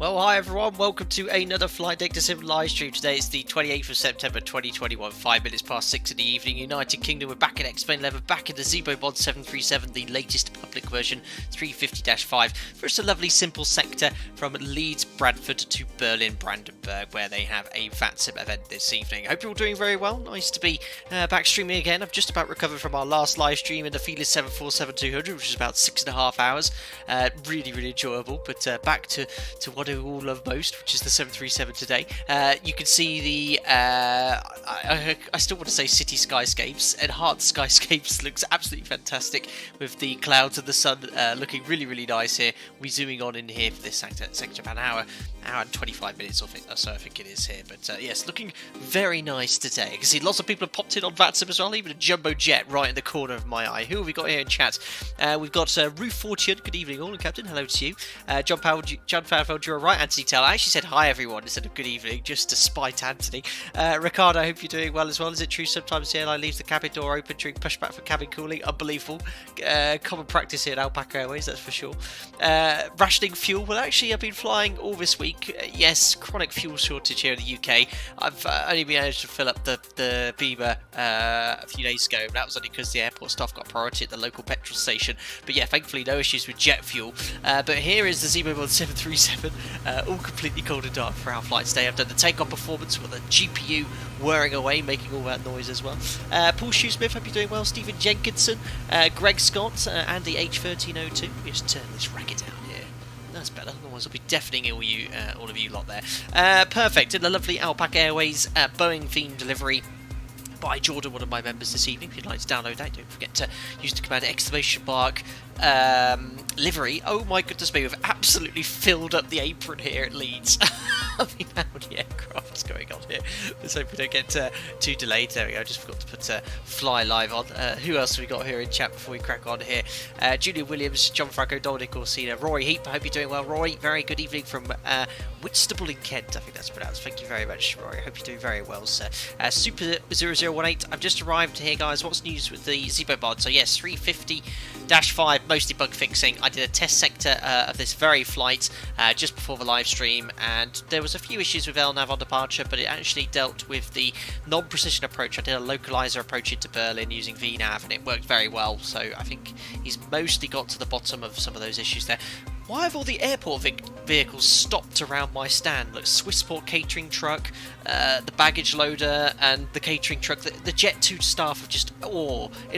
Well, hi everyone, welcome to another Flight Deck to Sim live stream. Today is the 28th of September 2021, 5 minutes past 6 in the evening. United Kingdom, we're back in X-Plane 11, back in the ZIBO MOD 737, the latest public version 350-5. First, a lovely simple sector from Leeds Bradford to Berlin Brandenburg, where they have a VATSIM event this evening. Hope you're all doing very well. Nice to be back streaming again. I've just about recovered from our last live stream in the Fearless 747-200, which is about 6.5 hours. Really enjoyable, but back to what I all love most, which is the 737 today. You can see the I still want to say city skyscapes. Enhanced skyscapes looks absolutely fantastic with the clouds and the sun looking really nice here. We're zooming on in here for this sector about an hour and 25 minutes or so I think it is here, but yes, looking very nice today. I can see lots of people have popped in on VATSIM as well, even a jumbo jet right in the corner of my eye. Who have we got here in chat? We've got Roof Fortune, good evening all, and Captain, hello to you. John Farfeld, you're right. Anthony Taylor, I actually said hi everyone instead of good evening, just to spite Anthony. Ricardo, I hope you're doing well as well. Is it true sometimes the airline leaves the cabin door open during pushback for cabin cooling? Unbelievable. Common practice here at Alpaca Airways, that's for sure. Rationing fuel, well actually I've been flying all this week. Yes, chronic fuel shortage here in the UK. I've only been able to fill up the Beamer a few days ago. That was only because the airport staff got priority at the local petrol station. But yeah, thankfully no issues with jet fuel. But here is the ZIBO MOD 737, all completely cold and dark for our flight today. I've done the takeoff performance with the GPU whirring away, making all that noise as well. Paul Shoesmith, hope you're doing well. Stephen Jenkinson, Greg Scott, and the H1302. Just turn this racket down here. That's better, otherwise I'll be deafening all of you lot there. Perfect, and a lovely Alpaca Airways Boeing themed delivery by Jordan, one of my members this evening. If you'd like to download that, don't forget to use the command !mark livery. Oh my goodness me, we've absolutely filled up the apron here at Leeds. I mean, how many aircraft's going on here? Let's hope we don't get too delayed. There we go, just forgot to put fly live on. Who else have we got here in chat before we crack on here? Julian Williams, John Franco, Dominic Orsina, Roy Heap, I hope you're doing well. Roy, very good evening from Whitstable in Kent, I think that's pronounced. Thank you very much, Roy. I hope you're doing very well, sir. Super 0018, I've just arrived here, guys. What's news with the ZIBO mod? So yes, 350-5, mostly bug fixing. I did a test sector of this very flight just before the live stream, and there was a few issues with LNAV on departure, but it actually dealt with the non-precision approach. I did a localizer approach into Berlin using VNAV, and it worked very well, so I think he's mostly got to the bottom of some of those issues there. Why have all the airport vehicles stopped around my stand? Look, Swissport catering truck, the baggage loader, and the catering truck. The Jet 2 staff have just in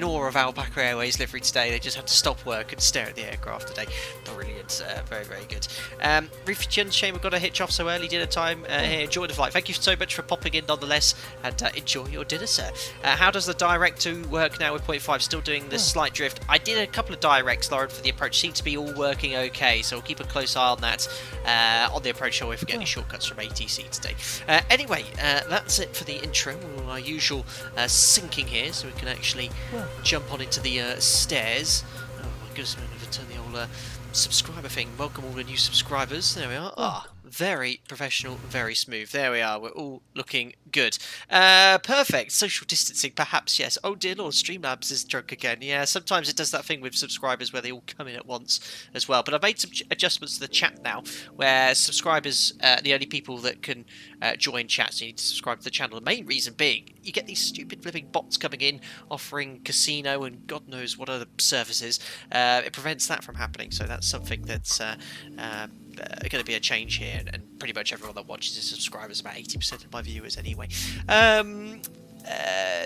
awe of Alpaca Airways livery today. They just had to stop work and stare at the aircraft today. Brilliant, very good. Refugees, shame we got to hitch off so early dinner time here. Enjoy the flight. Thank you so much for popping in nonetheless, and enjoy your dinner, sir. How does the direct to work now with 0.5? Still doing the slight drift. I did a couple of directs, Lauren, for the approach. Seem to be all working okay. So we'll keep a close eye on that on the approach show if we get any shortcuts from ATC today. Anyway, that's it for the intro. Our usual syncing here, so we can actually jump on into the stairs. Oh my goodness, I'm going to turn the old subscriber thing. Welcome all the new subscribers. There we are. Very professional, very smooth. There we are. We're all looking good. Perfect. Social distancing, perhaps, yes. Oh dear Lord, Streamlabs is drunk again. Yeah, sometimes it does that thing with subscribers where they all come in at once as well. But I've made some adjustments to the chat now, where subscribers are the only people that can join chat, so you need to subscribe to the channel. The main reason being, you get these stupid flipping bots coming in, offering casino and God knows what other services. It prevents that from happening, so that's something that's going to be a change here, and pretty much everyone that watches is subscribers, about 80% of my viewers anyway.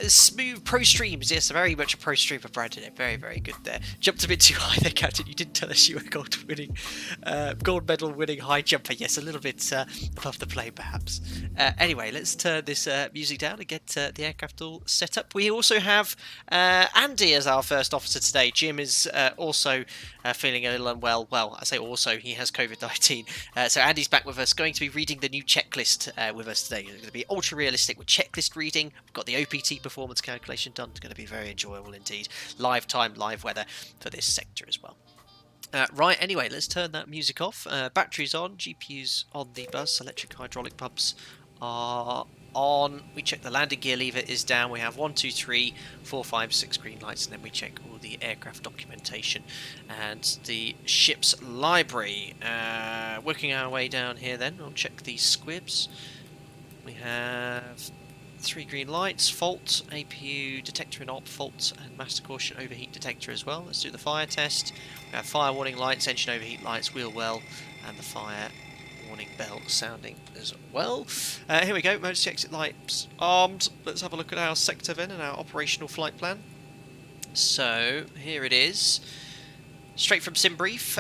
Smooth pro streams, yes, very much a pro streamer, Brandon. Very good there. Jumped a bit too high there, Captain. You didn't tell us you were gold medal winning high jumper. Yes, a little bit above the plane perhaps. Anyway, let's turn this music down and get the aircraft all set up. We also have Andy as our first officer today. Jim is also feeling a little unwell. Well, I say also, he has COVID-19. So Andy's back with us, going to be reading the new checklist with us today. It's going to be ultra realistic with checklist reading. We've got the OPT performance calculation done. It's going to be very enjoyable indeed. Live time, live weather for this sector as well. Right, anyway, let's turn that music off. Batteries on, GPUs on the bus, electric hydraulic pumps are on. We check the landing gear lever is down. We have 1, 2, 3, 4, 5, 6 green lights, and then we check all the aircraft documentation and the ship's library. Working our way down here then, we'll check the squibs. We have 3 green lights, fault, APU, detector in op, fault, and master caution overheat detector as well. Let's do the fire test. We have fire warning lights, engine overheat lights, wheel well, and the fire warning bell sounding as well. Here we go, emergency exit lights armed. Let's have a look at our sector then and our operational flight plan. So here it is. Straight from SimBrief.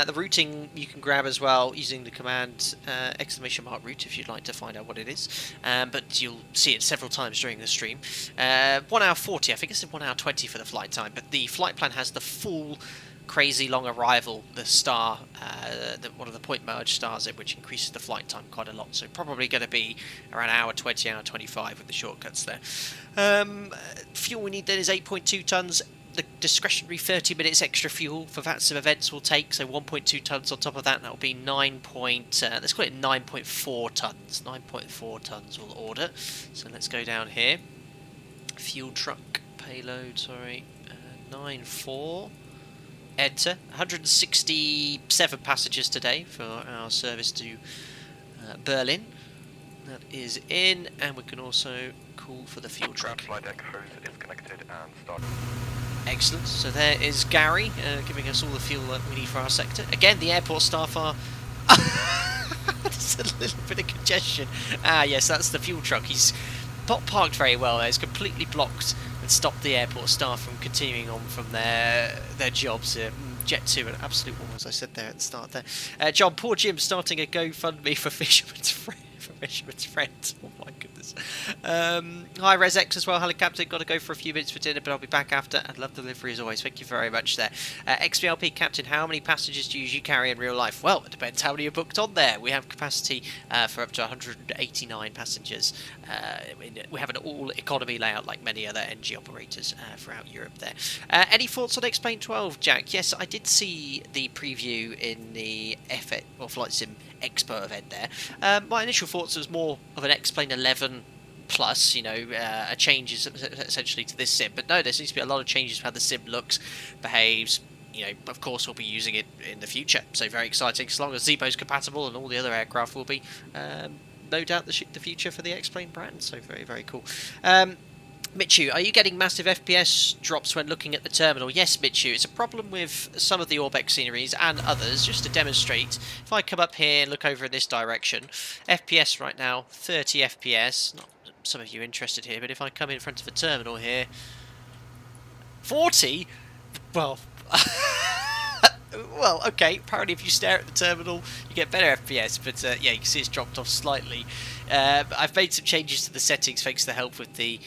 The routing you can grab as well using the command !route if you'd like to find out what it is. But you'll see it several times during the stream. 1 hour 40, I think it's 1 hour 20 for the flight time, but the flight plan has the full crazy long arrival, the star, one of the point merge stars, which increases the flight time quite a lot. So probably going to be around hour 20, hour 25 with the shortcuts there. Fuel we need then is 8.2 tons. The discretionary 30 minutes extra fuel for VATSIM events will take, so 1.2 tons on top of that. That will be let's call it 9.4 tons. 9.4 tons we'll order. So let's go down here. Fuel truck payload, sorry, 9.4. Enter. 167 passengers today for our service to Berlin. That is in, and we can also call for the fuel truck. Flight deck hose is connected and started. Excellent. So there is Gary giving us all the fuel that we need for our sector. Again, the airport staff are... There's a little bit of congestion. Ah, yes, that's the fuel truck. He's not parked very well there. It's completely blocked and stopped the airport staff from continuing on from their jobs. Jet 2, an absolute one, as I said there at the start there. John, poor Jim starting a GoFundMe for Fisherman's Friend. Oh my goodness. Hi ResX as well. Hello Captain, got to go for a few minutes for dinner, but I'll be back after. I'd love the delivery as always. Thank you very much there. XBLP Captain, how many passengers do you usually carry in real life? Well, it depends how many are booked on there. We have capacity for up to 189 passengers. We have an all economy layout like many other NG operators throughout Europe there. Any thoughts on Explain 12, Jack? Yes, I did see the preview in the F8 or Flight Sim Expo event there. My initial thoughts was more of an Explain 11 plus, you know, a changes essentially to this sim, but no, there seems to be a lot of changes to how the sim looks, behaves. You know, of course we'll be using it in the future, so very exciting. As long as ZIBO's compatible and all the other aircraft will be, no doubt the future for the Explain brand, so very, very cool. Michu, are you getting massive FPS drops when looking at the terminal? Yes, Michu, it's a problem with some of the Orbex sceneries and others. Just to demonstrate, if I come up here and look over in this direction, FPS right now, 30 FPS. Not some of you interested here, but if I come in front of a terminal here, 40? Well... Well, okay, apparently if you stare at the terminal, you get better FPS, but yeah, you can see it's dropped off slightly. I've made some changes to the settings thanks to the help with the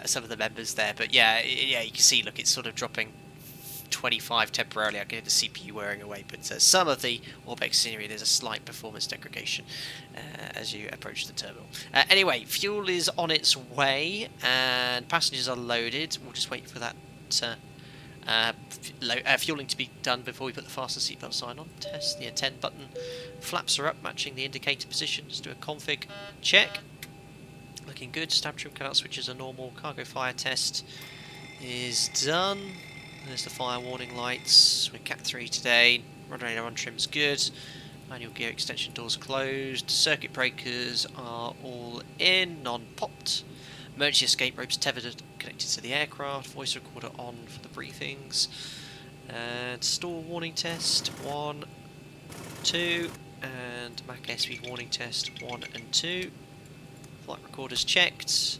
some of the members there, but yeah, you can see, look, it's sort of dropping 25 temporarily. I can hear the CPU wearing away, but some of the Orbex scenery, there's a slight performance degradation as you approach the terminal. Anyway, fuel is on its way, and passengers are loaded. We'll just wait for that... fueling to be done before we put the fasten seatbelt sign on. Test the attend button. Flaps are up, matching the indicator position. Just do a config check. Looking good. Stab trim cutout switches are normal. Cargo fire test is done. There's the fire warning lights. We're Cat 3 today. Run trim's good. Manual gear extension doors closed. Circuit breakers are all in, non-popped. Emergency escape ropes tethered connected to the aircraft. Voice recorder on for the briefings. And stall warning test 1, 2, and Mac SV warning test 1 and 2. Flight recorders checked,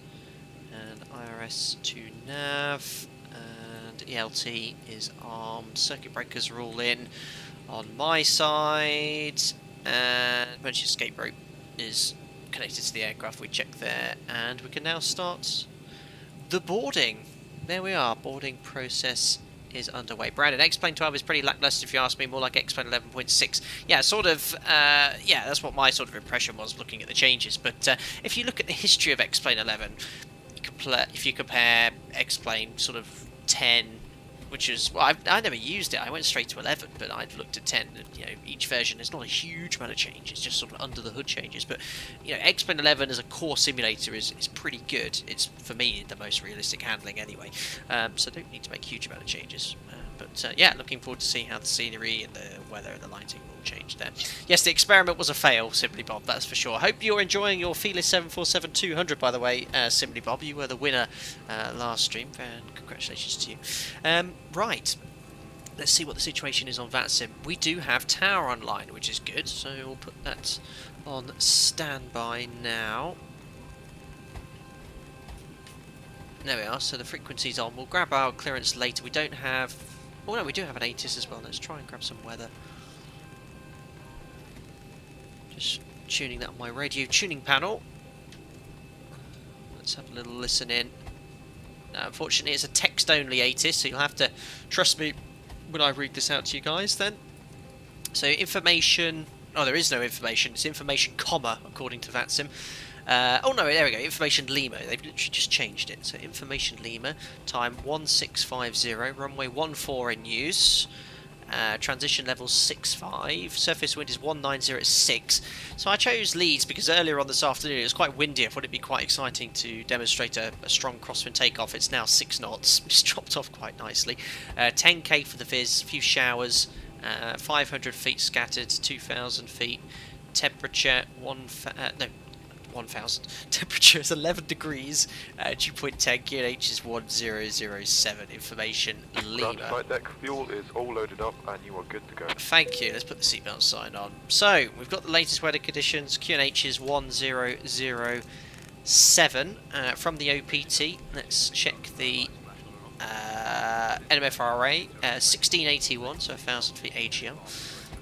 and IRS to nav, and ELT is armed. Circuit breakers are all in on my side, and emergency escape rope is connected to the aircraft. We check there, and we can now start the boarding. There we are, boarding process is underway. Brandon, Explain 12 is pretty lackluster if you ask me, more like Explain 11.6. Yeah, sort of, yeah, that's what my sort of impression was looking at the changes, but if you look at the history of Explain 11, if you compare Explain sort of 10 which is, well, I never used it. I went straight to 11, but I've looked at 10. And, you know, each version, there's not a huge amount of change. It's just sort of under the hood changes. But, you know, X-Plane 11 as a core simulator is pretty good. It's, for me, the most realistic handling anyway. So don't need to make a huge amount of changes. But yeah, looking forward to seeing how the scenery and the weather and the lighting will change there. Yes, the experiment was a fail, Simply Bob, that's for sure. Hope you're enjoying your Fearless 747-200, by the way, Simply Bob. You were the winner last stream, and congratulations to you. Right, let's see what the situation is on VATSIM. We do have Tower online, which is good, so we'll put that on standby now. There we are, so the frequency's on. We'll grab our clearance later. We don't have... Oh no, we do have an ATIS as well. Let's try and grab some weather. Just tuning that on my radio tuning panel. Let's have a little listen in. Unfortunately, it's a text-only ATIS, so you'll have to trust me when I read this out to you guys then. So information... Oh, there is no information. It's information, comma, according to VATSIM. Oh no, there we go, Information Lima, they've literally just changed it. So Information Lima, time 1650, runway 14 in use, transition level 65, surface wind is 190 at 6. So I chose Leeds because earlier on this afternoon it was quite windy. I thought it'd be quite exciting to demonstrate a strong crosswind takeoff. It's now 6 knots, it's dropped off quite nicely. 10k for the viz, a few showers, 500 feet scattered, 2,000 feet, temperature 1,000. Temperature is 11 degrees. Dew point 10. QNH is 1007. Information Lima. Flight deck fuel is all loaded up and you are good to go. Thank you. Let's put the seatbelt sign on. So we've got the latest weather conditions. QNH is 1007 from the OPT. Let's check the NMFRA. 1681, so 1,000 feet AGL.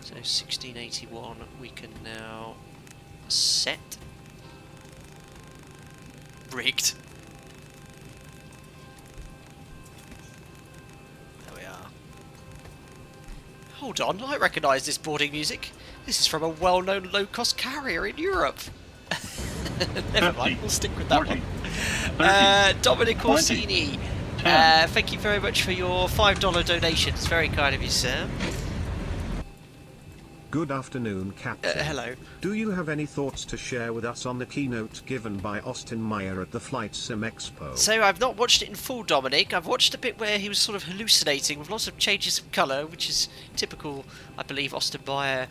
So 1681 we can now set. Rigged. There we are. Hold on, I recognise this boarding music. This is from a well-known low-cost carrier in Europe. Never mind, we'll stick with that one. Dominic Orsini, thank you very much for your $5 donation. It's very kind of you, sir. Good afternoon, Captain. Hello. Do you have any thoughts to share with us on the keynote given by Austin Meyer at the Flight Sim Expo? So I've not watched it in full, Dominic. I've watched a bit where he was sort of hallucinating with lots of changes of colour, which is typical, I believe, Austin Meyer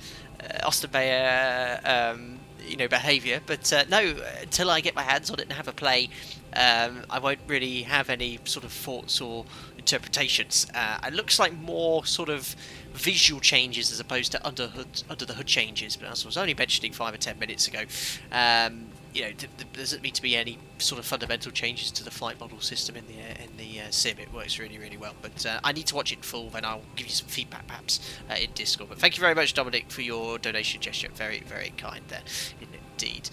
you know, behaviour. But no, until I get my hands on it and have a play, I won't really have any sort of thoughts or interpretations. It looks like more sort of visual changes as opposed to under the hood changes, but as I was only mentioning 5 or 10 minutes ago, you know, there doesn't need to be any sort of fundamental changes to the flight model system in the sim. It works really, really well, but I need to watch it in full, then I'll give you some feedback perhaps in Discord. But thank you very much, Dominic, for your donation gesture. Very, very kind there indeed.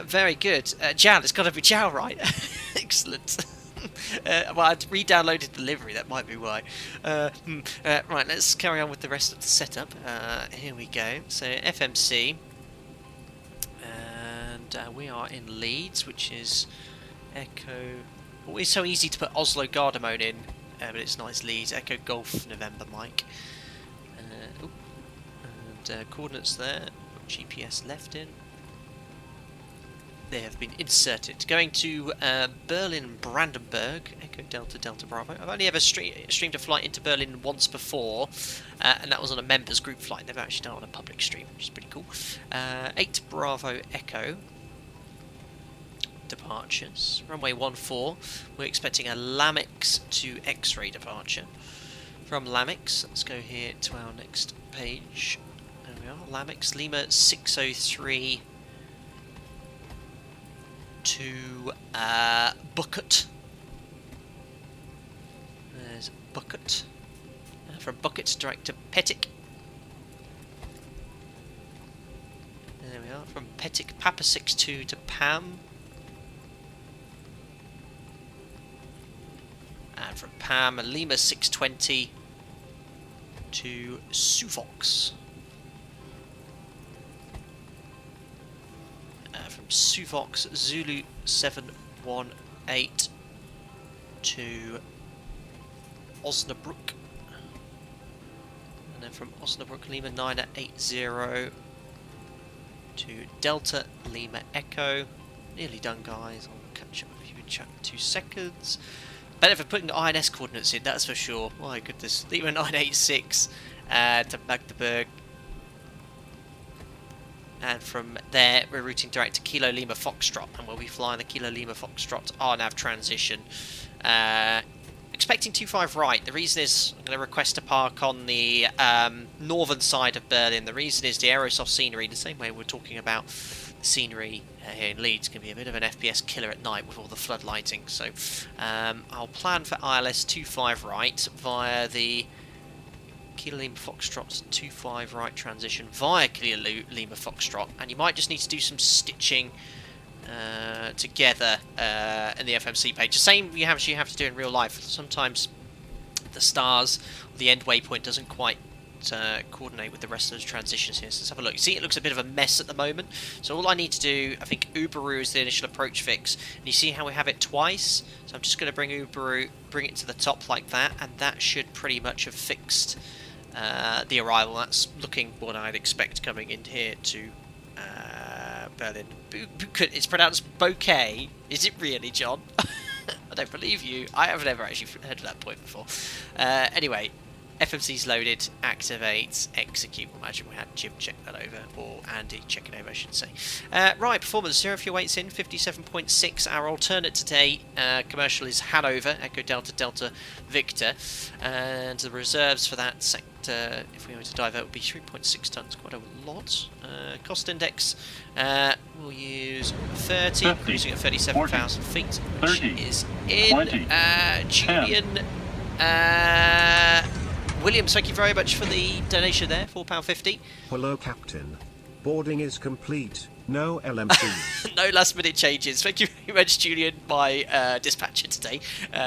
Very good. Jal, it's got to be Jal, right? Excellent. Well, I'd re-downloaded delivery, that might be why. Right, let's carry on with the rest of the setup. Here we go. So FMC, and we are in Leeds, which is Echo. Oh, it's so easy to put Oslo Gardermoen in, but it's nice. Leeds, Echo Golf November Mike. And coordinates there. Got GPS left in. They have been inserted. Going to Berlin Brandenburg, Echo Delta Delta Bravo. I've only ever streamed a flight into Berlin once before, and that was on a members group flight. Never actually done it on a public stream, which is pretty cool. 8 Bravo Echo. Departures. Runway 14. We're expecting a Lamix to X-ray departure. From Lamix, let's go here to our next page. There we are. Lamix Lima 603. To Bucket. There's Bucket. From Bucket direct to Petic. There we are. From Petic, Papa 62 to Pam. And from Pam, Lima 620 to Suvox. From Suvox, Zulu 718 to Osnabrück. And then from Osnabrück, Lima 980 to Delta Lima Echo. Nearly done, guys. I'll catch up with you in chat in 2 seconds. Better for putting INS coordinates in, that's for sure. My goodness. Lima 986 to Magdeburg. And from there, we're routing direct to Kilo Lima Foxtrot, and we'll be flying the Kilo Lima Foxtrot RNAV transition. Expecting 25 right. The reason is I'm going to request to park on the northern side of Berlin. The reason is the aerosoft scenery, the same way we're talking about the scenery here in Leeds, can be a bit of an FPS killer at night with all the flood lighting. So I'll plan for ILS 25 right via the Kilo Lima Foxtrot's 25 right transition via Kilo Lima Foxtrot, and you might just need to do some stitching together in the FMC page. The same you have to do in real life. Sometimes the stars, or the end waypoint, doesn't quite coordinate with the rest of those transitions here. So let's have a look. You see, it looks a bit of a mess at the moment. So all I need to do, I think Uberu is the initial approach fix. And you see how we have it twice? So I'm just going to bring Uberu, bring it to the top like that, and that should pretty much have fixed the arrival. That's looking what I'd expect coming in here to Berlin. It's pronounced bouquet. Is it really, John? I don't believe you. I haven't ever actually heard of that point before. Anyway, FMC's loaded, activate, execute. Imagine we had Jim check that over, or Andy check it over, I should say. Right, performance, 0 fuel weights in, 57.6. Our alternate today, commercial, is Hanover, Echo Delta Delta Victor. And the reserves for that sector, if we were to divert, would be 3.6 tonnes, quite a lot. Cost index, we'll use 30, cruising at 37,000 feet, which 30, is in. 20, Julian Williams, thank you very much for the donation there, £4.50. Hello, Captain. Boarding is complete. No LMCs. No last minute changes. Thank you very much, Julian, my dispatcher today,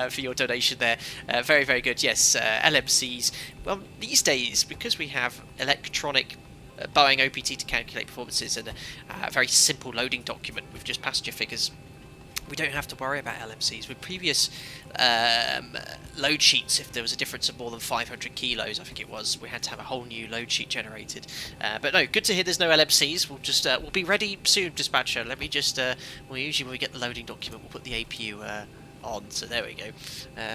for your donation there. Very, very good. Yes, LMCs. Well, these days, because we have electronic Boeing OPT to calculate performances and a very simple loading document with just passenger figures, we don't have to worry about LMCs. With previous load sheets, if there was a difference of more than 500 kilos, I think it was, we had to have a whole new load sheet generated. But no, good to hear there's no LMCs. We'll just we'll be ready soon, dispatcher. Let me just well, usually when we get the loading document, we'll put the APU on. So there we go.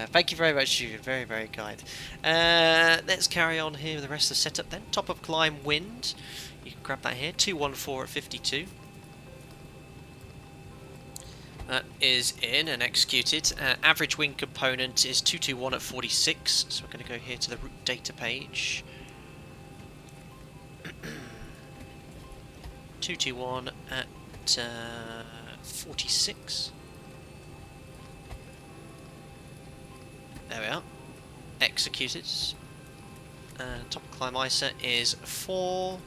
Thank you very much, Julian. Very, very kind. Let's carry on here with the rest of the setup then. Top of climb wind. You can grab that here. 214 at 52. That is in and executed. Average wing component is 221 at 46, so we're going to go here to the route data page. 221 at 46. There we are. Executed. Top climb ISA is 4.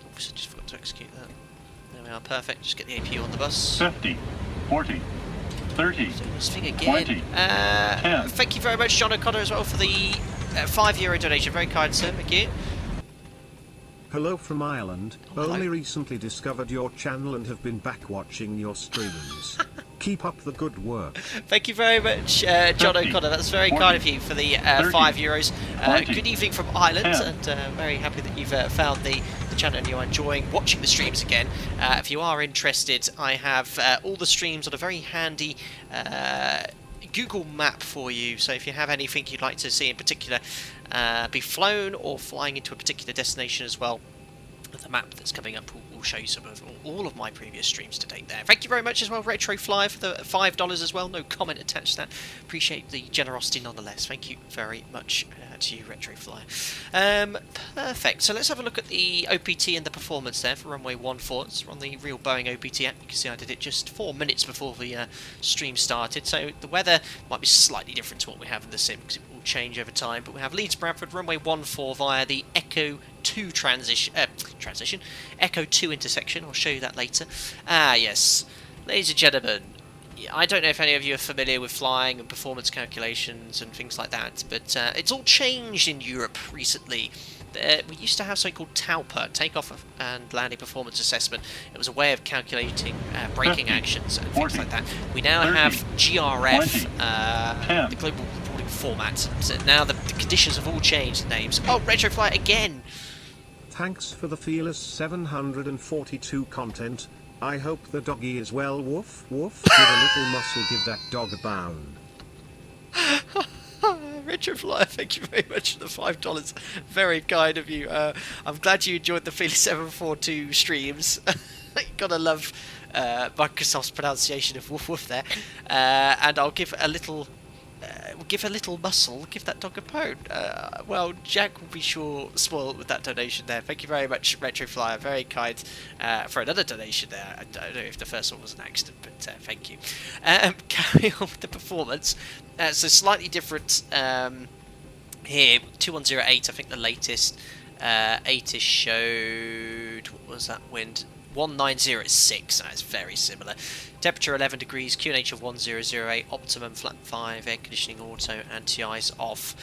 Oops, I just forgot to execute that. There we are, perfect. Just get the APU on the bus. 50, 40, 30, This thing again. 20, 10. Thank you very much, John O'Connor, as well, for the €5 donation. Very kind, sir. Thank you. Hello from Ireland. Oh, hello. Only recently discovered your channel and have been back watching your streams. Keep up the good work. Thank you very much, John 50, O'Connor. That's very 40, kind of you for the 30, €5. 20, Good evening from Ireland, 10. and very happy that you've found the channel and you're enjoying watching the streams again. If you are interested, I have all the streams on a very handy Google map for you. So if you have anything you'd like to see in particular be flown or flying into a particular destination as well, the map that's coming up will show you some of all of my previous streams to date there. Thank you very much as well, Retro Flyer, for the $5 as well. No comment attached to that. Appreciate the generosity nonetheless. Thank you very much to you, Retro Flyer. Perfect. So let's have a look at the OPT and the performance there for runway 14. It's on the real Boeing OPT app. You can see I did it just 4 minutes before the stream started. So the weather might be slightly different to what we have in the sim because it will change over time. But we have Leeds Bradford, runway 14 via the Echo 2 Echo 2 intersection. I'll show you that later. Ah, yes. Ladies and gentlemen, I don't know if any of you are familiar with flying and performance calculations and things like that, but it's all changed in Europe recently. We used to have something called TALPA, Takeoff and Landing Performance Assessment. It was a way of calculating braking actions and things like that. We now 30, have GRF, 20, the Global Reporting format. So now the conditions have all changed. Names. Oh, Retrofly again. Thanks for the Fearless 742 content. I hope the doggy is well. Woof woof. Give a little muscle. Give that dog a bound. Retroflyer, thank you very much for the $5. Very kind of you. I'm glad you enjoyed the Fearless 742 streams. You gotta love Microsoft's pronunciation of woof woof there. And I'll give a little muscle, give that dog a bone. Well, Jack will be sure spoiled with that donation there. Thank you very much, Retroflyer. Very kind for another donation there. I don't know if the first one was an accident, but thank you. Carrying on with the performance. So slightly different here. 2108, I think the latest 8 is showed. What was that wind? 1906. That is very similar. Temperature 11 degrees, QNH of 1008, optimum flat 5, air conditioning auto, anti-ice off.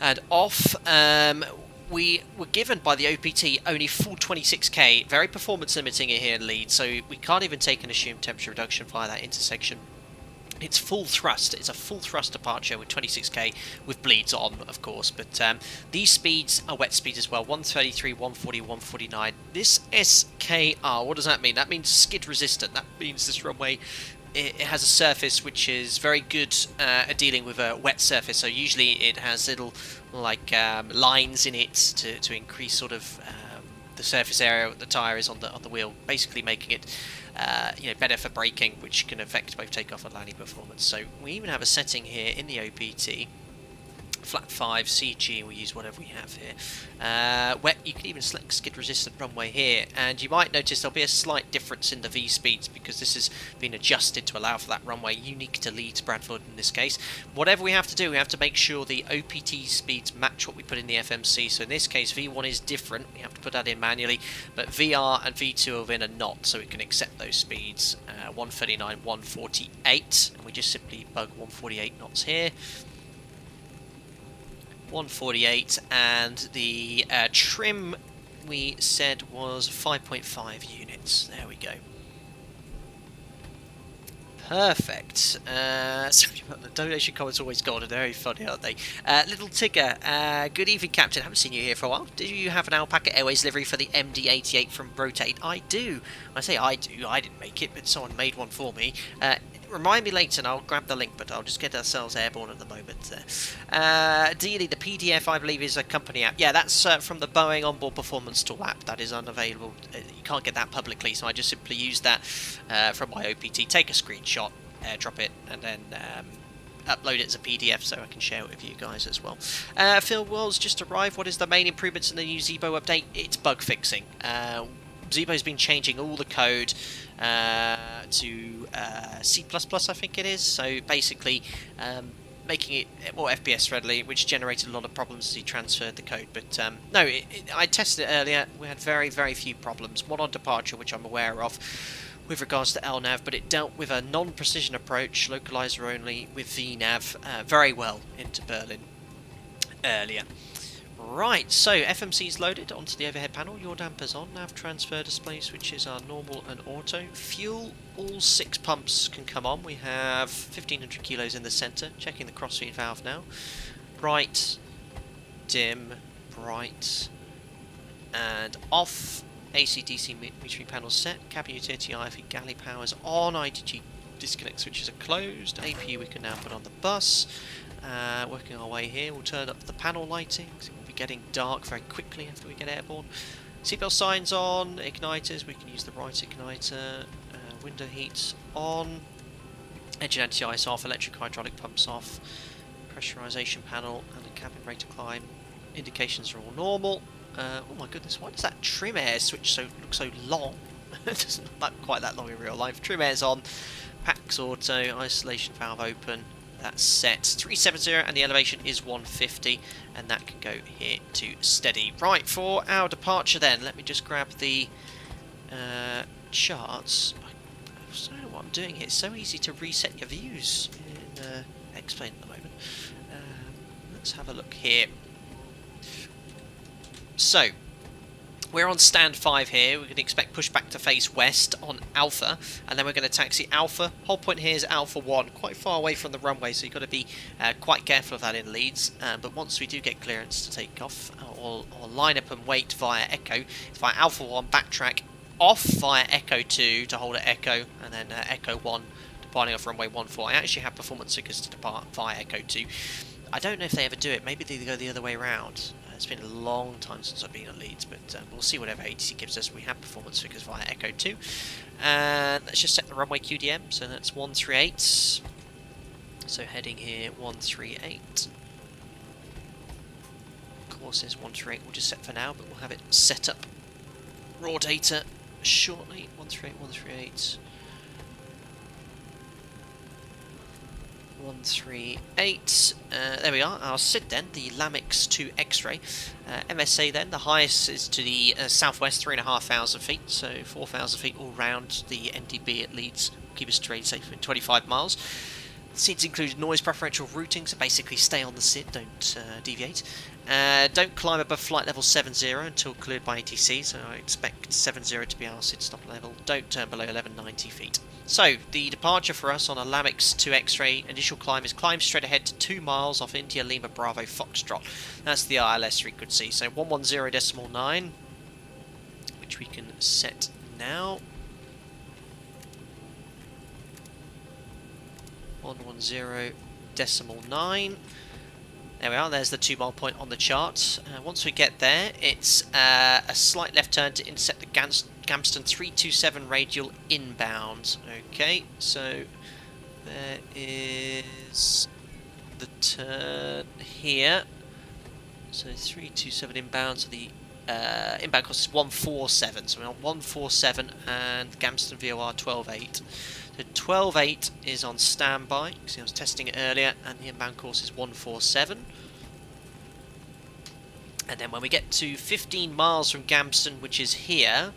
And off, we were given by the OPT only full 26k, very performance limiting it here in Leeds, so we can't even take an assumed temperature reduction via that intersection. It's full thrust. It's a full thrust departure with 26k with bleeds on, of course. But these speeds are wet speeds as well. 133, 140, 149. This SKR, what does that mean? That means skid resistant. That means this runway, it has a surface which is very good at dealing with a wet surface. So usually it has little like lines in it to increase sort of the surface area the tyre is on the wheel, basically making it better for braking, which can affect both takeoff and landing performance. So we even have a setting here in the OPT, flat 5 CG. We'll use whatever we have here. Wet, you can even select skid resistant runway here, and you might notice there'll be a slight difference in the V speeds because this has been adjusted to allow for that runway, unique to Leeds Bradford in this case. Whatever we have to do, we have to make sure the OPT speeds match what we put in the FMC. So in this case, V1 is different. We have to put that in manually, but VR and V2 of in are not, so it can accept those speeds. 139, 148, and we just simply bug 148 knots here. 148, and the trim we said was 5.5 units. There we go. Perfect. Sorry about the donation comments, always gone, and very funny, aren't they? Little Tigger, good evening, Captain. Haven't seen you here for a while. Do you have an Alpaca Airways livery for the MD88 from Rotate? I do. I say I do. I didn't make it, but someone made one for me. Remind me later and I'll grab the link, but I'll just get ourselves airborne at the moment. Dealey, the PDF I believe is a company app. Yeah, that's from the Boeing onboard performance tool app. That is unavailable. You can't get that publicly, so I just simply use that from my OPT. Take a screenshot, airdrop it, and then upload it as a PDF so I can share it with you guys as well. Phil Wells just arrived. What is the main improvements in the new ZIBO update? It's bug fixing. ZIBO's been changing all the code to C++, I think it is. So basically making it more FPS friendly, which generated a lot of problems as he transferred the code. But no, I tested it earlier. We had very, very few problems. One on departure, which I'm aware of, with regards to LNAV, but it dealt with a non-precision approach, localizer only, with VNAV very well into Berlin earlier. Right, so FMC's loaded onto the overhead panel, yaw dampers on, nav transfer display switches are normal and auto. Fuel, all 6 pumps can come on. We have 1500 kilos in the centre, checking the crossfeed valve now. Bright, dim, bright, and off. AC/DC metering panel set, cabin utility IFE galley powers on, IDG disconnect switches are closed, APU we can now put on the bus. Working our way here, we'll turn up the panel lighting, because it will be getting dark very quickly after we get airborne. Seatbelt signs on, igniters, we can use the right igniter, window heats on, engine anti-ice off, electric hydraulic pumps off, pressurization panel and the cabin rate of climb indications are all normal. Oh my goodness, why does that trim air switch look so long? It doesn't look quite that long in real life. Trim air's on, PAX auto, isolation valve open, that's set. 370 and the elevation is 150 and that can go here to steady. Right, for our departure then, let me just grab the charts. I don't know what I'm doing here. It's so easy to reset your views in X-Plane at the moment. Let's have a look here. So, We're on stand 5 here. We're going to expect pushback to face west on Alpha, and then we're going to taxi Alpha. Whole point here is Alpha 1, quite far away from the runway, so you've got to be quite careful of that in Leeds. But once we do get clearance to take off, or line up and wait via Echo, it's via Alpha 1, backtrack off via Echo 2 to hold at Echo, and then Echo 1 departing off runway 14. I actually have performance figures to depart via Echo 2. I don't know if they ever do it. Maybe they go the other way around. It's been a long time since I've been on Leeds, but we'll see whatever ATC gives us. We have performance figures via Echo 2. And let's just set the runway QDM. So that's 138. So heading here, 138. Course is 138. We'll just set for now, but we'll have it set up. Raw data shortly. 138, 138. 138. There we are. Our SID then, the Lamix 2 X-ray. MSA then, the highest is to the southwest, 3,500 feet, so 4,000 feet all round. The NDB at Leeds keep us trade safe in 25 miles. SIDs include noise preferential routing, so basically stay on the SID, don't deviate. Don't climb above flight level 70 until cleared by ATC, so I expect 70 to be our SID stop level. Don't turn below 1190 feet. So, the departure for us on a Lamix 2 X-ray initial climb is climb straight ahead to 2 miles off India Lima Bravo Foxtrot. That's the ILS frequency, so 110.9, which we can set now. 110.9. There we are, there's the 2 mile point on the chart. Once we get there, it's a slight left turn to intercept the Gamston 327 radial inbound. Okay, so there is the turn here. So 327 inbound, so the inbound cost is 147. So we're on 147 and Gamston VOR 12.8. So 12.8 is on standby. See, I was testing it earlier, and the inbound course is 147. And then when we get to 15 miles from Gamston, which is here,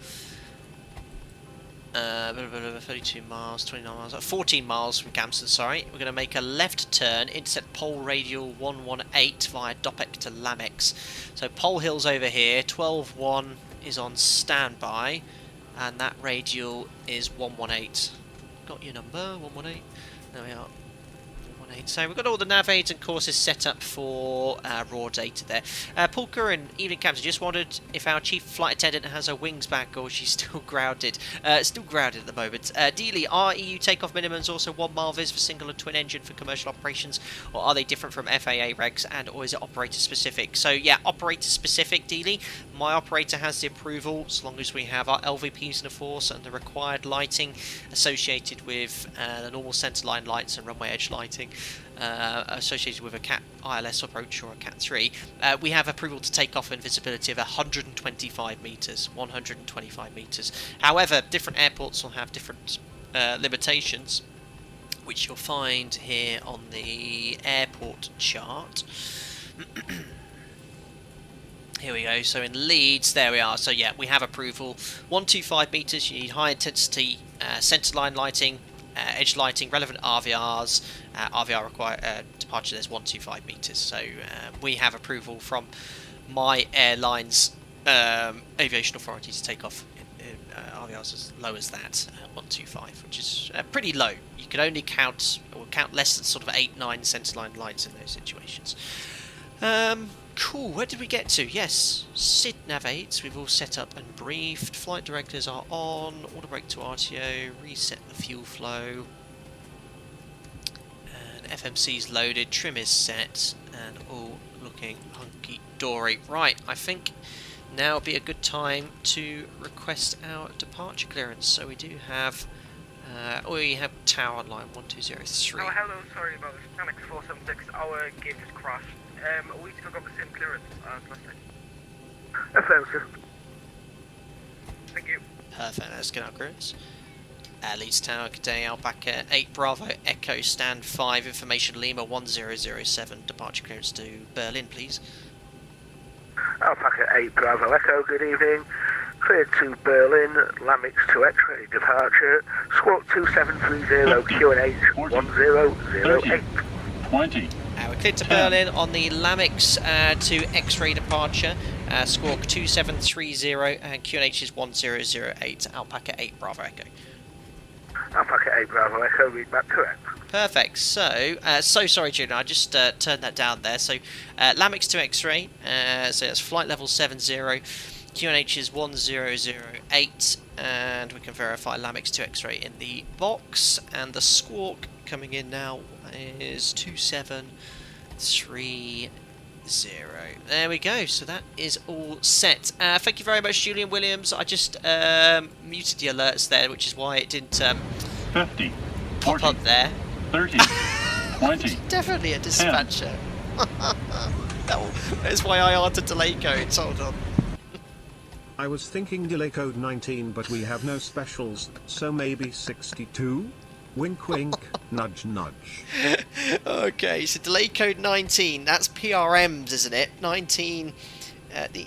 32 miles, 29 miles, 14 miles from Gamston, sorry, we're going to make a left turn, intercept pole radial 118 via Dopek to Lamix. So Pole Hill's over here, 12.1 is on standby, and that radial is 118. Got your number, 118. There we are. 118. So we've got all the nav aids and courses set up for raw data there. Pulka and Evening Cabs just wondered if our chief flight attendant has her wings back or she's still grounded. Still grounded at the moment. Dealey, are EU takeoff minimums also 1 mile vis for single and twin engine for commercial operations, or are they different from FAA regs, and or is it operator specific? So yeah, operator specific, Dealey. My operator has the approval as long as we have our LVPs in the force and the required lighting associated with the normal centerline lights and runway edge lighting associated with a CAT ILS approach or a CAT 3. We have approval to take off and visibility of 125 metres. 125 metres. However, different airports will have different limitations, which you'll find here on the airport chart. Here we go, so in Leeds, there we are. So yeah, we have approval. 125 metres, you need high intensity centerline lighting, edge lighting, relevant RVRs. RVR require departure, there's 125 metres. So we have approval from my airline's aviation authority to take off in RVRs as low as that, 125, which is pretty low. You can only count less than sort of 8-9 centerline lights in those situations. Cool, where did we get to? Yes, SID nav aids, we've all set up and briefed. Flight directors are on, auto brake to RTO, reset the fuel flow. And FMC's loaded, trim is set, and all looking hunky-dory. Right, I think now would be a good time to request our departure clearance. So we do have, we have tower line 1203. Oh, hello, sorry about this. Amex 476, our gate has crashed. We still got the same clearance as last time. Affirmative. Thank you. Perfect, let's get our clearance. Leeds Tower, good day, Alpaca 8 Bravo, Echo Stand 5, information Lima 1007, departure clearance to Berlin, please. Alpaca 8 Bravo Echo, good evening. Cleared to Berlin, Lamix 2 X-ray departure, squawk 2730 QNH 1008. 20. We're cleared to Berlin on the Lamix to X-ray departure. Squawk 2730 and QNH is 1008. Alpaca 8 Bravo Echo. Alpaca 8 Bravo Echo, read back correct. Perfect. So sorry, Julian. I just turned that down there. So Lamix to X-ray. So that's flight level 70. QNH is 1008, and we can verify Lamix to X-ray in the box. And the squawk coming in now is 2730. There we go. So that is all set. Thank you very much, Julian Williams. I just muted the alerts there, which is why it didn't 50, pop 40, up there. 30, 20. Definitely a dispatcher. That's why I added delay codes. Hold on. I was thinking delay code 19, but we have no specials, so maybe 62? Wink wink, nudge nudge. Okay, so delay code 19, that's PRMs, isn't it? 19,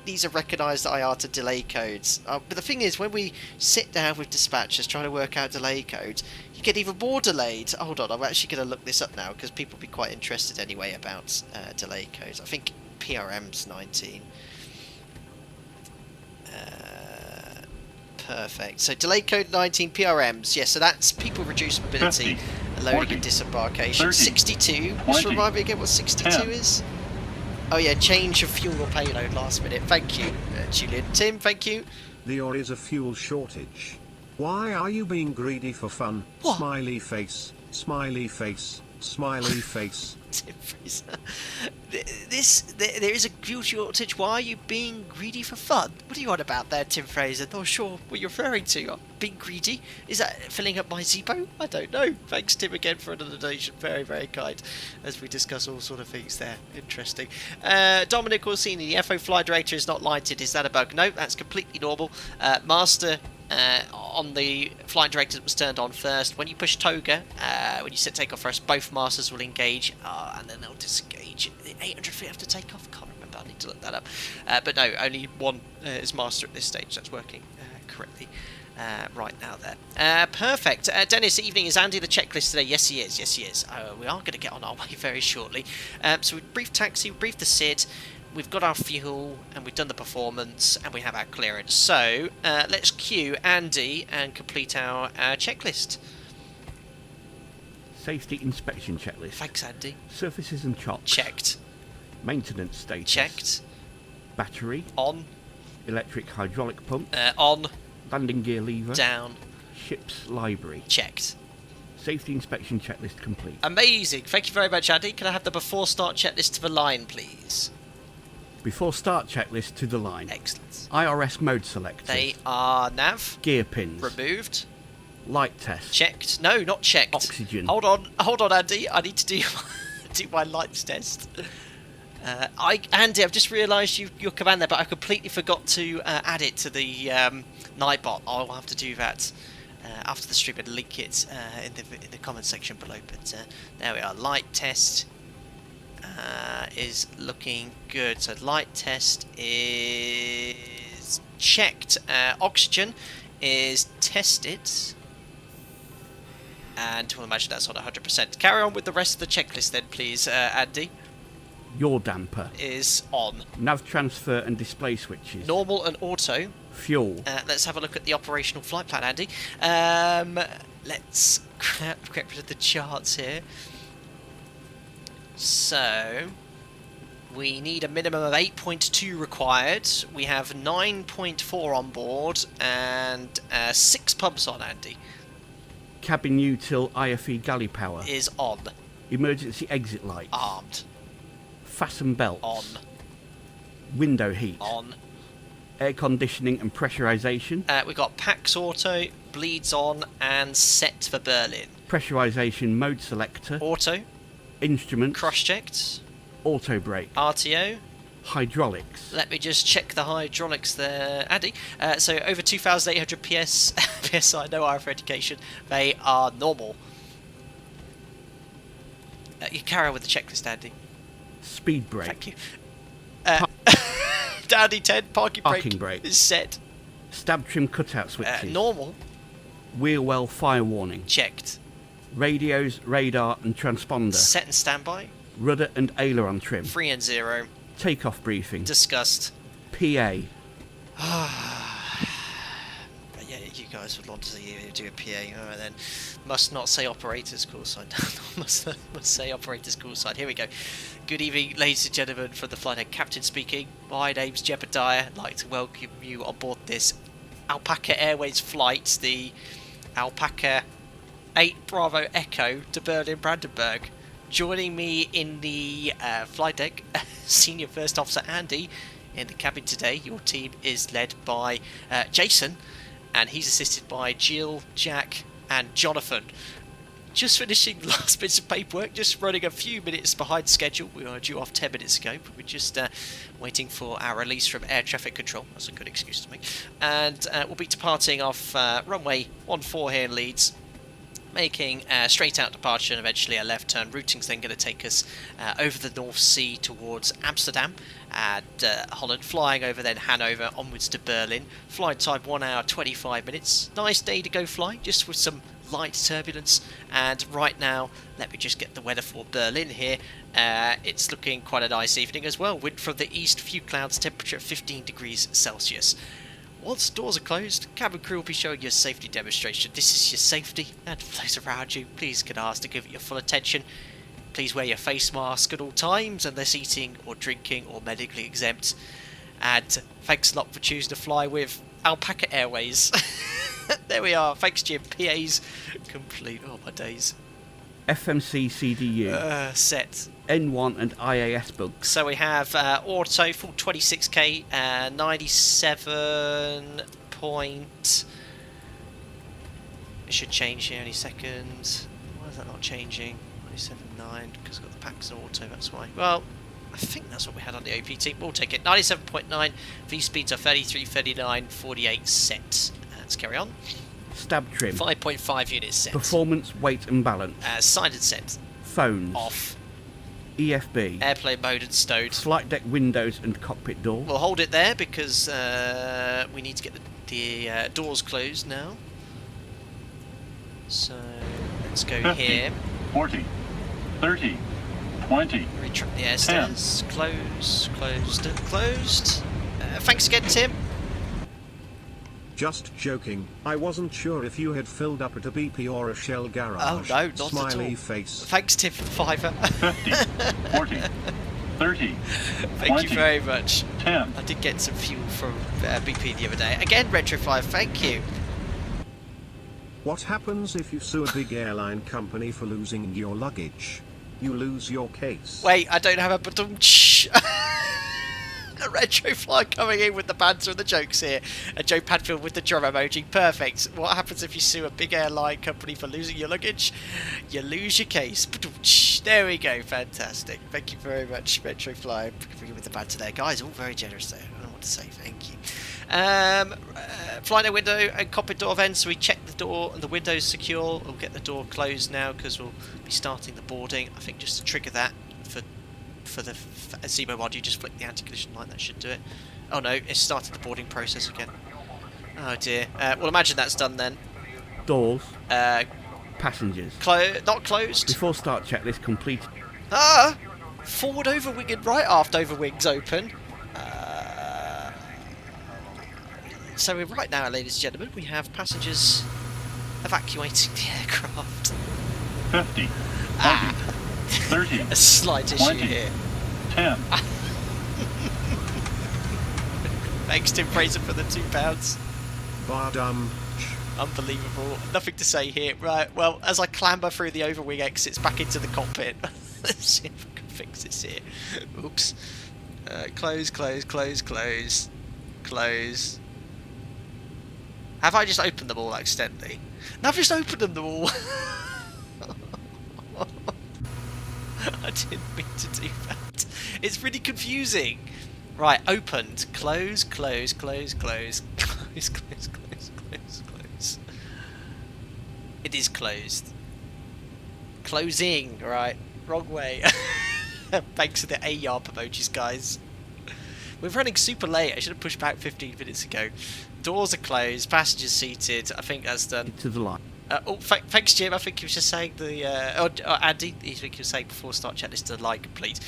these are recognised IATA delay codes. But the thing is, when we sit down with dispatchers trying to work out delay codes, you get even more delayed. Hold on, I'm actually going to look this up now, because people will be quite interested anyway about delay codes. I think PRM's 19. Perfect. So delay code 19 PRMs. Yeah, so that's people reduce mobility, 50, loading 40, and disembarkation. 30, 62. 20, Just remind me again what 62 10. is. Oh yeah, change of fuel or payload last minute. Thank you, Julian. Tim, thank you. There is a fuel shortage. Why are you being greedy for fun? What? Smiley face, smiley face, smiley face. Tim Fraser. There is a fuel shortage. Why are you being greedy for fun? What are you on about there, Tim Fraser? Not sure what you're referring to. Being greedy? Is that filling up my ZIBO? I don't know. Thanks, Tim, again for another donation. Very, very kind. As we discuss all sort of things there. Interesting. Dominic Orsini, the FO flight director is not lighted. Is that a bug? No, that's completely normal. Master on the flight director that was turned on first. When you push toga, when you set takeoff first, both masters will engage, and then they'll disengage 800 feet after takeoff. Can't remember, I need to look that up. But no, only one is master at this stage. That's working correctly right now there. Perfect. Dennis, evening. Is Andy the checklist today? Yes, he is. Yes, he is. We are going to get on our way very shortly. So we briefed taxi, we briefed the SID. We've got our fuel, and we've done the performance, and we have our clearance. So, let's queue Andy and complete our checklist. Safety inspection checklist. Thanks, Andy. Surfaces and chocks. Checked. Maintenance status. Checked. Battery. On. Electric hydraulic pump. On. Landing gear lever. Down. Ship's library. Checked. Safety inspection checklist complete. Amazing. Thank you very much, Andy. Can I have the before start checklist to the line, please? Before start checklist to the line. Excellent. IRS mode selected. They are nav. Gear pins. Removed. Light test. Checked. No, not checked. Oxygen. Hold on, Andy. I need to do my lights test. Andy, I've just realised your command there, but I completely forgot to add it to the Nightbot. I'll have to do that after the stream and link it in the comment section below. But there we are. Light test is looking good. So light test is checked. Oxygen is tested. And to imagine that's on 100%. Carry on with the rest of the checklist then, please, Andy. Yaw damper. Is on. Nav transfer and display switches. Normal and auto. Fuel. Let's have a look at the operational flight plan, Andy. Let's get rid of the charts here. So, we need a minimum of 8.2 required. We have 9.4 on board and 6 pumps on, Andy. Cabin util IFE galley power. Is on. Emergency exit lights. Armed. Fasten belts. On. Window heat. On. Air conditioning and pressurization. We've got PAX auto, bleeds on, and set for Berlin. Pressurization mode selector. Auto. Instruments. Cross-checked. Auto brake. RTO. Hydraulics. Let me just check the hydraulics there, Andy. So over 2,800 PSI, no RF indication. They are normal. You carry on with the checklist, Andy. Speed brake. Thank you. Andy 10, parking brake is set. Stab trim cutout switches. Normal. Wheel well fire warning. Checked. Radios, radar and transponder. Set and standby. Rudder and aileron trim. 3 and 0. Takeoff briefing. Discussed. PA. Yeah, you guys would want to see you do a PA. Alright then. Must not say operators call sign. must say operators call sign. Here we go. Good evening, ladies and gentlemen, from the flight deck captain speaking. My name's Jebediah. I'd like to welcome you on board this Alpaca Airways flight, the Alpaca 8 Bravo Echo to Berlin Brandenburg. Joining me in the flight deck, Senior First Officer Andy. In the cabin today, your team is led by Jason, and he's assisted by Jill, Jack, and Jonathan. Just finishing the last bits of paperwork, just running a few minutes behind schedule. We were due off 10 minutes ago, but we're just waiting for our release from air traffic control. That's a good excuse to make. And we'll be departing off runway 14 here in Leeds, making a straight out departure and eventually a left turn. Routing's then going to take us over the North Sea towards Amsterdam and Holland, flying over then Hanover onwards to Berlin. Flight time 1 hour 25 minutes. Nice day to go flying, just with some light turbulence. And right now, let me just get the weather for Berlin here. It's looking quite a nice evening as well. Wind from the east, few clouds, temperature 15 degrees Celsius. Once doors are closed, cabin crew will be showing you a safety demonstration. This is your safety, and for those around you, please can ask to give it your full attention. Please wear your face mask at all times unless eating or drinking or medically exempt. And thanks a lot for choosing to fly with Alpaca Airways. There we are. Thanks, Jim. PA's complete. Oh, my days. FMC CDU. Set. N1 and IAS bugs. So we have auto full 26k, 97 point. It should change here any second. Why is that not changing? 97.9 because I've got the packs and auto. That's why. Well, I think that's what we had on the OPT. We'll take it. 97.9. V speeds are 33, 39, 48 set. Let's carry on. Stab trim. 5.5 units set. Performance, weight and balance. Side and set. Phones. Off. EFB. Airplane mode and stowed. Flight deck windows and cockpit door. We'll hold it there because we need to get the doors closed now. So let's go 50, here. 40, 30, 20. Retract the air stairs. Closed, closed, and closed. Thanks again, Tim. Just joking, I wasn't sure if you had filled up at a BP or a Shell garage. Oh no, not Smiley at all. face. Thanks, Tim, for Fiver. 50, 40, 30, Thank 20, you very much. 10. I did get some fuel from BP the other day. Again, Retro5, thank you. What happens if you sue a big airline company for losing your luggage? You lose your case. Wait, I don't have a button. A Retrofly coming in with the banter and the jokes here. And Joe Padfield with the drum emoji. Perfect. What happens if you sue a big airline company for losing your luggage? You lose your case. There we go. Fantastic. Thank you very much, Retrofly, with the banter there. Guys, all very generous there. I don't know what to say. Thank you. Flight window and cockpit door vents. So we check the door and the window's secure. We'll get the door closed now because we'll be starting the boarding. I think just to trigger that for the ZIBO mod, you just flick the anti-collision light. That should do it. Oh no, it's started the boarding process again. Oh dear. Well, imagine that's done then. Doors. Passengers. Not closed. Before start checklist complete. Forward overwing and right aft overwings open. So we're right now, ladies and gentlemen, we have passengers evacuating the aircraft. 50, 20, 30, A slight issue 20, here. 10. Thanks, Tim Fraser, for the £2. Badum. Unbelievable. Nothing to say here. Right, well, as I clamber through the overwing exits back into the cockpit, let's see if I can fix this here. Oops. Close, close, close, close. Close. Have I just opened them all accidentally? No, I've just opened them all. I didn't mean to do that. It's really confusing. Right, opened. Close, close, close, close. Close, close, close, close, close. It is closed. Closing, right. Wrong way. Thanks for the AYARP emojis, guys. We're running super late. I should have pushed back 15 minutes ago. Doors are closed. Passengers seated. I think that's done. To the line. Thanks, Jim. I think he was just saying Andy, I think he was saying before start checklist to lie complete.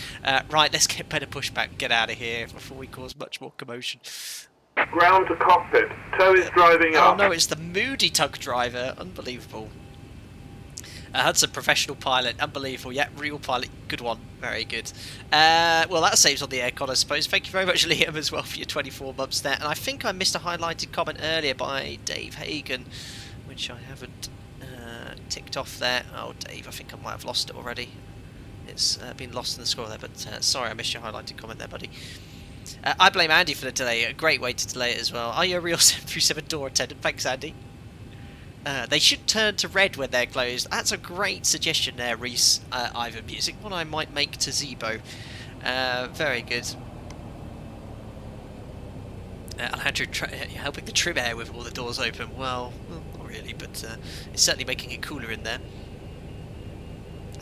Right, let's get better pushback. Get out of here before we cause much more commotion. Ground to cockpit. Tow is driving Oh up. no, it's the moody tug driver. Unbelievable. Hudson, professional pilot. Unbelievable. Yeah, real pilot. Good one. Very good. Well, that saves on the aircon, I suppose. Thank you very much, Liam, as well, for your 24 months there. And I think I missed a highlighted comment earlier by Dave Hagan, which I haven't ticked off there. Oh, Dave, I think I might have lost it already. It's been lost in the score there, but sorry, I missed your highlighted comment there, buddy. I blame Andy for the delay. A great way to delay it as well. Are you a real 737 door attendant? Thanks, Andy. They should turn to red when they're closed. That's a great suggestion there, Reese. Ivan Music. One I might make to ZIBO. Very good. Alejandro helping the trim air with all the doors open. Well, not really, but it's certainly making it cooler in there.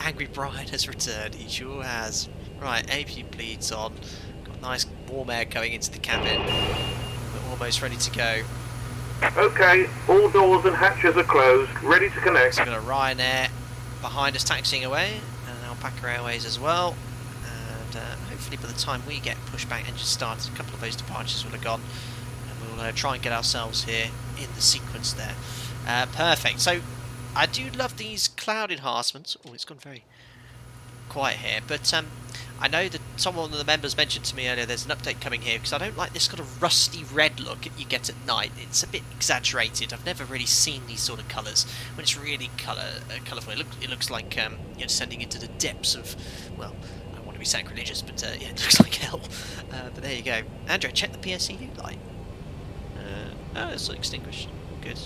Angry Brian has returned. He sure has. Right, AP bleeds on. Got nice warm air going into the cabin. We're almost ready to go. Okay, all doors and hatches are closed, ready to connect. So we've got a Ryanair behind us taxiing away, and Alpaca Airways as well. And hopefully by the time we get Pushback engine started, a couple of those departures will have gone, and we'll try and get ourselves here in the sequence there. Perfect. So I do love these cloud enhancements. Oh, it's gone very quiet here, but I know that someone of the members mentioned to me earlier there's an update coming here, because I don't like this kind of rusty red look that you get at night. It's a bit exaggerated. I've never really seen these sort of colours when it's really colourful. It looks like you're descending into the depths of, well, I don't want to be sacrilegious, but yeah, it looks like hell. But there you go. Andrew, check the PSEU light. Oh, it's extinguished. Good.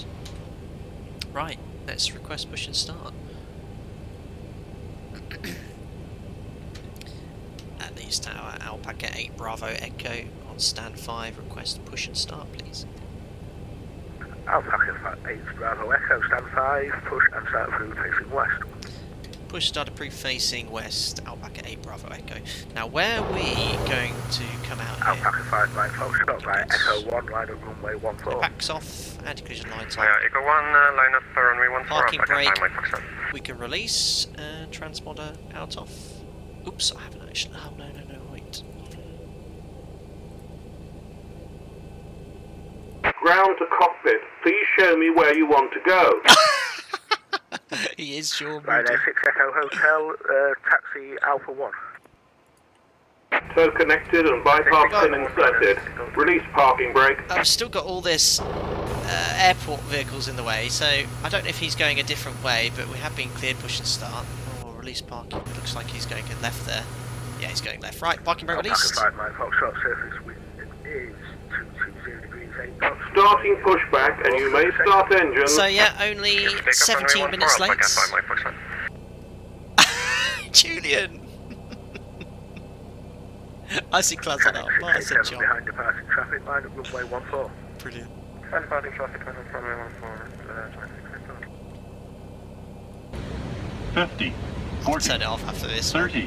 Right, let's request push and start. Leeds Tower, Alpaca 8 Bravo Echo on stand 5, request push and start please. Alpaca 8 Bravo Echo, stand 5, push and start approved facing west. Push start approved facing west, Alpaca 8 Bravo Echo. Now where are we going to come out here? Alpaca 5 by full stop by Echo 1, line up runway 14. Backs off, anti-collision lights on. Echo 1, line up for runway 14. Parking brake, we can release, transponder out of. Oops, I haven't actually. Oh, no, wait. Ground to cockpit. Please show me where you want to go. He is sure. Right, 6 Echo Hotel, taxi Alpha 1. Tow connected and bypass pin inserted. Release parking brake. I've still got all this airport vehicles in the way, so I don't know if he's going a different way, but we have been cleared push and start. Or release parking. It looks like he's going left there. Yeah, he's going left. Right, parking brake released. Alpaca 5 by Foxtrot, surface wind is 220 degrees 8 knots. Starting pushback and you may start engine. So yeah, only 17 minutes late. Julian! I see clouds on our bars, said John. Behind departing traffic, line up runway 14. Brilliant. Departing traffic, line up runway 14. 50, 40, Turn it off after this. 30,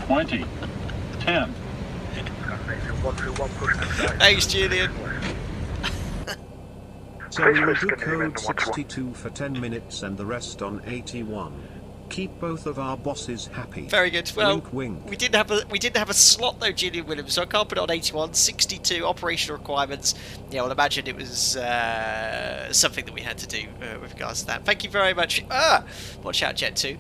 20, 10. Thanks, Julian. So we will do code 62 for 10 minutes and the rest on 81. Keep both of our bosses happy. Very good. Well, wink, wink. we didn't have a slot though, Julian Williams, so I can't put it on 81. 62 operational requirements. Yeah, well, imagine it was something that we had to do with regards to that. Thank you very much. Watch out, Jet 2.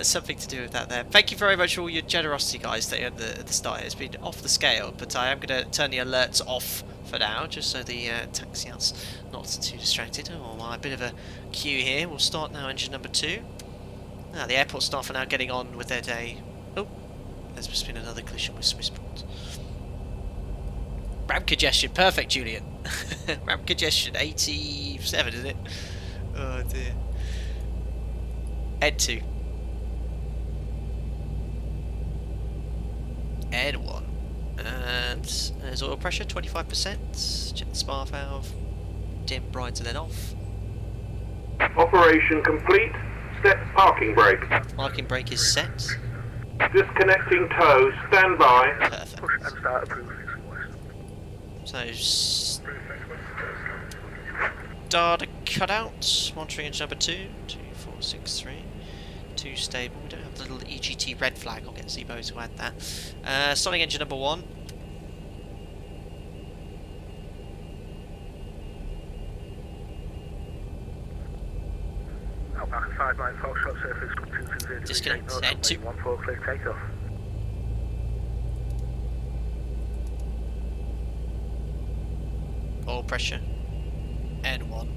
Something to do with that there. Thank you very much for all your generosity, guys, there at the start. It's been off the scale, but I am going to turn the alerts off for now, just so the taxi out's not too distracted. Oh, a bit of a queue here. We'll start now, engine number 2. The airport staff are now getting on with their day. Oh, there's just been another collision with Swissport. Ramp congestion, perfect, Julian. Ramp congestion, 87, is it? Oh dear. N2. N1. And there's oil pressure, 25%. Check the spar valve. Dim, bright, and then off. Operation complete. Set parking brake. Parking brake is set. Disconnecting tow. Stand by. Perfect. Push and start approved. So data cutout. Monitoring engine number 2, 2463. 2 stable. We don't have the little EGT red flag. I'll get ZIBO to add that. Starting engine number 1. Alpaca 5 Mike Foxtrot surface 220. Disconnect. Head 2. 14 clear takeoff. Oil pressure. N1.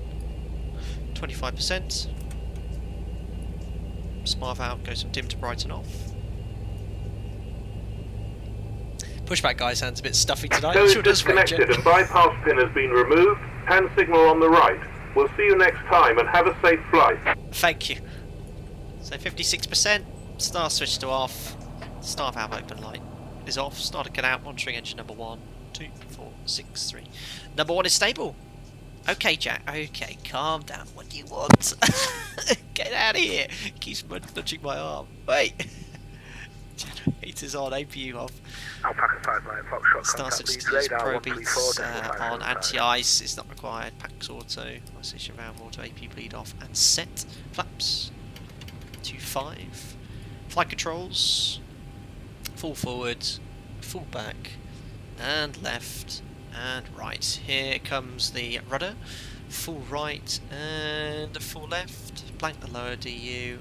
25%. Smart valve goes from dim to bright and off. Pushback guy sounds a bit stuffy tonight. Code Sure does, Ranger. disconnected and bypass pin has been removed. Hand signal on the right. We'll see you next time and have a safe flight. Thank you. So 56%. Star switch to off. Star valve open light is off. Starter cut out. Monitoring engine number 1, 2, 4, 6, 3. Number 1 is stable. Okay, Jack. Okay, calm down. What do you want? Get out of here. Keeps nudging my arm. Wait. Generators on. APU off. Alpaca 5 Mike Foxtrot. Star switch to use pro beats on. Anti-ice is not required. Packs auto. Isolation valve auto. APU bleed off and set. Flaps. 2-5. Flight controls. Full forward. Full back. And left. And right. Here comes the rudder. Full right and full left. Blank the lower DU.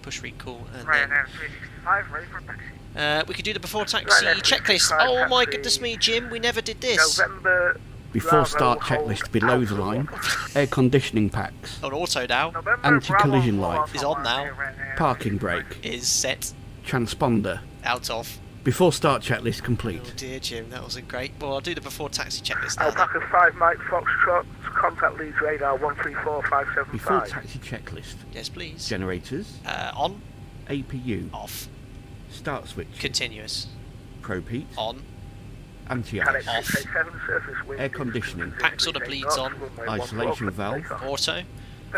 Push recall. And then 365, ready for taxi. we could do the before taxi checklist. Oh my goodness me, Jim, we never did this. November Before start checklist below the line. Air conditioning packs. On auto now. Anti-collision light. Is on now. Parking brake. Is set. Transponder. Out of. Before start checklist complete. Oh dear, Jim, that wasn't great. Well, I'll do the before taxi checklist now. Alpaca 5 Mike Foxtrot, contact Leeds radar 134575. Before taxi checklist. Yes, please. Generators. On. APU. Off. Start switch. Continuous. Pro-peat. On. Anti-ice. Off. Air conditioning. Pack sort of bleeds on. Isolation valve. Auto.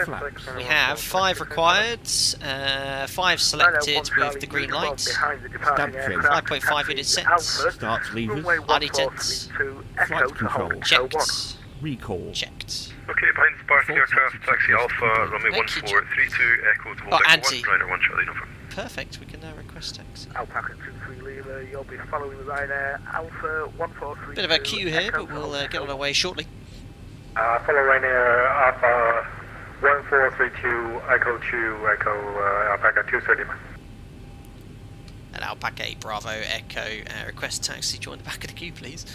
Flaps. We have 5 required, 5 selected with the green light. Stab trim. 5.5 units set. Starts levers. RD10s. Flight control. Checked. Recall. Checked. Okay, behind Spark aircraft, taxi Alpha, runway Thank you, 1432, Echo to Oh, hold anti. 1, Ryder 1 Charlie, no problem. Perfect, we can now request taxi. Alpaca 23 Lima, you'll be following the Ryanair Alpha 143. Bit of a queue here, but we'll get on our way shortly. Follow Ryanair Alpha 1432, Echo 2, Echo Alpaca 230. And Alpaca 8 Bravo Echo, request taxi, join the back of the queue please.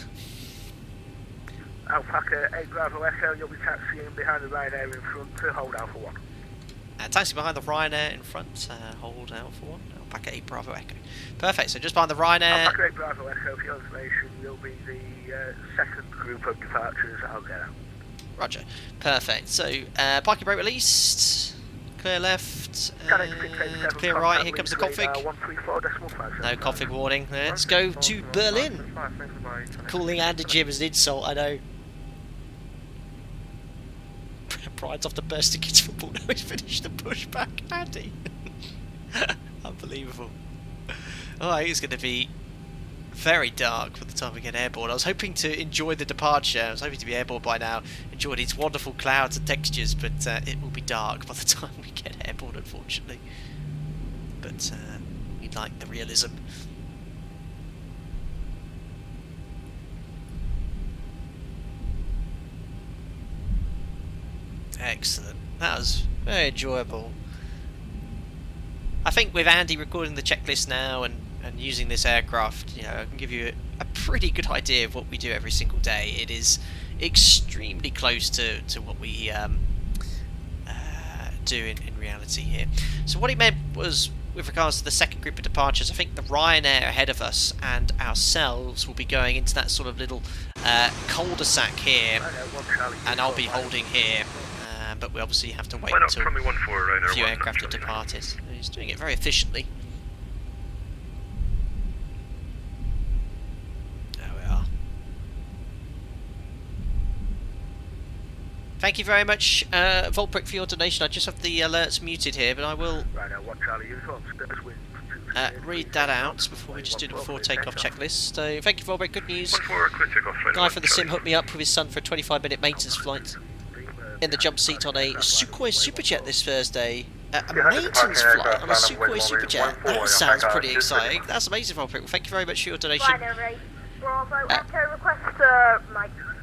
Alpaca 8 Bravo Echo, you'll be taxiing behind the Ryanair in front to hold Alpha 1. Taxi behind the Ryanair in front, hold Alpha 1, Alpaca 8 Bravo Echo. Perfect, so just behind the Ryanair. Alpaca 8 Bravo Echo, for your information, will be the second group of departures I'll get out. Roger. Perfect. So, parking brake released. Clear left. Clear right. Here comes the config. No config warning. Let's go to Berlin. Calling Andy Jim as an insult, I know. Brian's off to bursting kids football. Now he's finished the pushback. Andy. Unbelievable. Alright, it's going to be very dark by the time we get airborne. I was hoping to enjoy the departure. I was hoping to be airborne by now, enjoy these wonderful clouds and textures, but it will be dark by the time we get airborne, unfortunately. But we like the realism. Excellent. That was very enjoyable. I think with Andy recording the checklist now and using this aircraft, you know, I can give you a pretty good idea of what we do every single day. It is extremely close to what we do in reality here. So what he meant was, with regards to the second group of departures, I think the Ryanair ahead of us and ourselves will be going into that sort of little cul-de-sac here, and I'll be holding here. But we obviously have to wait until a few aircraft have departed. He's doing it very efficiently. There we are. Thank you very much, Volprick, for your donation. I just have the alerts muted here, but I will read that out before we just do the before takeoff checklist. So thank you, Volprick. Good news. Guy from the sim hooked me up with his son for a 25-minute maintenance flight. in the jump seat on a Sukhoi Superjet this Thursday. A maintenance flight on a Sukhoi Superjet. That sounds pretty exciting. That's amazing, Volprick. Well, thank you very much for your donation.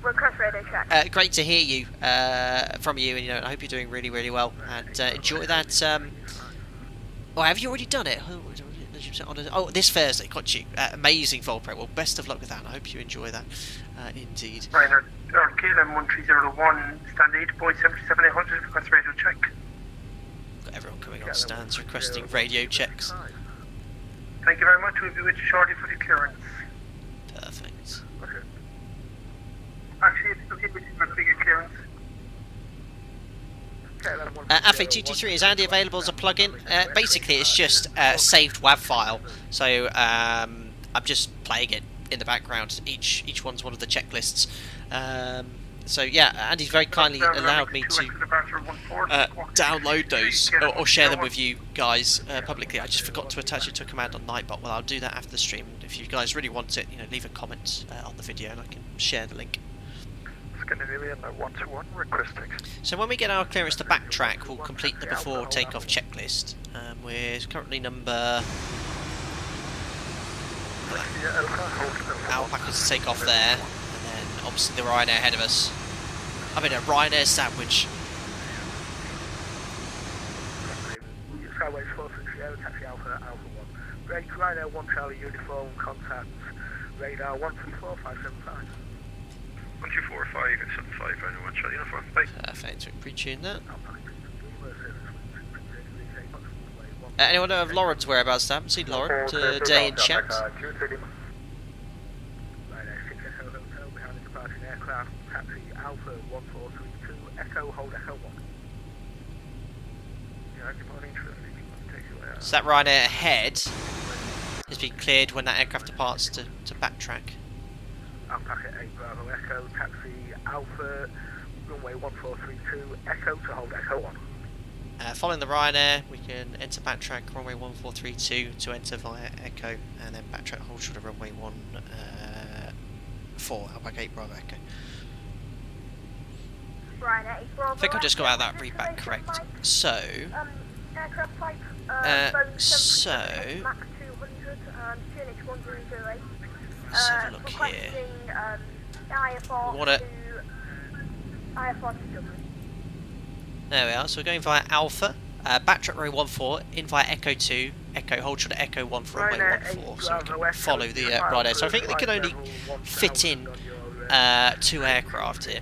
Request radio check. Great to hear you from you, and I hope you're doing really, really well. And enjoy that. Oh, have you already done it? Oh, this Thursday, got you. Amazing, Volprick. Well, best of luck with that. I hope you enjoy that. Indeed. Ryanair, KLM 1301, stand 8.77800, request radio check. Got everyone coming on stands requesting radio checks. Thank you very much. We'll be with you shortly for the clearance. Perfect. Okay. Actually, it's okay with the bigger clearance. Alpha 223, is Andy available as a plugin? Basically, it's just a saved WAV file. So I'm just playing it in the background. Each one's one of the checklists. So yeah, Andy's very kindly allowed me to download those or share them with you guys publicly. I just forgot to attach it to a command on Nightbot. Well, I'll do that after the stream. If you guys really want it, leave a comment on the video and I can share the link. Scandinavian 121 requesting. So when we get our clearance to backtrack, we'll complete the before takeoff checklist. We're currently number... Alpacas to take off there, and then obviously the Ryanair ahead of us. I mean a Ryanair sandwich. Skyways 460, taxi Alpha, Alpha 1. Break Ryanair 1 Charlie uniform, contact radar 134575. 124575, Ryanair 1 Charlie uniform, bye. Perfect, we pre-tune that. Anyone know of Lauren's whereabouts? I haven't seen Lauren today in chat. Alpha 1432, Echo, hold Echo 1. So that Ryanair ahead has been cleared when that aircraft departs to backtrack. Alpaca 8 Bravo Echo, taxi Alpha, runway 1432, Echo to hold Echo 1. Following the Ryanair, we can enter backtrack runway 1432 to enter via Echo, and then backtrack hold short of runway 14 Alpaca 8 Bravo Echo. I think I just got out of that readback correct. So, let's have a look here. We want to... There we are, so we're going via Alpha, backtrack runway 14, in via Echo 2, Echo, hold short of Echo 1 for runway 14, so we can follow the Ryanair. So I think they can only fit in 2 aircraft here.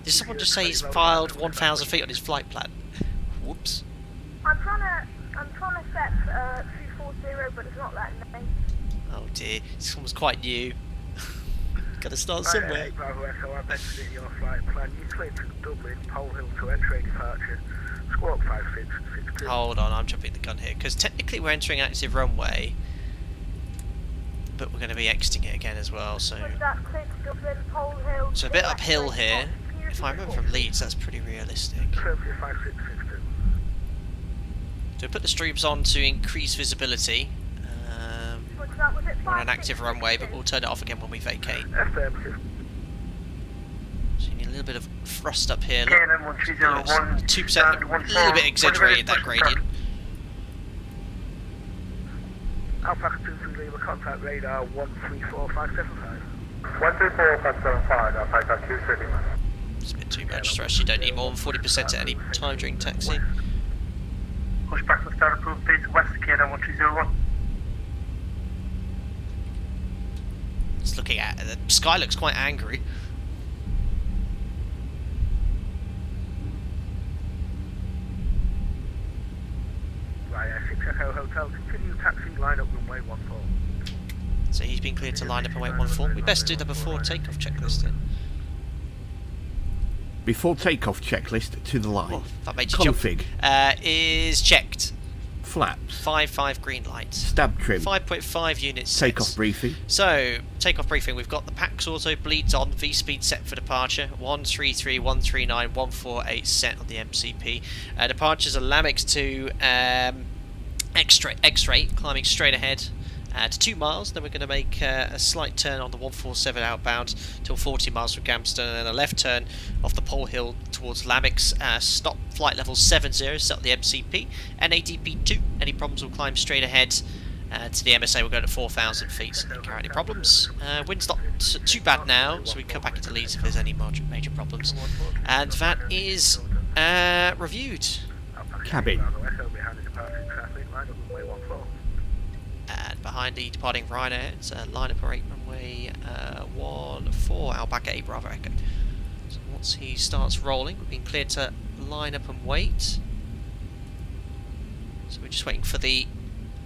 Did someone just say he's filed 1,000 feet on his flight plan? Whoops. I'm trying to set 240, but it's not letting me. Oh dear, this one was quite new. Gotta start somewhere. Bravo Echo, I'm exiting your flight plan. You cleared to Dublin, Pole Hill to entry departure. Squawk 5662. Hold on, I'm jumping the gun here, because technically we're entering active runway, but we're going to be exiting it again as well, so... So a bit uphill here. If I remember from Leeds, that's pretty realistic. So we put the streams on to increase visibility. We're on an active runway, but we'll turn it off again when we vacate. So you need a little bit of thrust up here. 2%, a little bit exaggerated, that gradient. Alpaca 23 Lima, contact radar 134575. 134575, Alpaca 23 Lima. It's a bit too much stress. You don't need more than 40% at any time during taxi. Pushback will start approved, please. West KLM 1301. Just looking at it, the sky looks quite angry. Ryanair 6 Echo Hotel, continue taxi line up runway 14. So he's been cleared to line up runway 14. We best do the before takeoff checklist then. Before takeoff checklist to the line. Oh, that made you Config. jump. Is checked. Flaps. 5 green light. Stab trim. 5.5 units. Takeoff briefing. So, takeoff briefing. We've got the PAX auto bleeds on. V-speed set for departure. 133, 139, 148 set on the MCP. Departures are Lamix to X-ray, climbing straight ahead. to 2 miles, then we're going to make a slight turn on the 147 outbound till 40 miles from Gamston, and then a left turn off the Pole Hill towards Lamix. Stop flight level 70, set up the MCP, and ADP 2. Any problems will climb straight ahead to the MSA. We'll go to 4,000 feet, so don't carry any problems. Wind's not too bad now, so we can come back into Leeds if there's any major problems. And that is reviewed. Cabin. And behind the departing Ryanair, it's line up rate runway 14, Alpaca 8 Bravo Echo. So once he starts rolling, we've been cleared to line up and wait. So we're just waiting for the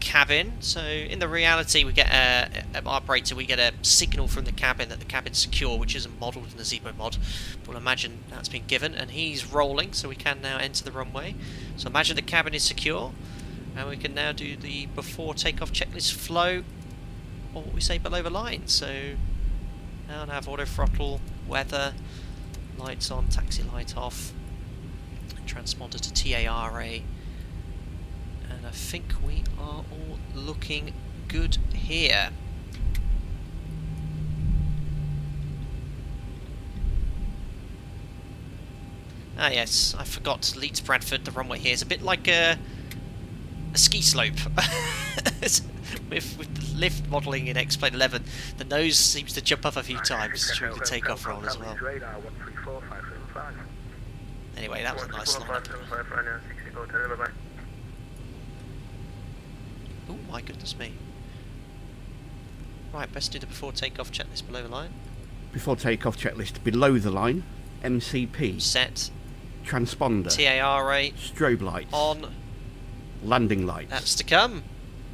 cabin. So in the reality, we get an operator, we get a signal from the cabin that the cabin's secure, which isn't modelled in the ZIBO mod. We'll imagine that's been given, and he's rolling, so we can now enter the runway. So imagine the cabin is secure. And we can now do the before takeoff checklist flow, or what we say below the line. So now have auto throttle, weather, lights on, taxi light off, transponder to TARA, and I think we are all looking good here. Ah yes, I forgot Leeds Bradford, the runway here is a bit like a ski slope. with the lift modelling in X-Plane 11, the nose seems to jump up a few times during the takeoff roll as well. Anyway, that was a nice line. Oh my goodness me. Right, best do the before takeoff checklist below the line. Before takeoff checklist below the line. MCP. Set. Transponder. TARA. Strobe lights. On. Landing lights. That's to come.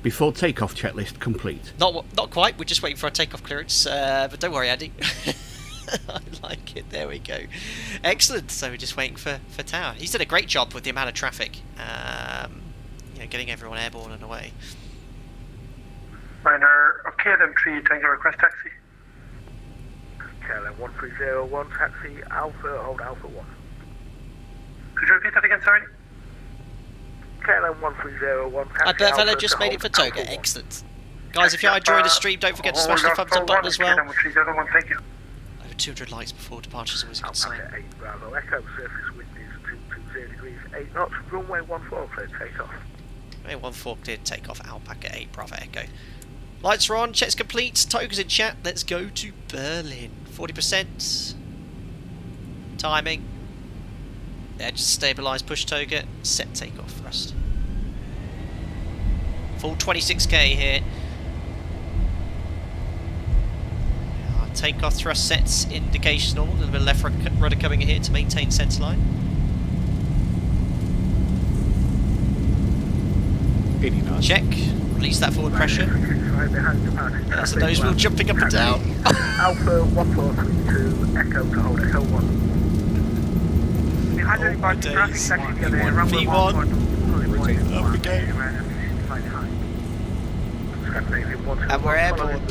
Before takeoff checklist complete. Not quite. We're just waiting for our takeoff clearance. But don't worry, Andy. I like it. There we go. Excellent. So we're just waiting for Tower. He's done a great job with the amount of traffic. You know, getting everyone airborne and away. Minor, okay, then 3 Tango request taxi. KLM 1301 taxi, Alpha, hold Alpha 1. Could you repeat that again, sorry? KLM 1301 taxi. Hi, Bert Fella, Alpha just to made it for hold Toga. Alpha 1. Excellent. Guys, if you're enjoying the stream, don't forget to smash the thumbs up button as well. Thank you. Over 200 likes before departure is always a good sign. Alpha 8 Bravo Echo, surface wind is 220 degrees, 8 knots, runway 14, clear takeoff. Runway 14 cleared takeoff, Alpaca 8 Bravo Echo. Lights are on, checks complete, Toga's in chat, let's go to Berlin. 40%. Timing. Edge stabilised, push Toga, set takeoff thrust. Full 26k here. Our takeoff thrust sets indication normal, a little bit of left rudder coming in here to maintain centre line. 80 knots. Check. Release that forward pressure. That's the nose wheel jumping up and down. Alpha 1432, Echo to hold Echo 1. Behind Oh my days. V1. Up we go. And we're airborne.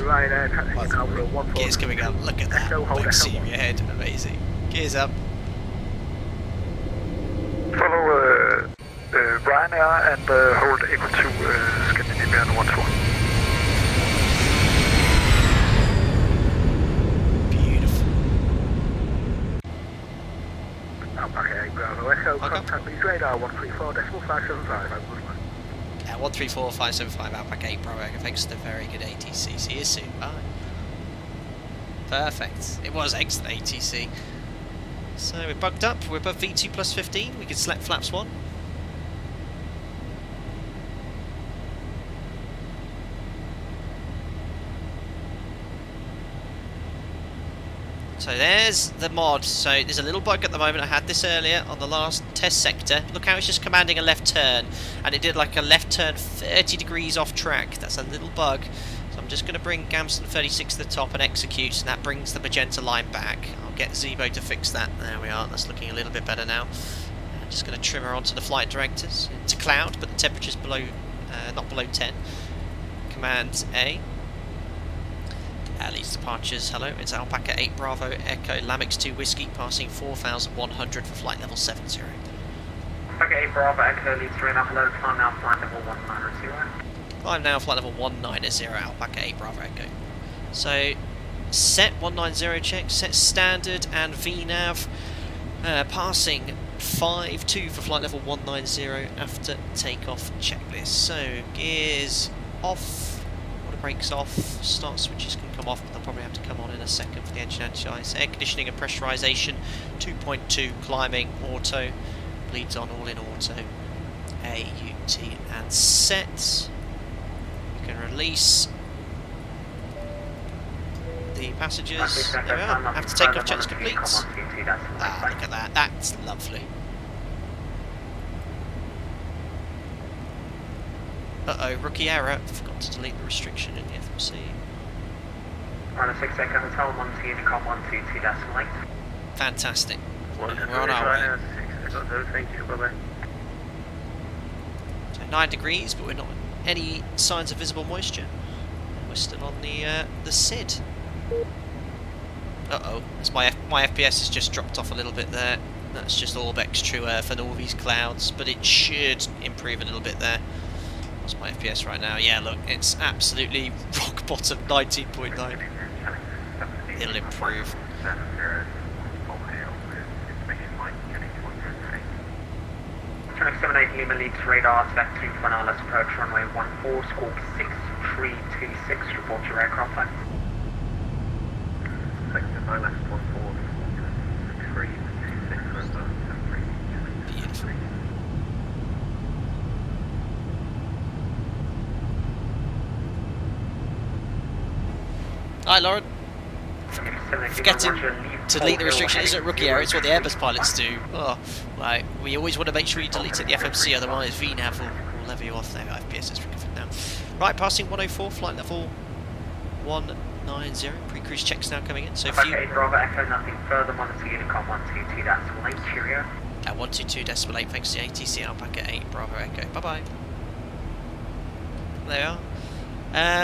Gears coming up. Look at that. Big seam ahead. Amazing. Gears up. Follow Ryanair and hold equal to Scandinavian 121. Beautiful. Okay, Bravo Echo, contact Leeds radar 134.575. 134.575 Alpaca 8 Bravo Echo. Thanks to the very good ATC. See you soon. Bye. Perfect. It was excellent ATC. So we're bugged up. We're above V2 plus 15. We can select flaps 1. So there's the mod. So there's a little bug at the moment. I had this earlier on the last test sector. Look how it's just commanding a left turn, and it did like a left turn 30 degrees off track. That's a little bug. So I'm just going to bring Gamston 36 to the top and execute, and that brings the magenta line back. I'll get ZIBO to fix that. There we are. That's looking a little bit better now. I'm just going to trim her onto the flight directors. It's a cloud, but the temperature's below, not below 10. Command A. Leeds departures, hello, it's Alpaca 8 Bravo Echo Lamix 2 Whiskey, passing 4,100 for flight level 70. Okay, 8 Bravo Echo Leeds 3 and up low, climb now, flight level 190. Climb now, flight level 190, Alpaca 8 Bravo Echo. So, set 190 check, set standard and VNAV, passing 5-2 for flight level 190 after takeoff checklist. So, gears off, water brakes off, start switches can come off, but they'll probably have to come on in a second for the engine anti-ice. Air conditioning and pressurisation, 2.2, climbing, auto, bleeds on all in auto, AUT and set. You can release the passengers. There we are, after takeoff checks complete. Ah, look at that, that's lovely. Uh-oh, rookie error, forgot to delete the restriction in the FMC. On a 6 second hotel, 12, Unicom 122.8. Fantastic. We're on our way. Thank you, bye-bye. So 9 degrees, but we're not any signs of visible moisture. We're still on the SID. Uh-oh, my FPS has just dropped off a little bit there. That's just Orbex true for all these clouds, but it should improve a little bit there. What's my FPS right now? Yeah, look, it's absolutely rock bottom, 19.9. It'll improve. Traffic 78 Lima Leeds radar, select 2 for now, let's approach runway 14, squawk 6326, report your aircraft type. Sector 9 left 14, 6326, restart 73. Beautiful. Hi, Lauren. Forgetting to delete the restriction isn't a rookie error, it's what the Airbus pilots do. Oh, right. We always want to make sure you delete it the FMC, otherwise VNAV will level you off there. FPS is recovered now. Right, passing 104, flight level 190. Pre-cruise checks now coming in. So few. Okay, Bravo Echo, nothing further. Monitor Unicom 122.8, cheerio. 122.8, thanks to ATC Alpaca 8 Bravo Echo. Bye bye. There we are.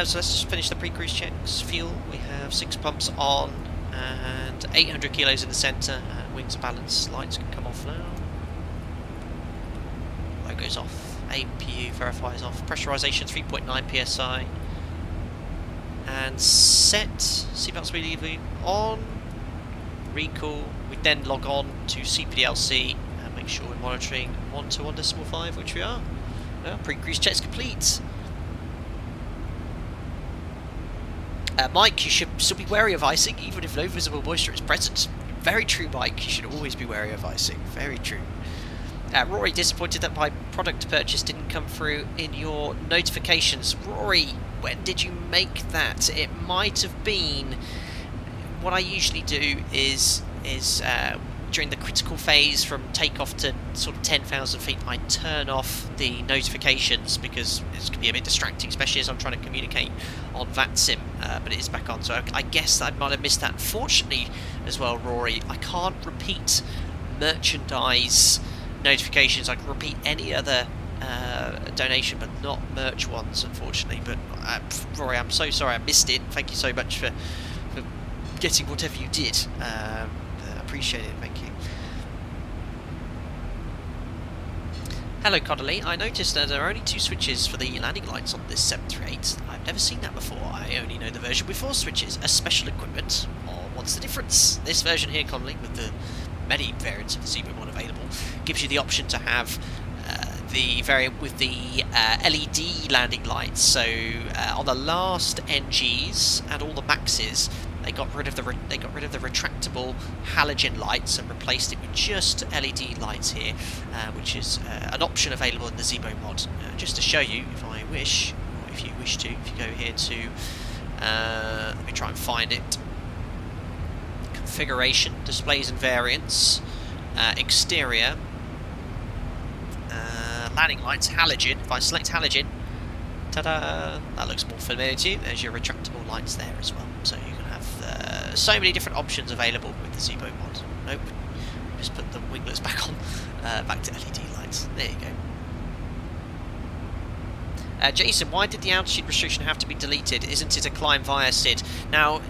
So let's just finish the pre-cruise checks. Fuel, we have 6 pumps on and 800 kilos in the centre. Wings are balanced, lights can come off now. Logo's off, APU verifies off, pressurisation 3.9 psi. And set, seatbelts immediately on, recall. We then log on to CPDLC and make sure we're monitoring 1 to 1.5, which we are. Pre-cruise checks complete. Mike, you should still be wary of icing, even if no visible moisture is present. Very true, Mike. You should always be wary of icing. Very true. Rory, disappointed that my product purchase didn't come through in your notifications. Rory, when did you make that? It might have been... What I usually do is during the critical phase from takeoff to sort of 10,000 feet, I turn off the notifications because it can be a bit distracting, especially as I'm trying to communicate on VATSIM, but it is back on, so I guess I might have missed that. Fortunately as well, Rory, I can't repeat merchandise notifications. I can repeat any other donation, but not merch ones, unfortunately. But Rory, I'm so sorry I missed it. Thank you so much for getting whatever you did. Appreciate it, thank you. Hello Connolly, I noticed that there are only 2 switches for the landing lights on this 738. I've never seen that before. I only know the version with 4 switches. A special equipment, or what's the difference? This version here, Connolly, with the many variants of the ZIBO mod available, gives you the option to have the variant with the LED landing lights. So on the last NGs and all the Maxes, they got rid of the retractable halogen lights and replaced it with just LED lights here, which is an option available in the ZIBO mod. Just to show you, if I wish, or if you wish to, if you go here to, let me try and find it. Configuration, displays and variants, exterior, landing lights, halogen. If I select halogen, ta-da! That looks more familiar to you. There's your retractable lights there as well. So you can have so many different options available with the ZIBO mod. Nope, just put the winglets back on, back to LED lights. There you go. Jason, why did the altitude restriction have to be deleted? Isn't it a climb via SID? Now,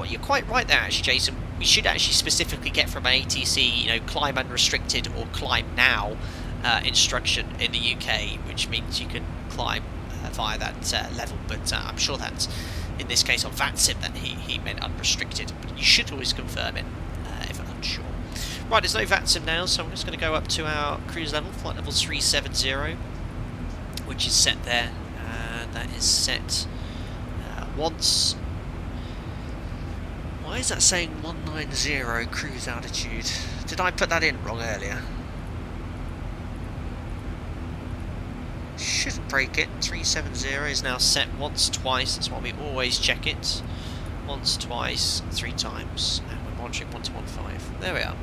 you're quite right there, actually, Jason. We should actually specifically get from ATC, climb unrestricted or climb now instruction in the UK, which means you can climb via that level, but I'm sure that in this case on VATSIM that he meant unrestricted, but you should always confirm it if I'm unsure. Right, there's no VATSIM now, so I'm just going to go up to our cruise level, flight level 370, which is set there, and that is set once. Why is that saying 190 cruise altitude? Did I put that in wrong earlier? Shouldn't break it. 370 is now set once, twice. That's why we always check it. Once, twice, 3 times. And we're monitoring 1215. There we are.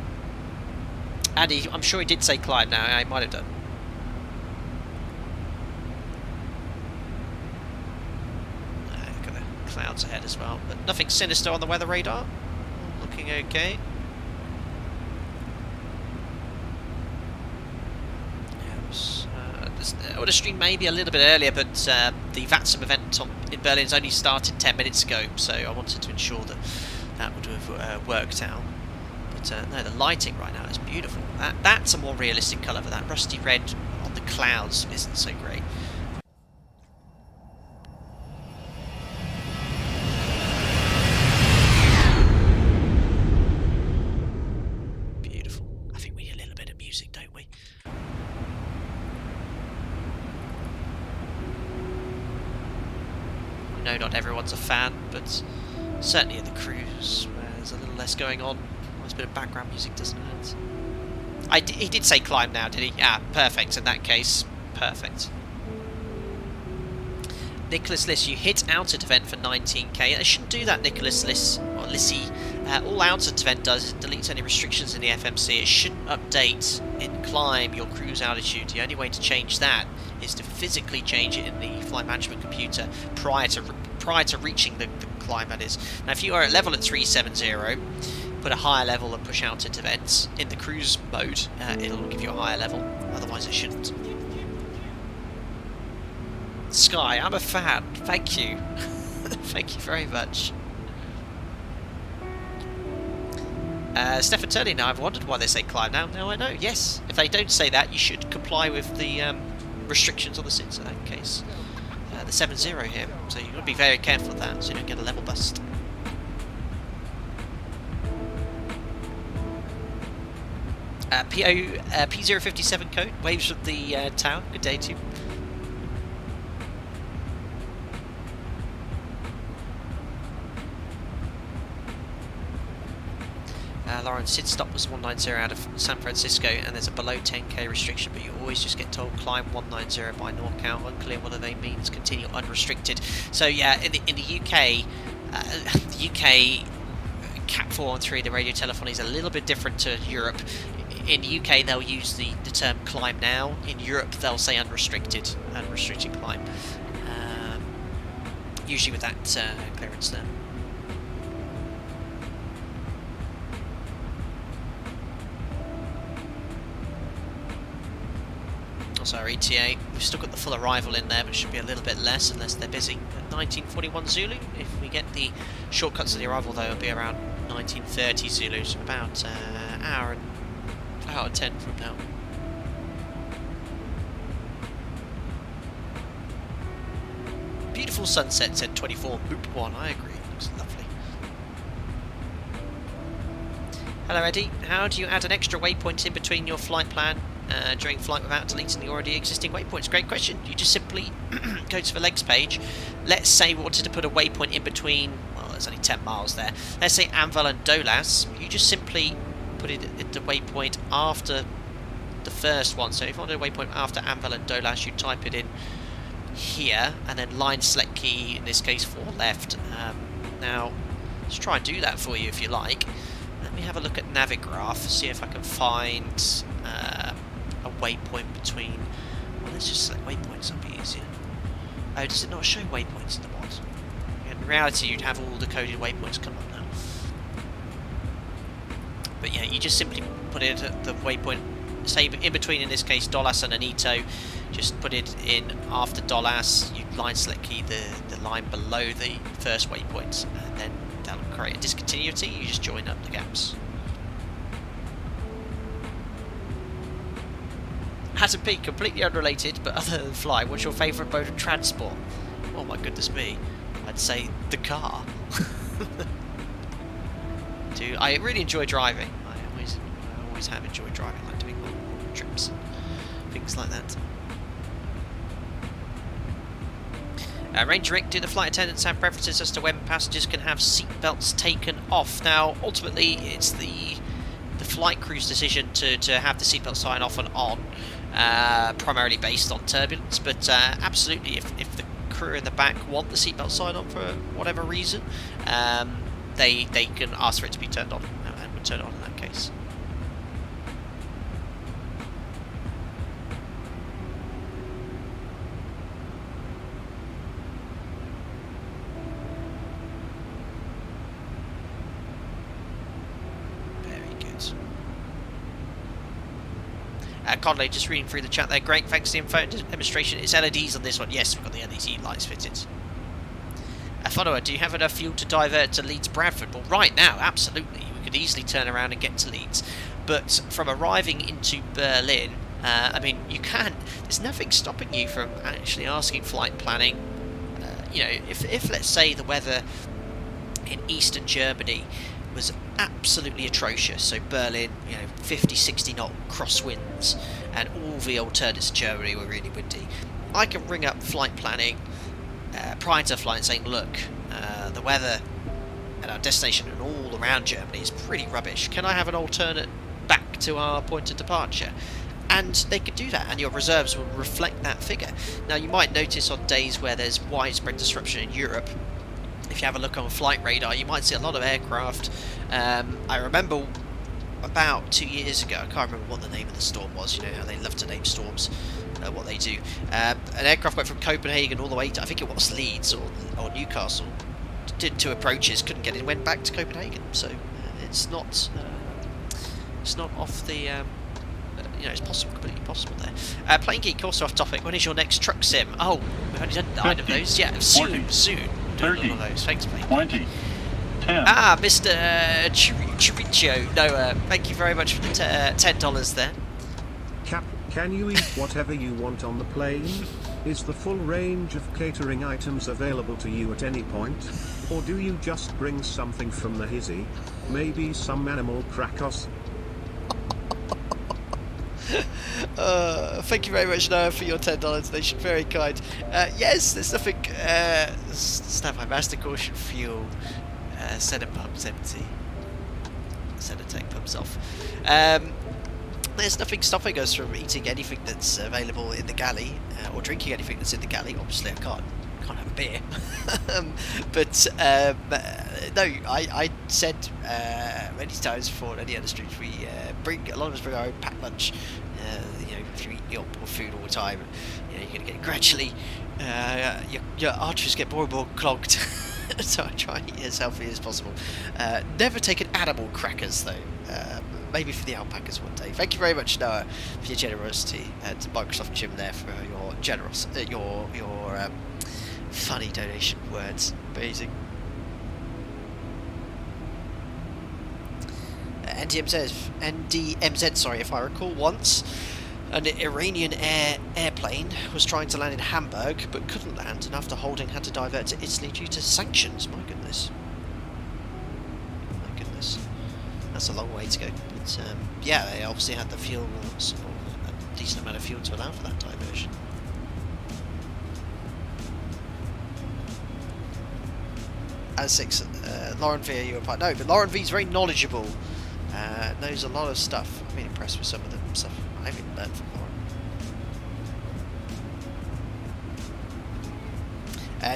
And I'm sure he did say climb now. I might have done. Look at the clouds ahead as well. But nothing sinister on the weather radar. Looking okay. I would have streamed maybe a little bit earlier, but the VATSIM event in Berlin's only started 10 minutes ago, so I wanted to ensure that that would have worked out. But no, the lighting right now is beautiful. That's a more realistic colour, but that rusty red on the clouds isn't so great. Beautiful. I think we need a little bit of music, don't we? I know not everyone's a fan, but certainly in the cruise where there's a little less going on, there's a bit of background music doesn't hurt. He did say climb now, did he? Yeah, perfect. In that case, perfect. Nicholas Liss, you hit outer event for 19k. It shouldn't do that, Nicholas Liss, or Lissy. All outer event does is deletes any restrictions in the FMC. It shouldn't update in climb your cruise altitude. The only way to change that is to physically change it in the flight management computer prior to reaching the climb, that is. Now, if you are at level at 370, put a higher level and push out into events in the cruise mode, it'll give you a higher level. Otherwise, it shouldn't. Sky, I'm a fan. Thank you. Thank you very much. Stefan Turley, now I've wondered why they say climb now. Now I know. Yes, if they don't say that, you should comply with the restrictions on the SIDS in that case. The 7-0 here, so you've got to be very careful of that so you don't get a level bust. P057 code, waves from the town. Good day to you. Lauren, SID stop was 190 out of San Francisco, and there's a below 10k restriction, but you always just get told climb 190 by NorCal. Unclear whether they means continue unrestricted. So yeah, in the UK, Cat 413, the radio telephony, is a little bit different to Europe. In the UK, they'll use the term climb now. In Europe, they'll say unrestricted climb. Usually with that clearance there. Also our ETA, we've still got the full arrival in there, but it should be a little bit less unless they're busy. At 1941 Zulu, if we get the shortcuts to the arrival though, it'll be around 1930 Zulu, so about hour 10 from now. Beautiful sunset, said 24 Boop 1, I agree, looks lovely. Hello Eddie, how do you add an extra waypoint in between your flight plan during flight without deleting the already existing waypoints? Great question. You just simply go to the legs page. Let's say we wanted to put a waypoint in between, well, there's only 10 miles there. Let's say Anvil and Dolas. You just simply put it at the waypoint after the first one. So if you wanted a waypoint after Anvil and Dolas, you type it in here, and then line select key, in this case for left. Now, let's try and do that for you if you like. Let me have a look at Navigraph, see if I can find a waypoint between. Well, let's just select waypoints, that'll be easier. Oh, does it not show waypoints in the mod? In reality, you'd have all the coded waypoints come up now. But yeah, you just simply put it at the waypoint, say in between, in this case, Dolas and Anito. Just put it in after Dolas, you line select key the line below the first waypoint, and then that'll create a discontinuity. You just join up the gaps. Hasn't been completely unrelated, but other than flying, what's your favourite mode of transport? Oh my goodness me. I'd say the car. Dude, I really enjoy driving. I always have enjoyed driving, like doing long trips and things like that. Ranger Rick, do the flight attendants have preferences as to when passengers can have seatbelts taken off? Now, ultimately, it's the flight crew's decision to have the seatbelt sign off and on, primarily based on turbulence, but absolutely, if the crew in the back want the seatbelt sign on for whatever reason, they can ask for it to be turned on, and we'll turn it on in that case. Conley, just reading through the chat there. Great, thanks for the info demonstration. It's LEDs on this one. Yes, we've got the LED lights fitted. Follower, do you have enough fuel to divert to Leeds Bradford? Well, right now, absolutely. We could easily turn around and get to Leeds. But from arriving into Berlin, I mean, you can. There's nothing stopping you from actually asking flight planning. You know, if let's say the weather in eastern Germany was absolutely atrocious, so Berlin, you know, 50, 60 knot crosswinds, and all the alternates to Germany were really windy, I can ring up flight planning prior to flight saying, look, the weather at our destination and all around Germany is pretty rubbish. Can I have an alternate back to our point of departure? And they could do that, and your reserves will reflect that figure. Now, you might notice on days where there's widespread disruption in Europe, if you have a look on flight radar, you might see a lot of aircraft. I remember about 2 years ago, I can't remember what the name of the storm was, you know how they love to name storms, what they do. An aircraft went from Copenhagen all the way to, I think it was Leeds or Newcastle, did 2 approaches, couldn't get in, went back to Copenhagen. So it's not off the, you know, it's possible, completely possible there. Plane Geek, also off topic, when is your next truck sim? Oh, we've only done 9 of those. Yeah, soon. 30, one of those. Thanks, mate. 20, 10. Ah, Mr. Chiricho. No, thank you very much for the $10 there. Cap, can you eat whatever you want on the plane? Is the full range of catering items available to you at any point? Or do you just bring something from the hizzy? Maybe some animal crackers? Thank you very much, Noah, for your $10 donation. Very kind. Yes, there's nothing. Snap my master caution fuel. Center pumps empty. Center tank pumps off. There's nothing stopping us from eating anything that's available in the galley, or drinking anything that's in the galley. Obviously, I can't have a beer. But no, I said many times before on any other streams, a lot of us bring our own packed lunch. You know, if you eat your food all the time, you know, you're going to get gradually, your arteries get more and more clogged. So I try and eat as healthy as possible. Never taken animal crackers though. Maybe for the alpacas one day. Thank you very much, Noah, for your generosity, and to Microsoft Jim there for your generous, your funny donation words. Amazing. NDMZ, sorry, if I recall, once an Iranian airplane was trying to land in Hamburg but couldn't land, and after holding had to divert to Italy due to sanctions. My goodness. My goodness. That's a long way to go. But yeah, they obviously had the fuel, or a decent amount of fuel to allow for that diversion. As 6, Lauren V, you applied. No, but Lauren V is very knowledgeable. Knows a lot of stuff. I've been impressed with some of the stuff I've even learned from Lauren.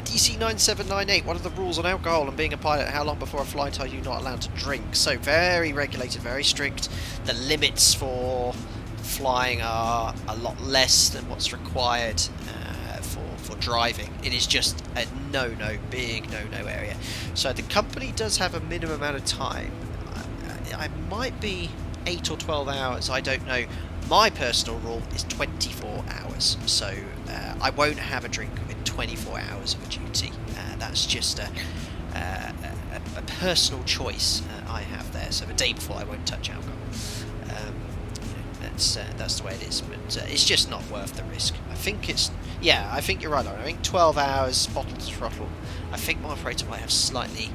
DC9798, what are the rules on alcohol and being a pilot? How long before a flight are you not allowed to drink? So very regulated, very strict. The limits for flying are a lot less than what's required for driving. It is just a no-no, big no-no area. So the company does have a minimum amount of time. I might be 8 or 12 hours, I don't know. My personal rule is 24 hours, so I won't have a drink within 24 hours of a duty. That's just a personal choice I have there. So the day before I won't touch alcohol. that's the way it is. But it's just not worth the risk. I think I think you're right, Lauren. I think 12 hours bottle to throttle. I think my operator might have slightly.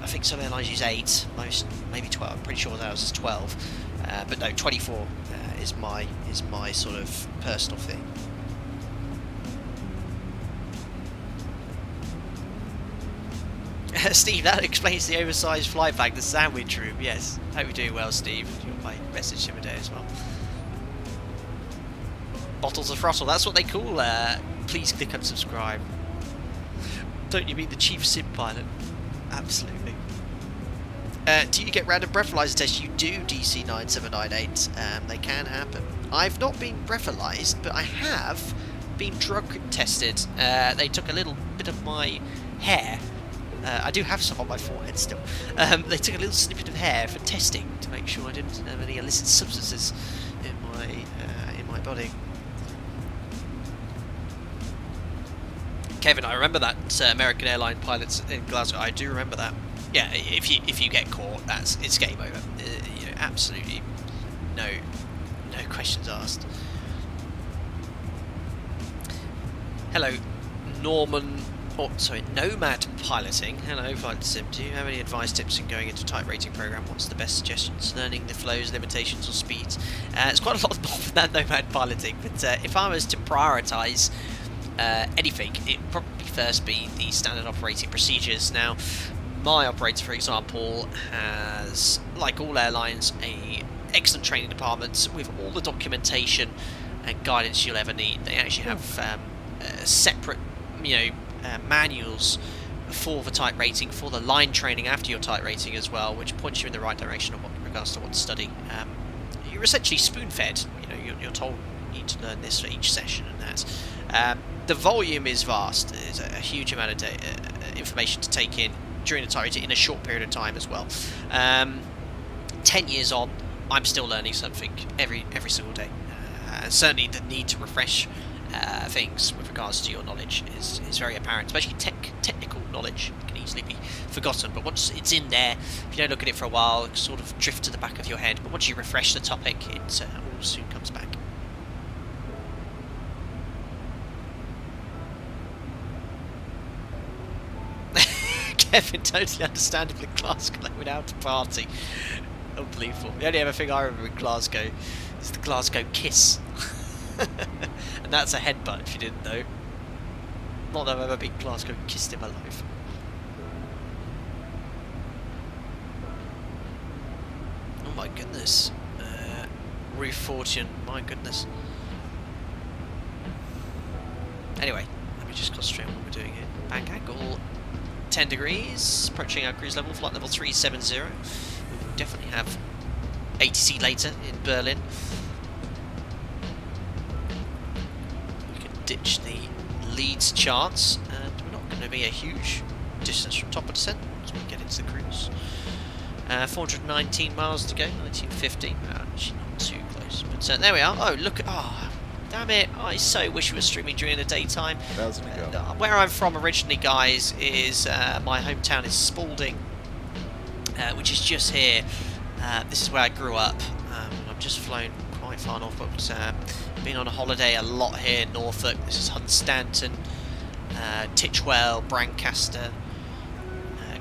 I think some airlines use 8, most maybe 12. I'm pretty sure ours is 12, but no, 24 is my sort of personal thing. Steve, that explains the oversized flight bag, the sandwich room. Yes, hope you're doing well, Steve. You got my message the other day as well. Bottles of throttle, that's what they call. Please click and subscribe. Don't you mean the chief sim pilot? Absolutely. Do you get random breathalyzer tests? You do, DC9798. They can happen. I've not been breathalyzed, but I have been drug tested. They took a little bit of my hair. I do have some on my forehead still. They took a little snippet of hair for testing to make sure I didn't have any illicit substances in my body. Kevin, I remember that American airline pilots in Glasgow. I do remember that. Yeah, if you get caught, it's game over. Absolutely, no questions asked. Hello, Norman. Oh, sorry, Nomad Piloting. Hello, Flight Sim. Do you have any advice, tips in going into type rating program? What's the best suggestions? Learning the flows, limitations, or speeds? It's quite a lot more than that Nomad Piloting. But if I was to prioritise anything, it'd probably first be the standard operating procedures. Now, my operator, for example, has, like all airlines, a excellent training department with all the documentation and guidance you'll ever need. They actually have separate, manuals for the type rating, for the line training after your type rating as well, which points you in the right direction in regards to what to study. You're essentially spoon-fed. You're told you need to learn this for each session and that. The volume is vast. There's a huge amount of information to take in during the type rating in a short period of time as well. 10 years on, I'm still learning something every single day. Certainly the need to refresh things with regards to your knowledge is very apparent, especially technical knowledge can easily be forgotten, but once it's in there, if you don't look at it for a while, it sort of drifts to the back of your head, but once you refresh the topic, it all soon comes back. Kevin, totally understandably, Glasgow without a party. Unbelievable. The only other thing I remember in Glasgow is the Glasgow kiss. And that's a headbutt, if you didn't know. Not that I've ever been Glasgow kissed in my life. Oh my goodness. Roof Fortune, my goodness. Anyway, let me just concentrate on what we're doing here. Bank angle 10 degrees, approaching our cruise level, flight level 370. We will definitely have ATC later in Berlin. Ditch the Leeds charts, and we're not going to be a huge distance from top of descent as we get into the cruise. 419 miles to go, 1950. Actually not too close, but there we are. Oh, look at, damn it, I so wish we were streaming during the daytime. Where I'm from originally, guys, is my hometown is Spalding, which is just here. This is where I grew up. I've just flown quite far north, but been on a holiday a lot here in Norfolk. This is Hunstanton, Titchwell, Brancaster,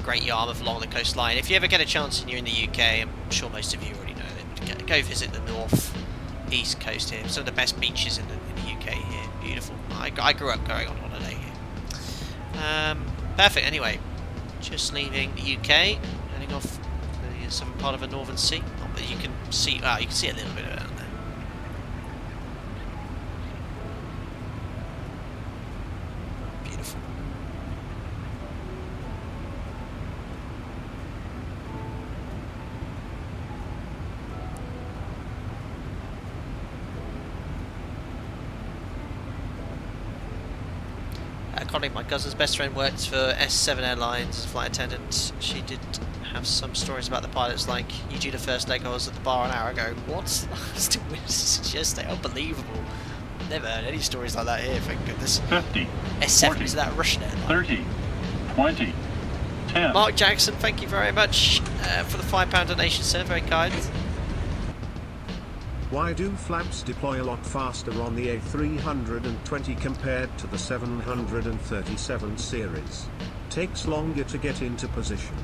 Great Yarmouth along the coastline. If you ever get a chance and you're in the UK, I'm sure most of you already know it, go visit the north east coast here. Some of the best beaches in the UK here. Beautiful. I grew up going on holiday here. Perfect. Anyway, just leaving the UK, heading off to the southern part of the Northern Sea. Not that you can see. You can see a little bit of it. Connie, my cousin's best friend, worked for S7 Airlines as a flight attendant. She did have some stories about the pilots, like, you do the first leg, I was at the bar an hour ago. What? Still just unbelievable. Never heard any stories like that here, thank goodness. 50. S7, 40, is that a Russian airline? 30. 20. 10. Mark Jackson, thank you very much for the £5 donation, sir, very kind. Why do flaps deploy a lot faster on the A320 compared to the 737 series? Takes longer to get into position.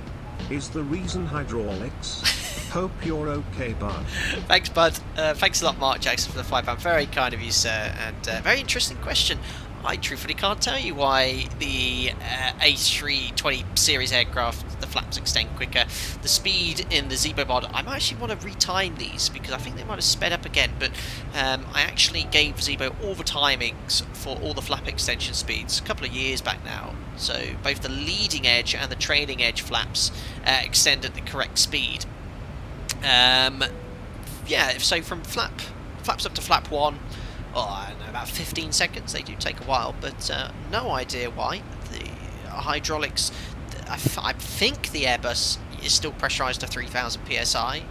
Is the reason hydraulics? Hope you're okay, Bud. Thanks, Bud. Thanks a lot, Mark Jackson, for the £5. Very kind of you, sir, and very interesting question. I truthfully can't tell you why the A320 series aircraft, the flaps extend quicker. The speed in the ZIBO mod, I might actually want to retime these because I think they might have sped up again, but I actually gave ZIBO all the timings for all the flap extension speeds a couple of years back now. So both the leading edge and the trailing edge flaps extend at the correct speed. Yeah, so from flaps up to flap 1, I don't know, about 15 seconds. They do take a while, but no idea why. The hydraulics, I think the Airbus is still pressurised to 3,000 psi,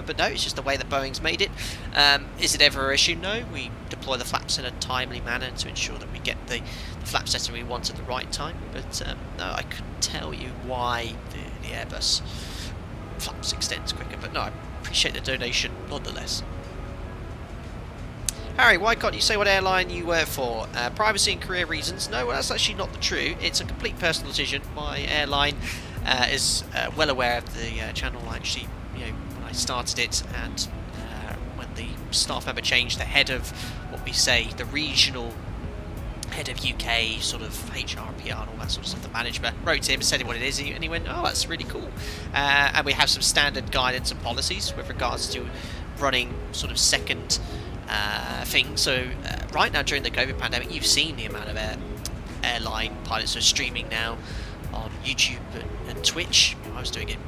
but no, it's just the way that Boeing's made it. Is it ever an issue? No, we deploy the flaps in a timely manner to ensure that we get the flap setting we want at the right time, but no, I couldn't tell you why the Airbus flaps extends quicker, but no, I appreciate the donation nonetheless. Harry, why can't you say what airline you work for? Privacy and career reasons? No, well, that's actually not the true. It's a complete personal decision. My airline is well aware of the channel. Actually, when I started it, and when the staff member changed, the head of what we say, the regional head of UK sort of HR, PR, and all that sort of stuff, the manager wrote to him and said what it is, and he went, "Oh, that's really cool." And we have some standard guidance and policies with regards to running sort of second thing. So right now during the COVID pandemic, you've seen the amount of airline pilots are streaming now on YouTube and Twitch. I was doing it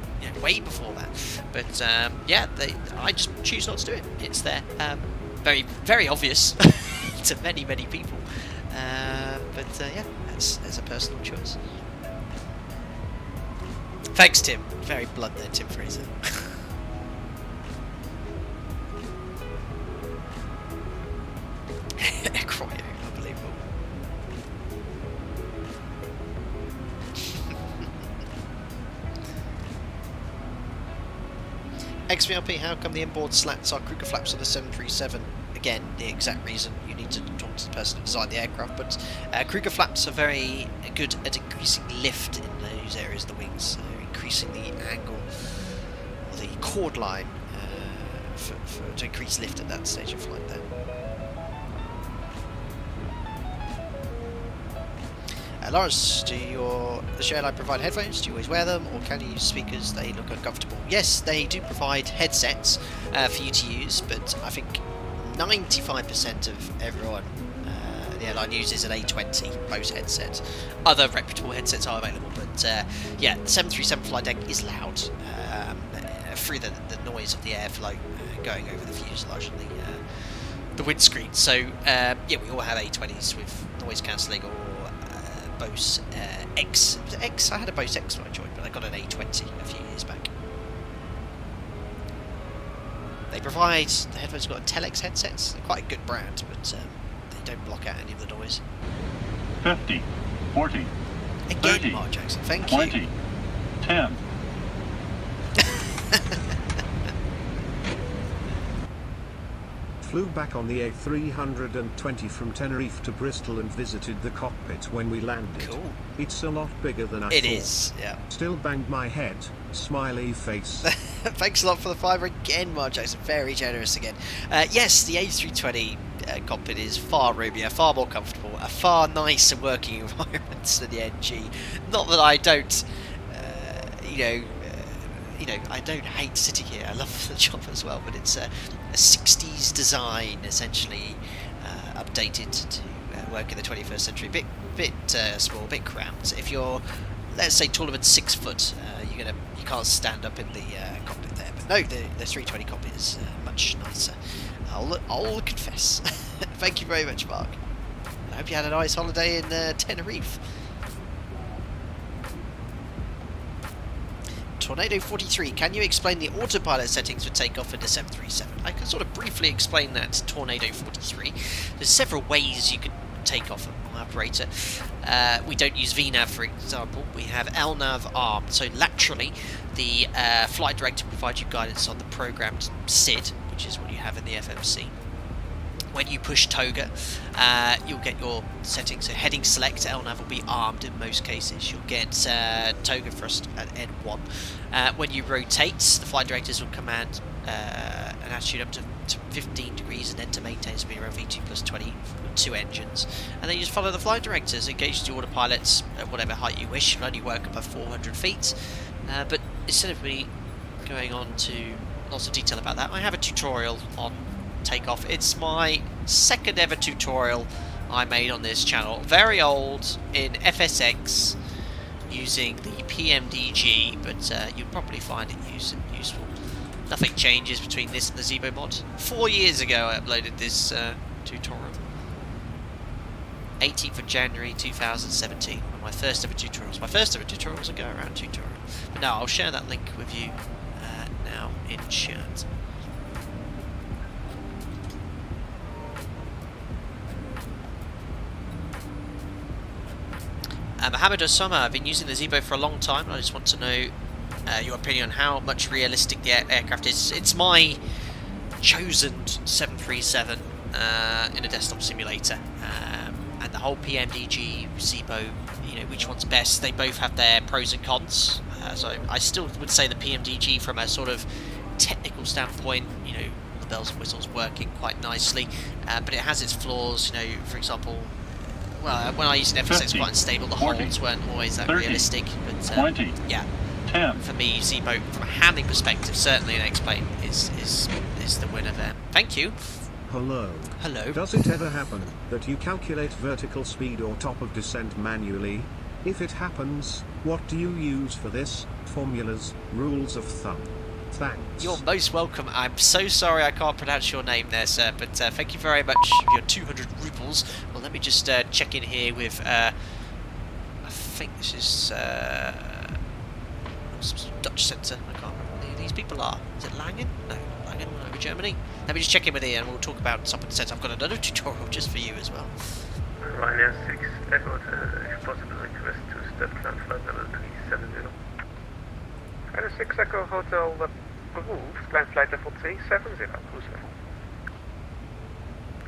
way before that, but yeah, I just choose not to do it. It's there, very very obvious to many people, but yeah, that's a personal choice. Thanks, Tim. Very blunt there, Tim Fraser. Cryo, unbelievable. XVLP, how come the inboard slats are Kruger flaps on the 737? Again, the exact reason. You need to talk to the person who designed the aircraft, but Kruger flaps are very good at increasing lift in those areas of the wings, so increasing the angle, or the chord line, to increase lift at that stage of flight there. Lawrence, does your airline provide headphones? Do you always wear them, or can you use speakers? They look uncomfortable. Yes, they do provide headsets for you to use, but I think 95% of everyone the airline uses an A20 Bose headset. Other reputable headsets are available, but yeah, the 737 flight deck is loud through the noise of the airflow going over the fuselage and the windscreen. So yeah, we all have A20s with noise cancelling or Bose X. Was it X? I had a Bose X when I joined, but I got an A20 a few years back. They provide, the headphones have got Telex headsets. They're quite a good brand, but they don't block out any of the noise. 50, 40, Again, 30, Mark Jackson, thank 20, you. 10. Flew back on the A320 from Tenerife to Bristol and visited the cockpit when we landed. Cool. It's a lot bigger than I thought. It is, yeah. Still banged my head. Smiley face. Thanks a lot for the fiver again, Mark Jackson. Very generous again. Yes, the A320 cockpit is far roomier, far more comfortable, a far nicer working environment than the NG. Not that I don't, I don't hate sitting here. I love the job as well, but it's a 60s design, essentially updated to work in the 21st century. Bit small, bit cramped. If you're, let's say, taller than 6 foot, you can't stand up in the cockpit there. But no, the 320 cockpit is much nicer. I'll confess. Thank you very much, Mark. I hope you had a nice holiday in Tenerife. Tornado 43, can you explain the autopilot settings for takeoff in the 737? I can sort of briefly explain that, Tornado 43. There's several ways you can take off an operator. We don't use VNAV, for example. We have LNAV armed. So laterally, the flight director provides you guidance on the programmed SID, which changes what you have in the FMC. When you push toga, you'll get your settings. So heading select, LNAV will be armed in most cases. You'll get toga thrust at N1. When you rotate, the flight directors will command an attitude up to 15 degrees and then to maintain speed around V2 plus 20 with 2 engines. And then you just follow the flight directors, engage the autopilots at whatever height you wish. You'll only work above 400 feet. But instead of me going on to lots of detail about that, I have a tutorial on Takeoff. It's my second ever tutorial I made on this channel. Very old in FSX using the PMDG, but you'll probably find it useful. Nothing changes between this and the ZIBO mod. 4 years ago I uploaded this tutorial. 18th of January 2017. One of my first ever tutorials. My first ever tutorial was a go around tutorial. But now I'll share that link with you now in chat. Mohammed Osama, I've been using the ZIBO for a long time, and I just want to know your opinion on how much realistic the aircraft is. It's my chosen 737 in a desktop simulator, and the whole PMDG, ZIBO, you know, which one's best? They both have their pros and cons. So I still would say the PMDG from a sort of technical standpoint, you know, the bells and whistles working quite nicely, but it has its flaws. You know, for example, well, when I used an FSX, quite unstable. The 40, holds weren't always that 30, realistic. But 20, yeah, 10. for me, ZIBO from a handling perspective, certainly an X-plane is the winner there. Thank you. Hello. Hello. Does it ever happen that you calculate vertical speed or top of descent manually? If it happens, what do you use for this? Formulas, rules of thumb. Thanks. You're most welcome. I'm so sorry I can't pronounce your name there, sir, but thank you very much for your 200 rubles. Well, let me just check in here with, I think this is some Dutch centre. I can't remember who these people are. Is it Langen? No, Langen, over Germany. Let me just check in with Ian and we'll talk about top of descent. I've got another tutorial just for you as well. Ryanair 6, Echo, if possible, request to step climb flight level 370. Ryanair 6, Echo, Hotel approved, climb flight level 370, cruise level.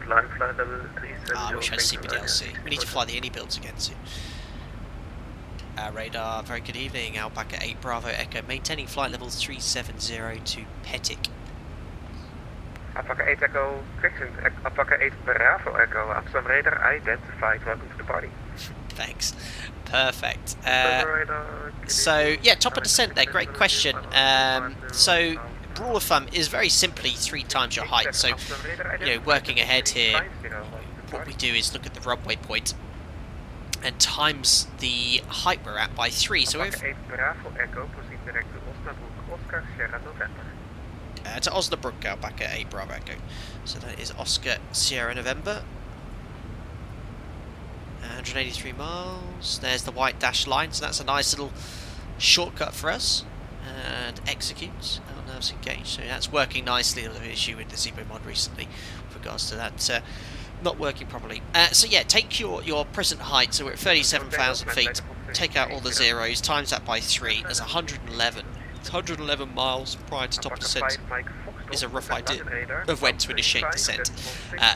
Climb flight level 370. I wish I had CPDLC. We need to fly the INI builds again soon. Radar, very good evening. Alpaca 8 Bravo Echo, maintaining flight levels 370 to Petic. Alpaca 8 Echo, correction, Alpaca 8 Bravo Echo, Amsterdam radar identified, welcome to the party. Thanks. Perfect. So, yeah, top of descent there, great question. So, rule of thumb is very simply 3 times your height. So, you know, working ahead here, what we do is look at the runway point and times the height we're at by 3. So if to Osnabrück, Alpaca 8 Bravo Echo. So that is Oscar Sierra November. 183 miles. There's the white dashed line, so that's a nice little shortcut for us. And execute. Our nerves engaged. So that's working nicely. There was an issue with the ZIBO mod recently with regards to that not working properly. So yeah, take your present height. So we're at 37,000 feet. Take out all the zeros, times that by 3. That's 111. 111 miles prior to top descent is a rough idea of when to initiate descent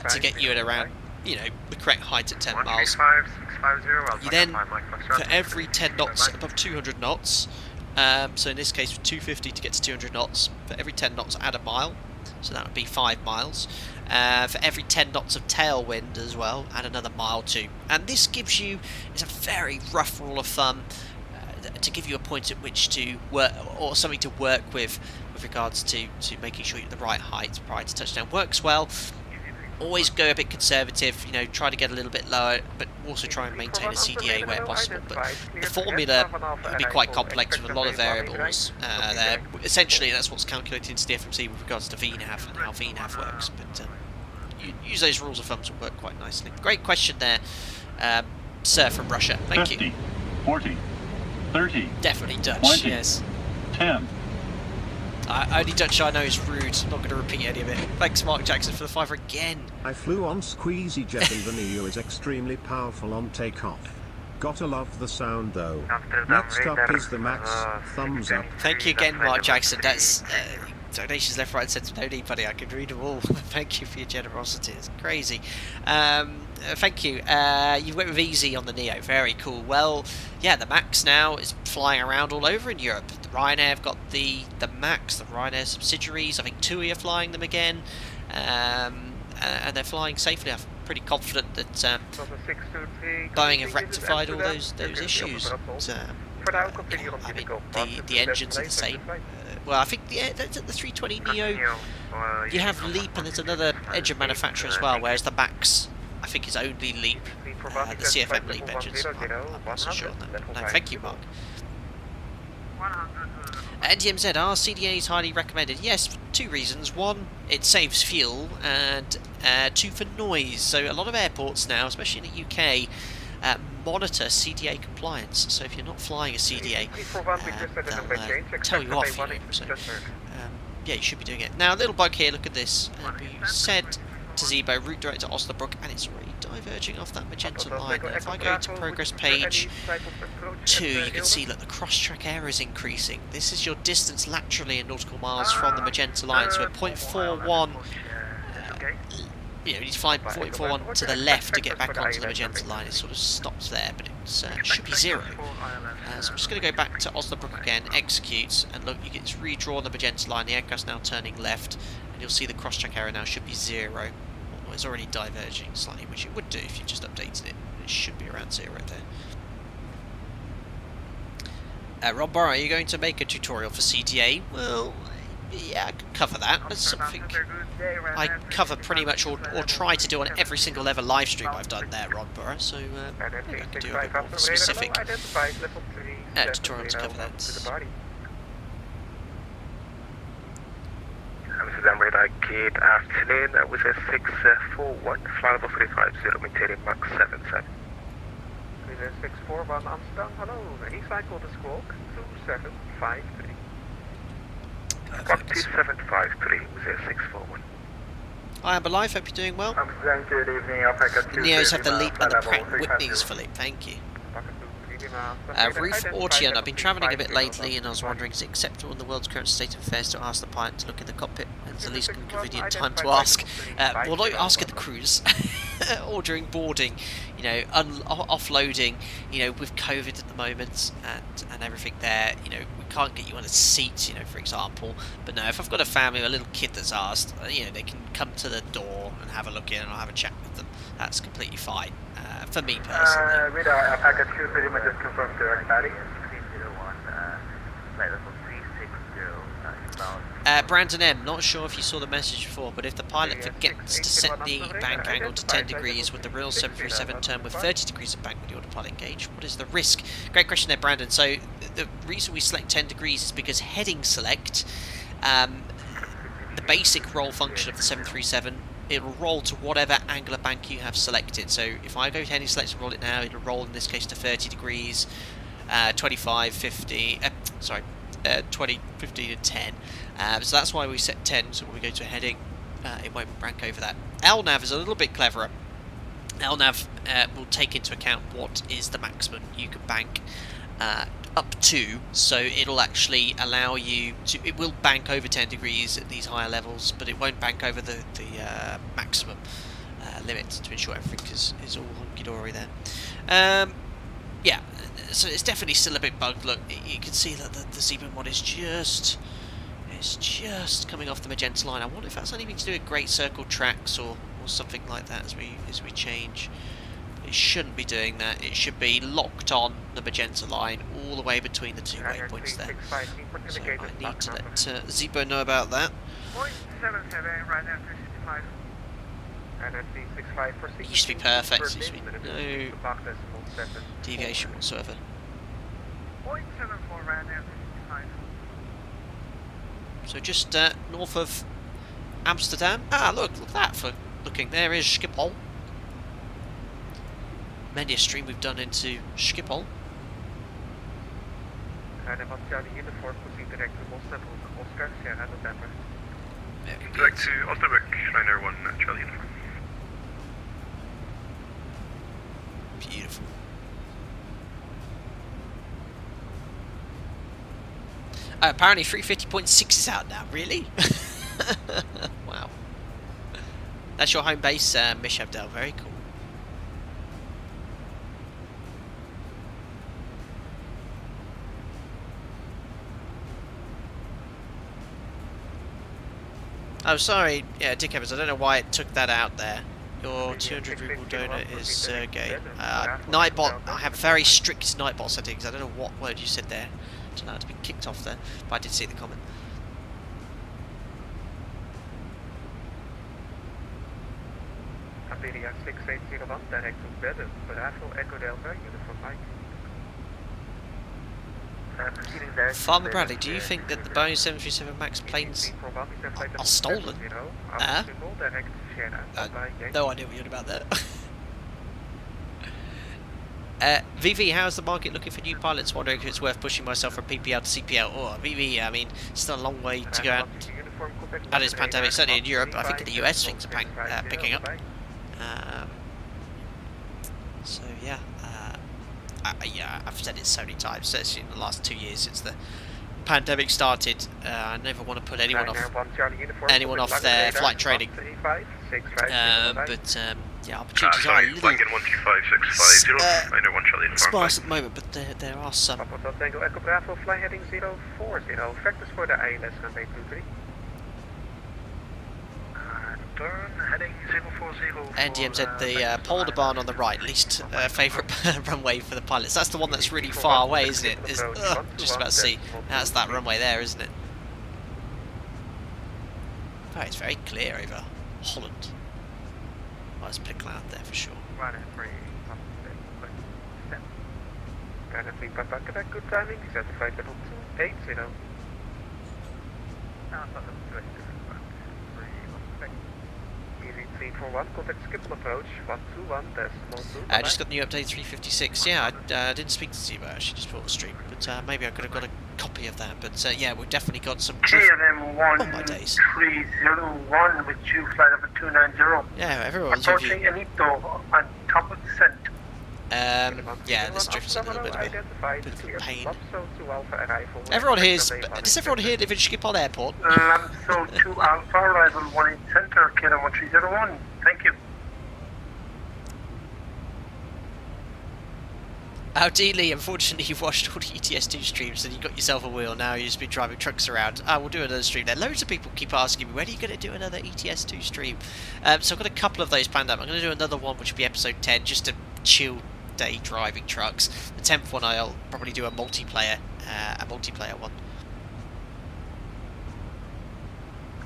to get you at around, you know, the correct height at 10 miles. You then, for every 10 knots above 200 knots, so in this case with 250 to get to 200 knots, for every 10 knots add a mile, so that would be 5 miles. For every 10 knots of tailwind as well, add another mile too. And this gives you, it's a very rough rule of thumb, to give you a point at which to work, or something to work with regards to making sure you're at the right height prior to touchdown. Works well. Always go a bit conservative, you know, try to get a little bit lower, but also try and maintain a CDA where possible. But the formula will be quite complex with a lot of variables there. Essentially, that's what's calculated into the FMC with regards to VNAV and how VNAV works. But use those rules of thumb to work quite nicely. Great question there, sir from Russia. Thank 50, you. 40, 30. Definitely Dutch, 20, yes. 10. Only Dutch I know is rude. I'm not going to repeat any of it. Thanks, Mark Jackson, for the 5 again. I flew on Squeezy Jet and the Neo is extremely powerful on takeoff. Gotta love the sound though. Next up is the Max. Thumbs up. Thank you again, Mark Jackson. That's Donations left, right, centre. No need, buddy. I can read them all. Thank you for your generosity. It's crazy. Thank you. You've went with Easy on the Neo. Very cool. Well, yeah, the Max now is flying around all over in Europe. The Ryanair have got the Max, the Ryanair subsidiaries. I think TUI are flying them again. And they're flying safely. I'm pretty confident that Boeing have rectified all those issues. I mean, the engines are the same. Well, I think the 320 Neo, you have LEAP and there's another engine manufacturer as well, whereas the Max, I think, is only LEAP, the CFM LEAP engines. I'm not so sure on that. No, thank you, Mark. NDMZ, are CDAs highly recommended? Yes, for 2 reasons. 1, it saves fuel, and 2, for noise. So a lot of airports now, especially in the UK, monitor CDA compliance. So if you're not flying a CDA, they'll tell you off. So, yeah, you should be doing it. Now, a little bug here. Look at this. We said to ZIBO, route direct to Osnabrück, and it's already diverging off that magenta line. Now, if I go to progress page 2, you can see that the cross-track error is increasing. This is your distance laterally in nautical miles from the magenta line. So at 0.41, you know, you need to fly 0.41 to the left to get back onto the magenta line. It sort of stops there, but it should be 0. So I'm just going to go back to Osnabrück again, execute, and look, you can just redraw the magenta line. The aircraft's now turning left, and you'll see the cross-track error now should be 0. Well, it's already diverging slightly, which it would do if you just updated it. It should be around 0 there. Rob Barr, are you going to make a tutorial for CDA? Well, yeah, I can cover that. That's something I cover pretty much, or try to do on every single level live stream I've done there, Ron Burrow. So maybe I can do a bit more specific tutorial to cover that. Amsterdam radar, good afternoon. That was a 641, flight level 350, maintaining Mach 77. 641 Amsterdam, hello. East side call to squawk 2753. Mach 2753 was a 641. Hi, I'm alive. Hope you're doing well. Amsterdam, good evening. The Neos have the LEAP and the Pratt & Whitneys for LEAP. Thank you. Reef Aution, I've been travelling a bit lately and I was wondering, is it acceptable in the world's current state of affairs to ask the pilot to look in the cockpit? It's the least convenient time to ask. Well, not ask at the cruise or during boarding, you know, offloading, you know, with COVID at the moment and everything there, you know, we can't get you on a seat, you know, for example. But no, if I've got a family or a little kid that's asked, you know, they can come to the door and have a look in and I'll have a chat with them. That's completely fine. For me personally. Radar, packet 2 pretty much just confirmed direct patty. 301, flight level 360, Brandon M, not sure if you saw the message before, but if the pilot forgets to set the bank angle to 10 degrees, would the real 737 turn with 30 degrees of bank with the autopilot engage? What is the risk? Great question there, Brandon. So the reason we select 10 degrees is because heading select, the basic roll function of the 737, it'll roll to whatever angular bank you have selected. So if I go to heading select and roll it now, it'll roll in this case to 30 degrees, 25, 50, 20, 15 and 10. So that's why we set 10, so when we go to heading, it won't rank over that. LNAV is a little bit cleverer. LNAV will take into account what is the maximum you can bank up to, so it'll actually allow you to, it will bank over 10 degrees at these higher levels, but it won't bank over the maximum limit to ensure everything is all hunky-dory there. Yeah, so it's definitely still a bit bugged. Look, you can see that the ZIBO mod is just coming off the magenta line. I wonder if that's anything to do with great circle tracks or something like that as we change. It shouldn't be doing that. It should be locked on the magenta line all the way between the 2 waypoints there. So I need to let ZIBO know about that. It used to be perfect. There used to be no deviation whatsoever. So just north of Amsterdam. Ah, look at that for looking. There is Schiphol. Many a stream we've done into Schiphol. Direct to Osnabrück, Ryanair 1, Charlie. Beautiful. Apparently 350.6 is out now. Really? Wow. That's your home base, Shutdown. Very cool. Oh, sorry, yeah, Dick Evans, I don't know why it took that out there. Your 200 ruble donor is Sergey. Nightbot, I have very strict Nightbot settings. I don't know what word you said there. I don't know how to be kicked off there, but I did see the comment. Amelia 6801, direct to Berlin, Bravo, Echo Delta, uniform Mike. Farmer Bradley, do you think that the Boeing 737 MAX planes are stolen? No idea what you're about there. VV, how's the market looking for new pilots? Wondering if it's worth pushing myself from PPL to CPL. Oh, VV, I mean, still a long way to go out. That is pandemic, certainly in Europe. I think in the US things are picking up. So yeah. Yeah, I've said it so many times, especially in the last 2 years since the pandemic started. I never want to put anyone off their flight training. But yeah, opportunities are a little sparse at the moment, but there are some. Tango Echo Bravo, fly heading 040. Factors for the ILS runway 23. Turn heading 040. NDMZ, the Polder Barn on the right, least favourite runway for the pilots. That's the one that's really far away, isn't it? Just about to see. That's that runway there, isn't it? Oh, it's very clear over Holland. Oh, there's a bit of cloud there for sure. Good timing, certified level 280. Easy 341, contact Skippel approach, 121.2. I just got the new update 356. Yeah, I didn't speak to ZIBO, actually, just before the stream. But maybe I could have got a copy of that. But yeah, we've definitely got some. EGNM on my days. 301 with you, flight number 290. Yeah, everyone's approaching Anito on top of the descent. Yeah, this drift's a little bit of a pain. Everyone here does everyone here live in Schiphol Airport? Lamso 2 Alpha, arrival 1 in center, KLM 1301. Thank you. Oh, D. Lee, unfortunately you've watched all the ETS2 streams and you got yourself a wheel, now you've just been driving trucks around. We'll do another stream there. Loads of people keep asking me, when are you going to do another ETS2 stream? So I've got a couple of those planned up. I'm going to do another one, which will be episode 10, just to chill day driving trucks. The 10th one I'll probably do a multiplayer one.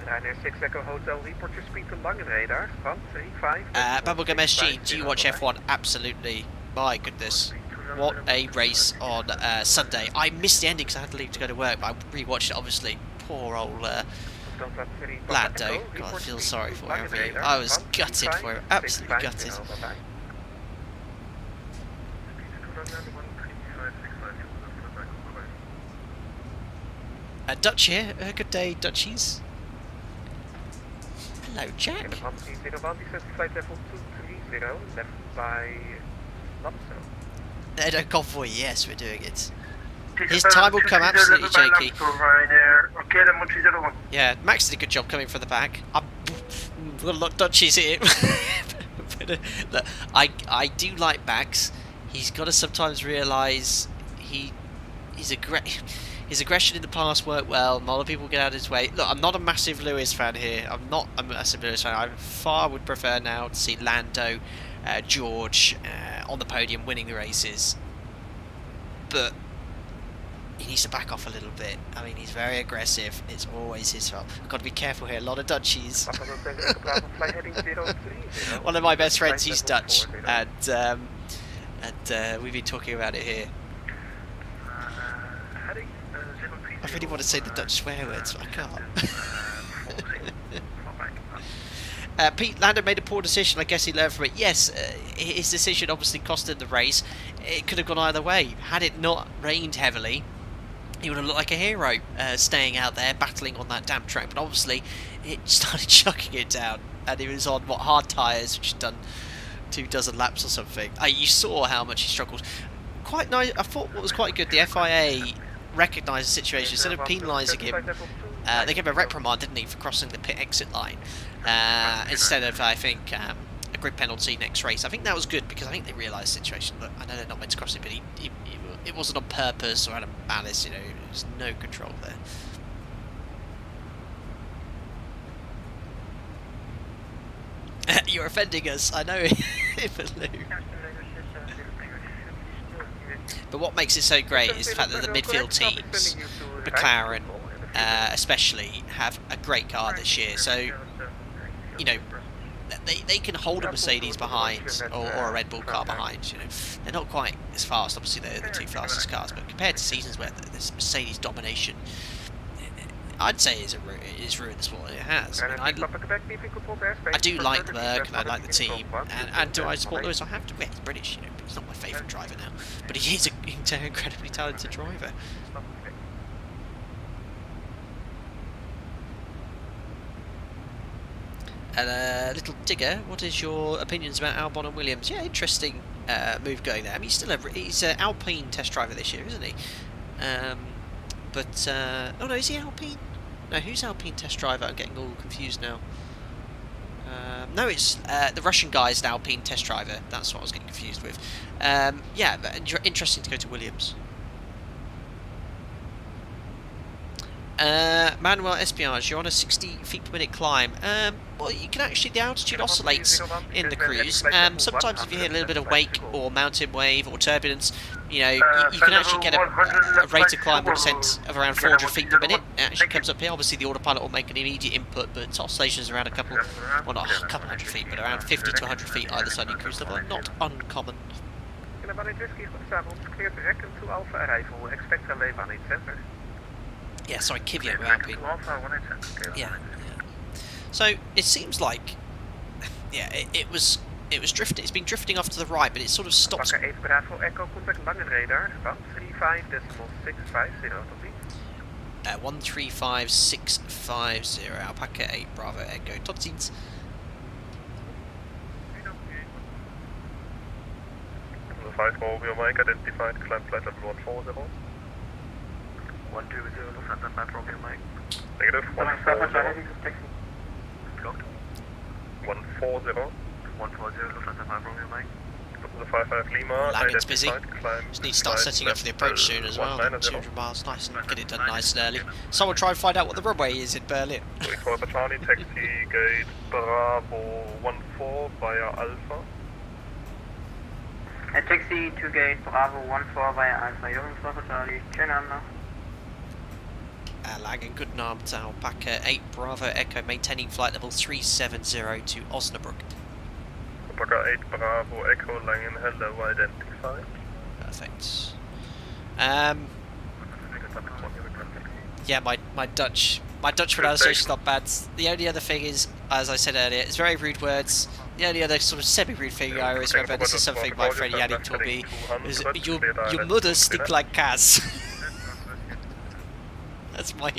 906 Echo Hotel, report your speed to Langen radar, 135. Bubblegum SG, do you watch F1? Absolutely. My goodness. What a race on Sunday. I missed the ending because I had to leave to go to work, but I rewatched it obviously. Poor old Lando. God, I feel sorry for him. I was gutted for him, absolutely gutted. Dutch here, good day Dutchies. Hello Jack. Edo Convoy, yes we're doing it. His time will come absolutely jakey. Yeah, Max did a good job coming from the back. I've got a lot of Dutchies here. But, look, I do like Max. He's got to sometimes realise his aggression in the past worked well. A lot of people get out of his way. Look, I'm not a massive Lewis fan here. I'm not a massive Lewis fan. I far would prefer now to see Lando, George on the podium winning the races. But he needs to back off a little bit. I mean, he's very aggressive. It's always his fault. I've got to be careful here. A lot of Dutchies. One of my best friends, he's Dutch, and we've been talking about it here. I really want to say the Dutch swear words, but I can't. Pete Lando made a poor decision. I guess he learned from it. Yes, his decision obviously cost him the race. It could have gone either way. Had it not rained heavily, he would have looked like a hero, staying out there, battling on that damp track. But obviously, it started chucking it down. And he was on, hard tyres, which had done 24 laps or something. You saw how much he struggled. Quite nice. I thought what was quite good, the FIA recognise the situation. Instead of penalising him, they gave him a reprimand, didn't he, for crossing the pit exit line, instead of, I think, a grid penalty next race. I think that was good, because I think they realised the situation. Look, I know they're not meant to cross it, but it wasn't on purpose or out of malice, you know, there's no control there. You're offending us, I know, Baloo. But what makes it so great is the fact that the midfield teams, McLaren especially, have a great car this year. So, you know, they can hold a Mercedes behind, or a Red Bull car behind. You know, they're not quite as fast. Obviously, they're the two fastest cars, but compared to seasons where there's Mercedes domination, I'd say it's ruined the sport. It has. I mean, I do like the Merc and I like the team, and do I support Lewis? I have to. Yeah, he's British, you know, but he's not my favourite driver now, but he is an incredibly talented driver. And little digger, what is your opinions about Albon and Williams? Yeah, interesting move going there. I mean, he's an Alpine test driver this year, isn't he? But oh no, is he Alpine? No, who's Alpine test driver? I'm getting all confused now. No, it's the Russian guy is an Alpine test driver. That's what I was getting confused with. Yeah, interesting to go to Williams. Manuel Espionage, you're on a 60 feet per minute climb. Well, you can actually, the altitude oscillates in the cruise. Sometimes if you hit a little bit of wake or mountain wave or turbulence, you know, you can actually get a rate of climb or descent of around 400 feet per minute. It actually comes up here. Obviously the autopilot will make an immediate input, but oscillations around a couple, well not a couple hundred feet, but around 50 to 100 feet either side of the cruise level are not uncommon. Yeah, sorry, Kvyat with Alpine. Yeah. So it seems like, yeah, it was drifting. It's been drifting off to the right, but it sort of stops. 8 Bravo Echo contact lange radar. 135.650. Alpaca 8 Bravo Echo. Tot ziens. The 5 Romeo Mike identified. Climb flight level 140. 120 Lufthansa 5 Romeo Mike. Negative 140. Blocked. 140. 140 Lufthansa 5 Romeo Mike. The 55 Lima. Landing's busy. Just need to start setting up for the approach soon as well. 200 miles, nice, and get it done nice and early. Someone try and find out what the runway is in Berlin. Equator Charlie, taxi gate Bravo 14 via Alpha. Taxi to gate Bravo 14 via Alpha. Equator Charlie, schönen Abend noch. Lagen, guten Abend, Alpaca 8 Bravo Echo, maintaining flight level 370 to Osnabrück. Alpaca 8 Bravo Echo, Langen hello identified. Perfect. Yeah, my Dutch pronunciation's not bad. The only other thing is, as I said earlier, it's very rude words. The only other sort of semi-rude thing I always remember, this is something my friend Yannick told me, is your mother stink like Kaz. That's my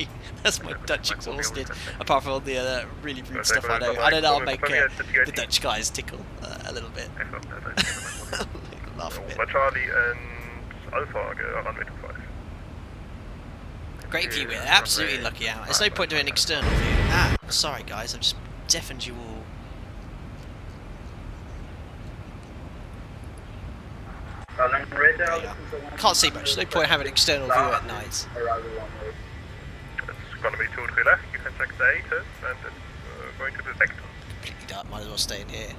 Dutch exhausted. Apart from all the other really rude stuff I know. I know that'll make the Dutch guys tickle a little bit. Laugh a bit. Charlie and Alpha runway 25. Great view, we're absolutely lucky out. There's no point doing an external view. Ah, sorry guys, I've just deafened you all. Can't see much, no point having an external view at night. It's going to be 2 to left, you can check the ATIS and it's going to the sector. Completely dark, might as well stay in here.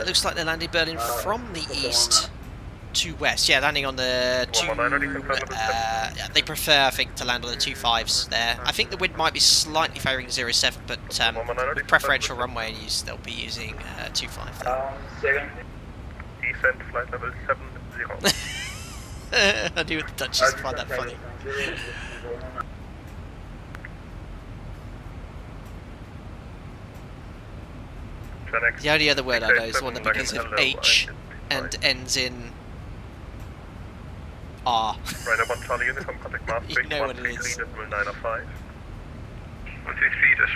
Looks like they're landing Berlin from the east to west. Yeah, landing on the they prefer, I think, to land on the 25s there. I think the wind might be slightly favouring 07, but with preferential runway use, they'll be using 25 there. Descent flight level 70. I knew the Dutchies find that funny. The only other word I know is one that begins with H and ends in R. You know what it is.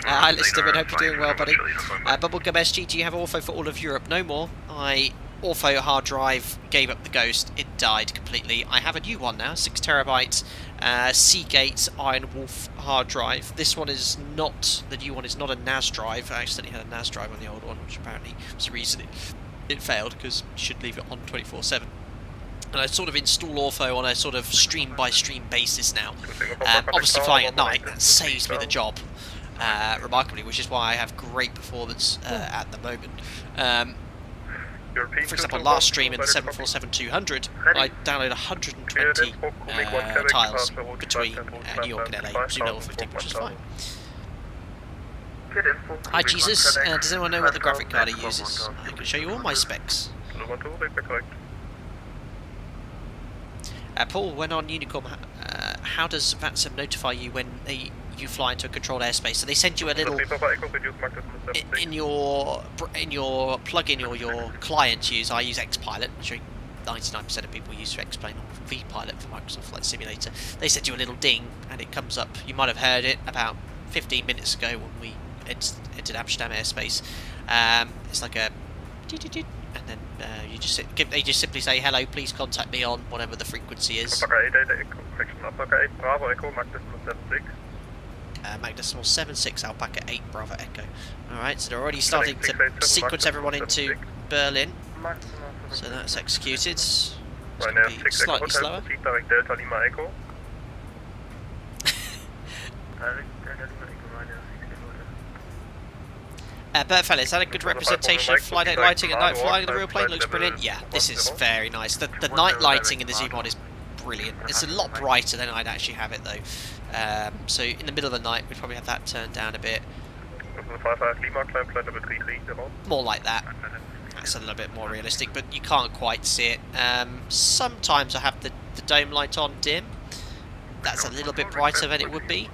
Hi Lister, hope you're doing well, buddy. Bubblegum SG, do you have ortho for all of Europe? No more. I Ortho hard drive gave up the ghost. It died completely. I have a new one now, 6 terabyte Seagate Iron Wolf hard drive. This one is not, the new one is not a NAS drive. I accidentally had a NAS drive on the old one, which apparently was the reason it failed, because you should leave it on 24/7. And I sort of install Ortho on a sort of stream by stream basis now. Obviously flying at night, that saves me the job remarkably, which is why I have great performance at the moment. For example, last stream in the 747-200, I downloaded 120 tiles between New York and LA, presumably all 15, which is fine. Hi Jesus, does anyone know what the graphic card he uses? I can show you all my specs. Paul, when on Unicom, how does VATSIM notify you when you fly into a controlled airspace? So they send you a little in your plugin or your client use. I use XPilot, which 99% of people use for X-Plane or VPilot for Microsoft Flight Simulator. They send you a little ding and it comes up. You might have heard it about 15 minutes ago when we entered Amsterdam airspace. It's like a and then they just simply say, hello, please contact me on whatever the frequency is. Magnesimal 76 Alpaca 8 Bravo Echo. Alright, so they're already starting to sequence everyone into Berlin. So that's executed. It's going to be slightly slower. Bert Fella, is that a good representation of flight deck lighting at night flying? The real plane looks brilliant. Yeah, this is very nice. The night lighting in the ZIBO mod is brilliant. It's a lot brighter than I'd actually have it though. So in the middle of the night we'd probably have that turned down a bit. More like that. That's a little bit more realistic, but you can't quite see it. Sometimes I have the dome light on dim. That's a little bit brighter than it would be.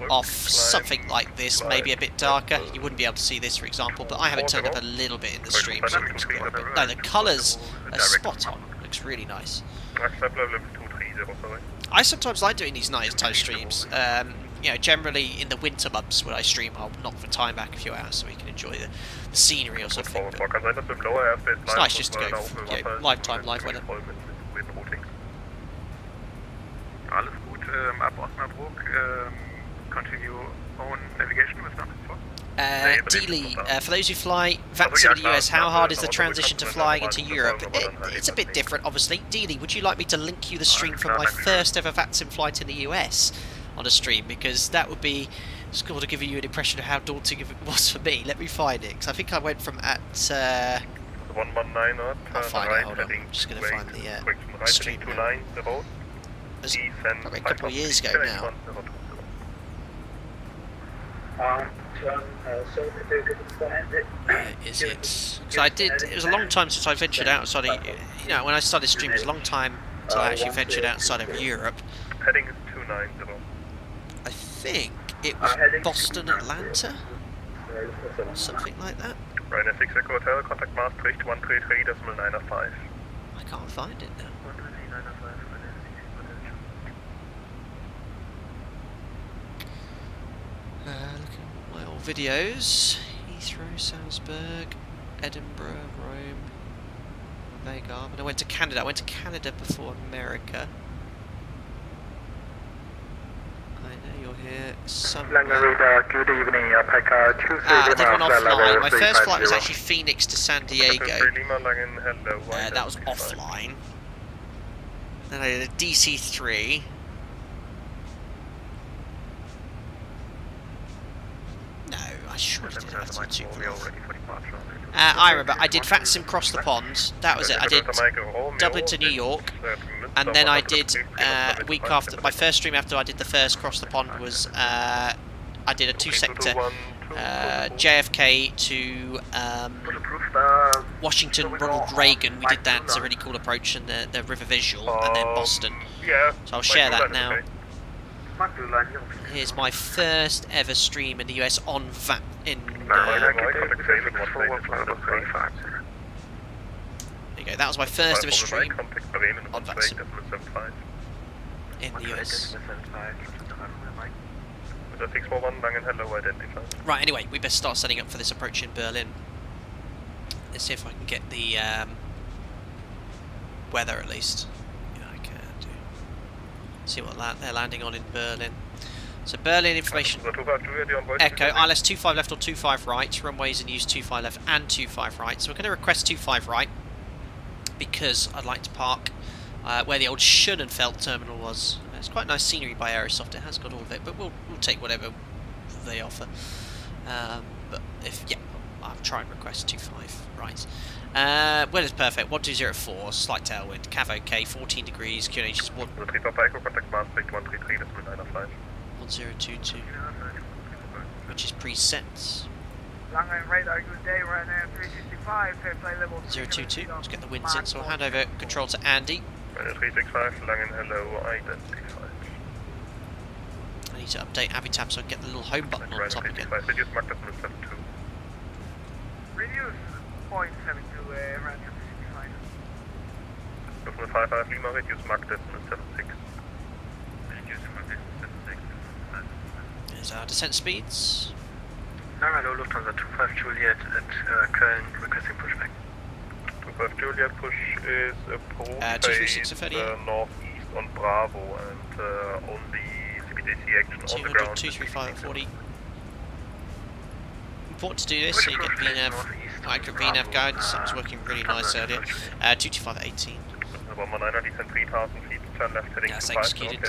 Off something like this, maybe a bit darker. You wouldn't be able to see this, for example, but I have it turned up a little bit in the stream, so it looks quite a bit. No, the colours are spot on. Looks really nice. I sometimes like doing these nighttime streams. You know, generally in the winter months when I stream, I'll knock the time back a few hours so we can enjoy the scenery or something. But it's nice just to go, lifetime live weather. Up Osnabrück, continue on navigation with number 4. Dealey, for those who fly VATSIM in the US, how hard is the transition to flying into Europe? It's a bit different, obviously. Dealey, would you like me to link you the stream from my first ever VATSIM flight in the US on a stream? Because that would be sort of giving you an impression of how daunting it was for me. Let me find it, because I think I went from at... I'll find it, hold on. I'm just going to find the stream now. Probably a couple of years ago now. Is it? Because it was a long time since I ventured outside of, you know, when I started streaming, it was a long time until I actually ventured outside of Europe. Heading is 290. I think it was Boston, Atlanta, or something like that. Ryanair 6 Echo Hotel, contact Maastricht 133.905. I can't find it now. Looking at my old videos. Heathrow, Salzburg, Edinburgh, Rome, Vega. And I went to Canada. I went to Canada before America. I know you're here somewhere. Good evening, I did one offline. My first flight was actually Phoenix to San Diego. That was offline. Then I did a DC-3. No, I sure did I remember I did VATSIM Cross the Pond. That was it. I did Dublin to New York, and then I did a week after my first stream after I did the first Cross the Pond was I did a 2-sector JFK to Washington Ronald Reagan. We did that. It's a really cool approach, and the river visual, and then Boston. So I'll share that now. Here's my first ever stream in the US on VAT in. There you go. That was my first ever stream on VATSIM in the US. Right. Anyway, we best start setting up for this approach in Berlin. Let's see if I can get the weather at least. Yeah, I can do. See what they're landing on in Berlin. So Berlin information. Echo, ILS 25 left or 25 right. Runways in use 25 left and 25 right. So we're going to request 25 right because I'd like to park where the old Schönenfeld terminal was. It's quite nice scenery by Aerosoft. It has got all of it, but we'll take whatever they offer. But if I'll try and request 25 right. Weather's perfect. 1204. Slight tailwind. Cav OK. 14 degrees. QNH is 1022, which is preset. Long-range radar, good day, right now 365, fair play level 022, let's get the winds in, so I'll hand over control to Andy. 365, Langen, hello, identified. I need to update Avitab so I can get the little home button on top again. Reduce Mach decimal 72. Reduce 0.72, right now 365. Lufthansa 55 Lima, reduce Mach decimal 76. There's our descent speeds. Hello, Lufthansa 25 Juliet at Köln, requesting pushback. 25 Juliet, push is approach northeast on Bravo and on the CBDC action on the ground. 235 at 40. Important to do this so you get VNAV, accurate VNAV guidance. That was working really nice earlier. 225 at 18. That's executed.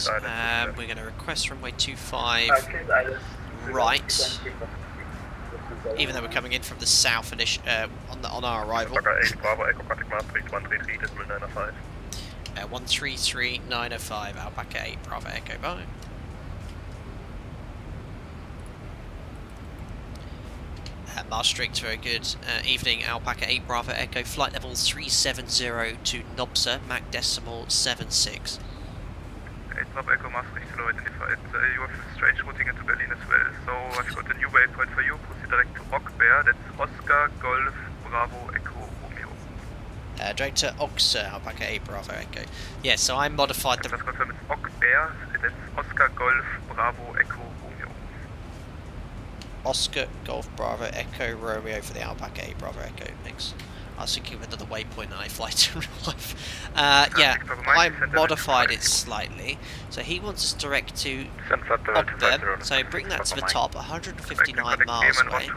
We're going to request runway 25 right, even though we're coming in from the south on our arrival. 133905, Alpaca 8, Bravo Echo, bye. Maastricht, very good. Evening, Alpaca 8, Bravo Echo, flight level 370 to Nobsa, Mach decimal 76. 8 Bravo Echo, Maastricht, hello, identified. You have strange routing into Berlin as well, so I've got a new waypoint for you. Proceed direct to Ockbear, that's Oscar, Golf, Bravo, Echo, Romeo. Direct to Oxer, Alpaca 8, Bravo Echo. Yeah, so I modified the... Just confirm it's Ockbear, that's Oscar, Golf, Bravo, Echo, Romeo. Oscar, Golf, Bravo, Echo, Romeo for the Alpaca 8, Bravo Echo. Thanks. I was thinking of another waypoint and I fly to real life. Yeah, I modified it slightly. So he wants us direct to Ogden. So bring that to the top, 159 miles away.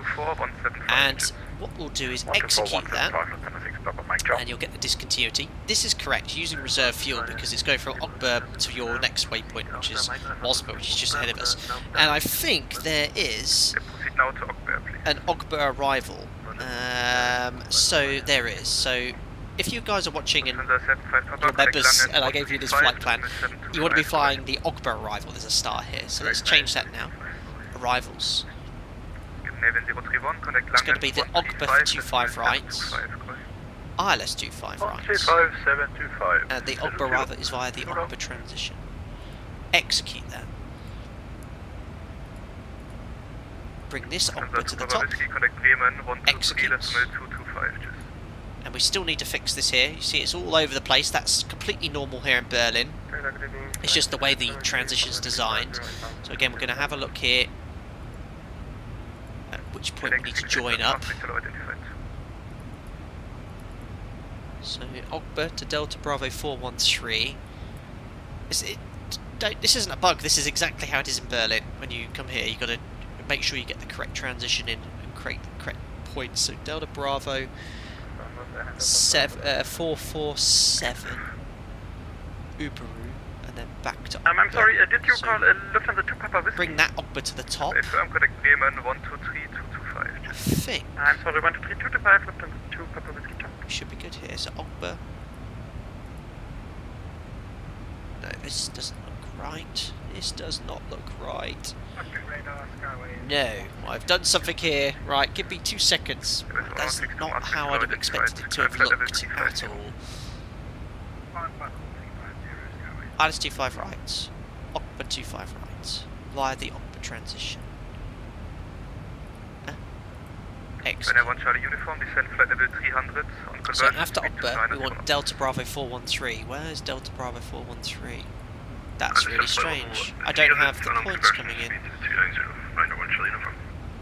And what we'll do is execute that, and you'll get the discontinuity. This is correct, using reserve fuel, because it's going from Ogber to your next waypoint, which is Mosba, which is just ahead of us. And I think there is an Ogber arrival. So there is. So if you guys are watching and you're members, and I gave you this flight plan, you want to be flying the Ogber arrival. There's a star here, so let's change that now. Arrivals. It's going to be the Ogber for 25 right, ILS 25 right, and the Ogber arrival is via the Ogber transition. Execute that. Bring this Ogber to the top. Execute. And we still need to fix this here. You see it's all over the place. That's completely normal here in Berlin. It's just the way the transition's designed. So again, we're going to have a look here at which point we need to join up. So Ogber to Delta Bravo 413. This isn't a bug. This is exactly how it is in Berlin. When you come here, you've got to make sure you get the correct transition in and create the correct points. So Delta Bravo 447 Uberu, and then back to Ogber. I'm sorry, did you call Lufthansa 2 Papa Whiskey? Bring that Ogber to the top. Confirm correct Bremen 123-225. I think. I'm sorry, 123-225, Lufthansa 2 Papa Whiskey top. We should be good here. So Ogber. No, this doesn't look right. This does not look right. No, I've done something here. Right, give me 2 seconds. That's not how I'd have expected it to have looked at all. ILS 25 right, Ogber 25 right, via the Ogber transition. Excellent. So after Ogber, we want Delta Bravo 413. Where is Delta Bravo 413? That's really strange. I don't have the points coming in.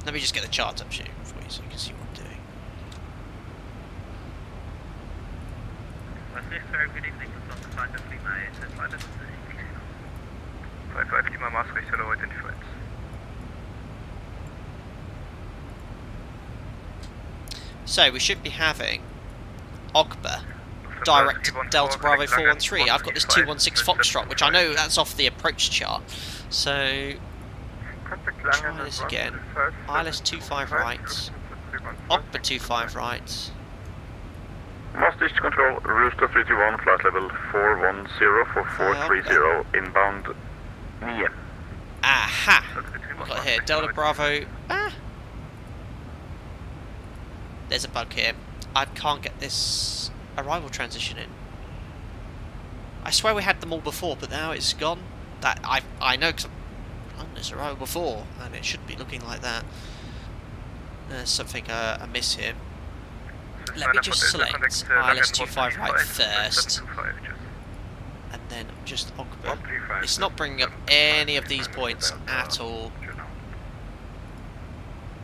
Let me just get the charts up here for you so you can see what I'm doing. Maastricht, very good evening. This is flight of Lima, it's flight of 55 Lima Maastricht, hello, identified. So we should be having Ogba direct to Delta Bravo 413. I've got this 216 Foxtrot, which I know that's off the approach chart. So try this again. ILS 25 right, Ogba 25 right. Maastricht control, Rooster 31, flight level 410 for 430, inbound Nia. Aha! We've got here Delta Bravo. There's a bug here. I can't get this arrival transition in. I swear we had them all before, but now it's gone. That I know because I've done this arrival before, and it should be looking like that. There's something amiss here. Let me just select ILS 25 right first, and then just Ogba. It's not bringing up any of these points at all.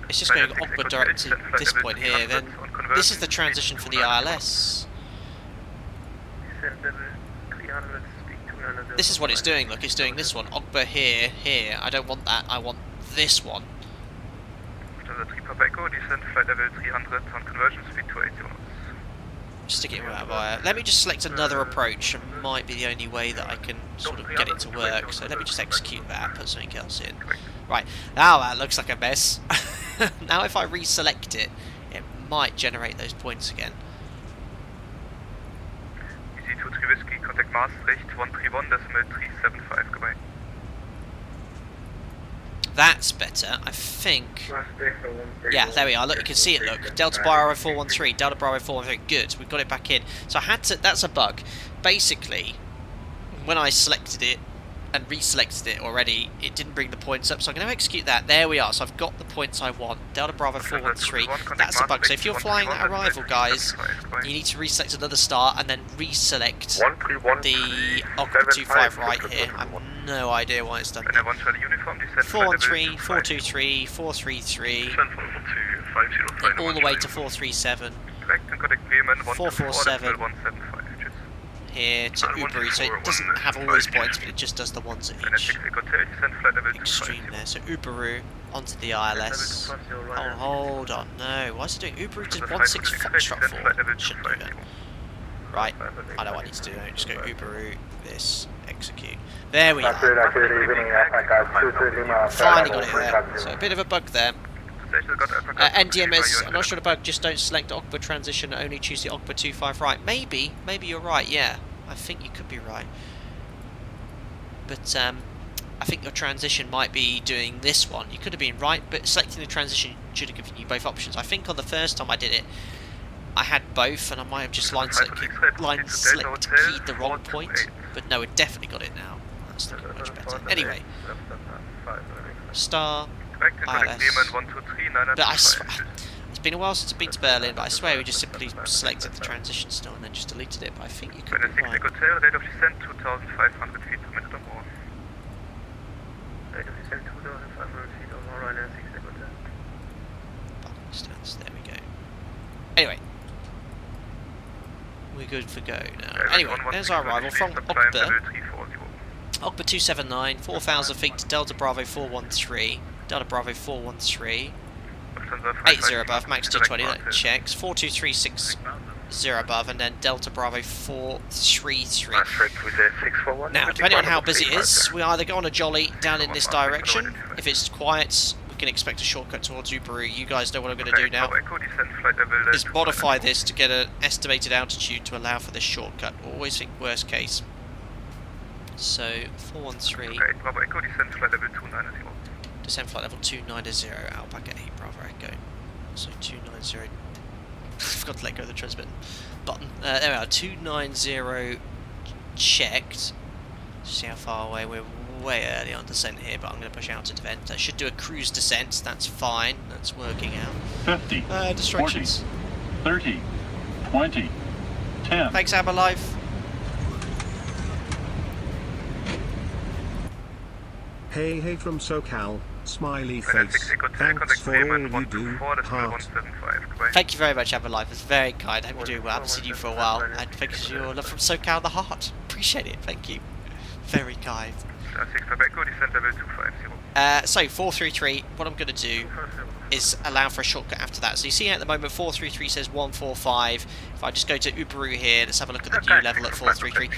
It's just going Ogba direct to this point here. Then this is the transition for the ILS. This is what it's doing. Look, it's doing this one. Ogba here, here. I don't want that. I want this one. Stick it right via. Let me just select another approach. It might be the only way that I can sort of get it to work. So let me just execute that. Put something else in. Right. Now that looks like a mess. Now if I reselect it, it might generate those points again. Easy 23 Whiskey, contact Maastricht 131.375, goodbye. That's better, I think. Yeah, there we are. Look, you can see it. Look, Delta Bravo 413, Delta Bravo 413. Good, we've got it back in. So I had to. That's a bug. Basically, when I selected it and reselected it already, it didn't bring the points up. So I'm going to execute that. There we are. So I've got the points I want. Delta Bravo 413. That's a bug. So if you're flying at arrival, guys, you need to reselect another star and then reselect the Ogba 25 right here. I have no idea why it's done that. 413, 423, 433, all the way to 437, 447, here to Uberu, so it doesn't have all these points, but it just does the ones at each extreme there. So Uberu onto the ILS. Oh, hold on, no. Why is it doing Uberu to 16 Foxtrot 4? Shouldn't do that. Right, I know what I need to do. Just go Uberu, this, execute. There we are. Finally got it there. So a bit of a bug there. NDMS, I'm not sure the bug, just don't select Ogba transition, only choose the Ogba 25 right. Maybe you're right, yeah. I think you could be right. But I think your transition might be doing this one. You could have been right, but selecting the transition should have given you both options. I think on the first time I did it, I had both, and I might have just line select keyed the wrong point. But no, it definitely got it now. That's looking much better. Anyway, star. ILS. But I swear, it's been a while since I've been to Berlin, but I swear we just simply selected the transition still and then just deleted it, but I think you could be right. Rate of descent 2,500 feet per minute or more. Rate of descent 2,500 feet or more, Ryanair 6 Dakota. Button stance, there we go. Anyway. We're good for go now. Anyway, there's our arrival from Ogba. Ogba 279, 4,000 feet to Delta Bravo 413. Delta Bravo 413. 80 above, max 220, that checks. 42360 above, and then Delta Bravo 433. Now, depending on how busy it is, we either go on a jolly down in this direction. If it's quiet, we can expect a shortcut towards Uberu. You guys know what I'm going to do now. Is modify this to get an estimated altitude to allow for this shortcut. Always think worst case. So, 413. Descent flight level 290, Alpaca 8 Bravo Echo. So 290. I forgot to let go of the transmit button. There we are, 290 checked. See how far away. We're way early on descent here, but I'm going to push out to defend. That should do a cruise descent. That's fine. That's working out. 50, distractions. 40, 30, 20, 10. Thanks, Abalife. Hey from SoCal, smiley face. Thanks for all you do, heart. Thank you very much, Everlife. It's very kind. I hope you're doing well. I haven't seen you for a while. And thanks for your love from SoCal, the heart. Appreciate it. Thank you. Very kind. So 433. What I'm going to do is allow for a shortcut after that. So you see at the moment 433 says 145. If I just go to Uberu here, let's have a look at the new level at 433.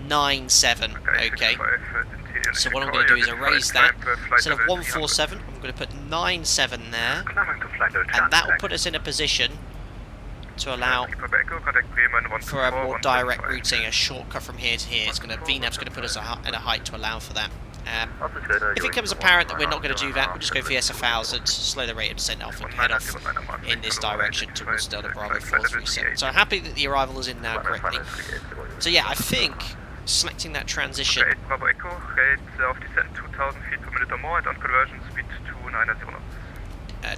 97. Okay. So what I'm going to do is erase that. Instead of 147, I'm going to put 97 there, and that will put us in a position to allow for a more direct routing, a shortcut from here to here. It's going to VNAV's going to put us at a height to allow for that. If it becomes apparent that we're not going to do that, we'll just go VS 1000, slow the rate of descent off, and head off in this direction towards Delta Bravo 437. So I'm happy that the arrival is in now correctly. So yeah, I think selecting that transition.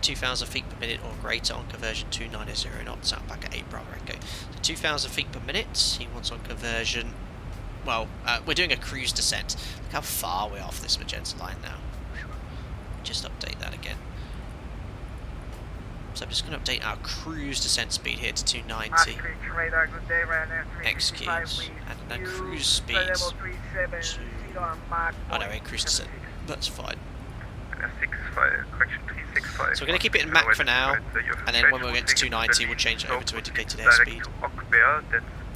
2,000 feet per minute or greater on conversion 290 knots, out back at 8 Bravo Echo. So 2,000 feet per minute, he wants on conversion. Well, we're doing a cruise descent. Look how far we're off this magenta line now. Just update that again. So I'm just going to update our cruise descent speed here to 290. Execute. And then cruise speed to... Oh no, cruise descent. That's fine. So we're going to keep it in Mach for now, and then when we get to 290 we'll change it over to indicated airspeed.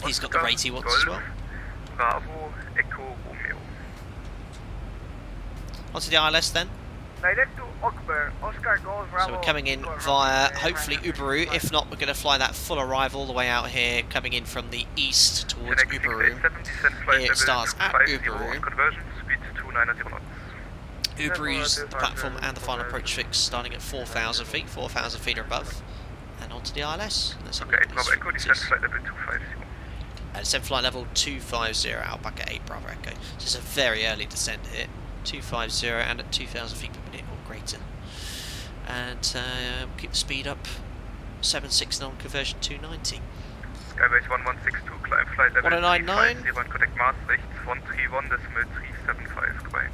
He's got the rate he wants as well. Onto the ILS then. So we're coming in via, hopefully, Uberu. If not, we're going to fly that full arrival all the way out here, coming in from the east towards Uberu. Here it starts at Uberu. Uberu's the platform and the final approach fix starting at 4,000 feet, 4,000 feet or above. And onto the ILS. Let's have a look at these frequencies. Descent flight level 250, out back at 8 Bravo Echo. So it's a very early descent here. 250 and at 2,000 feet per minute or greater. And we'll keep the speed up. 76 on conversion 290. Skybase 1162, climb flight level 199. 350, contact Mars rechts, 131.375, goodbye.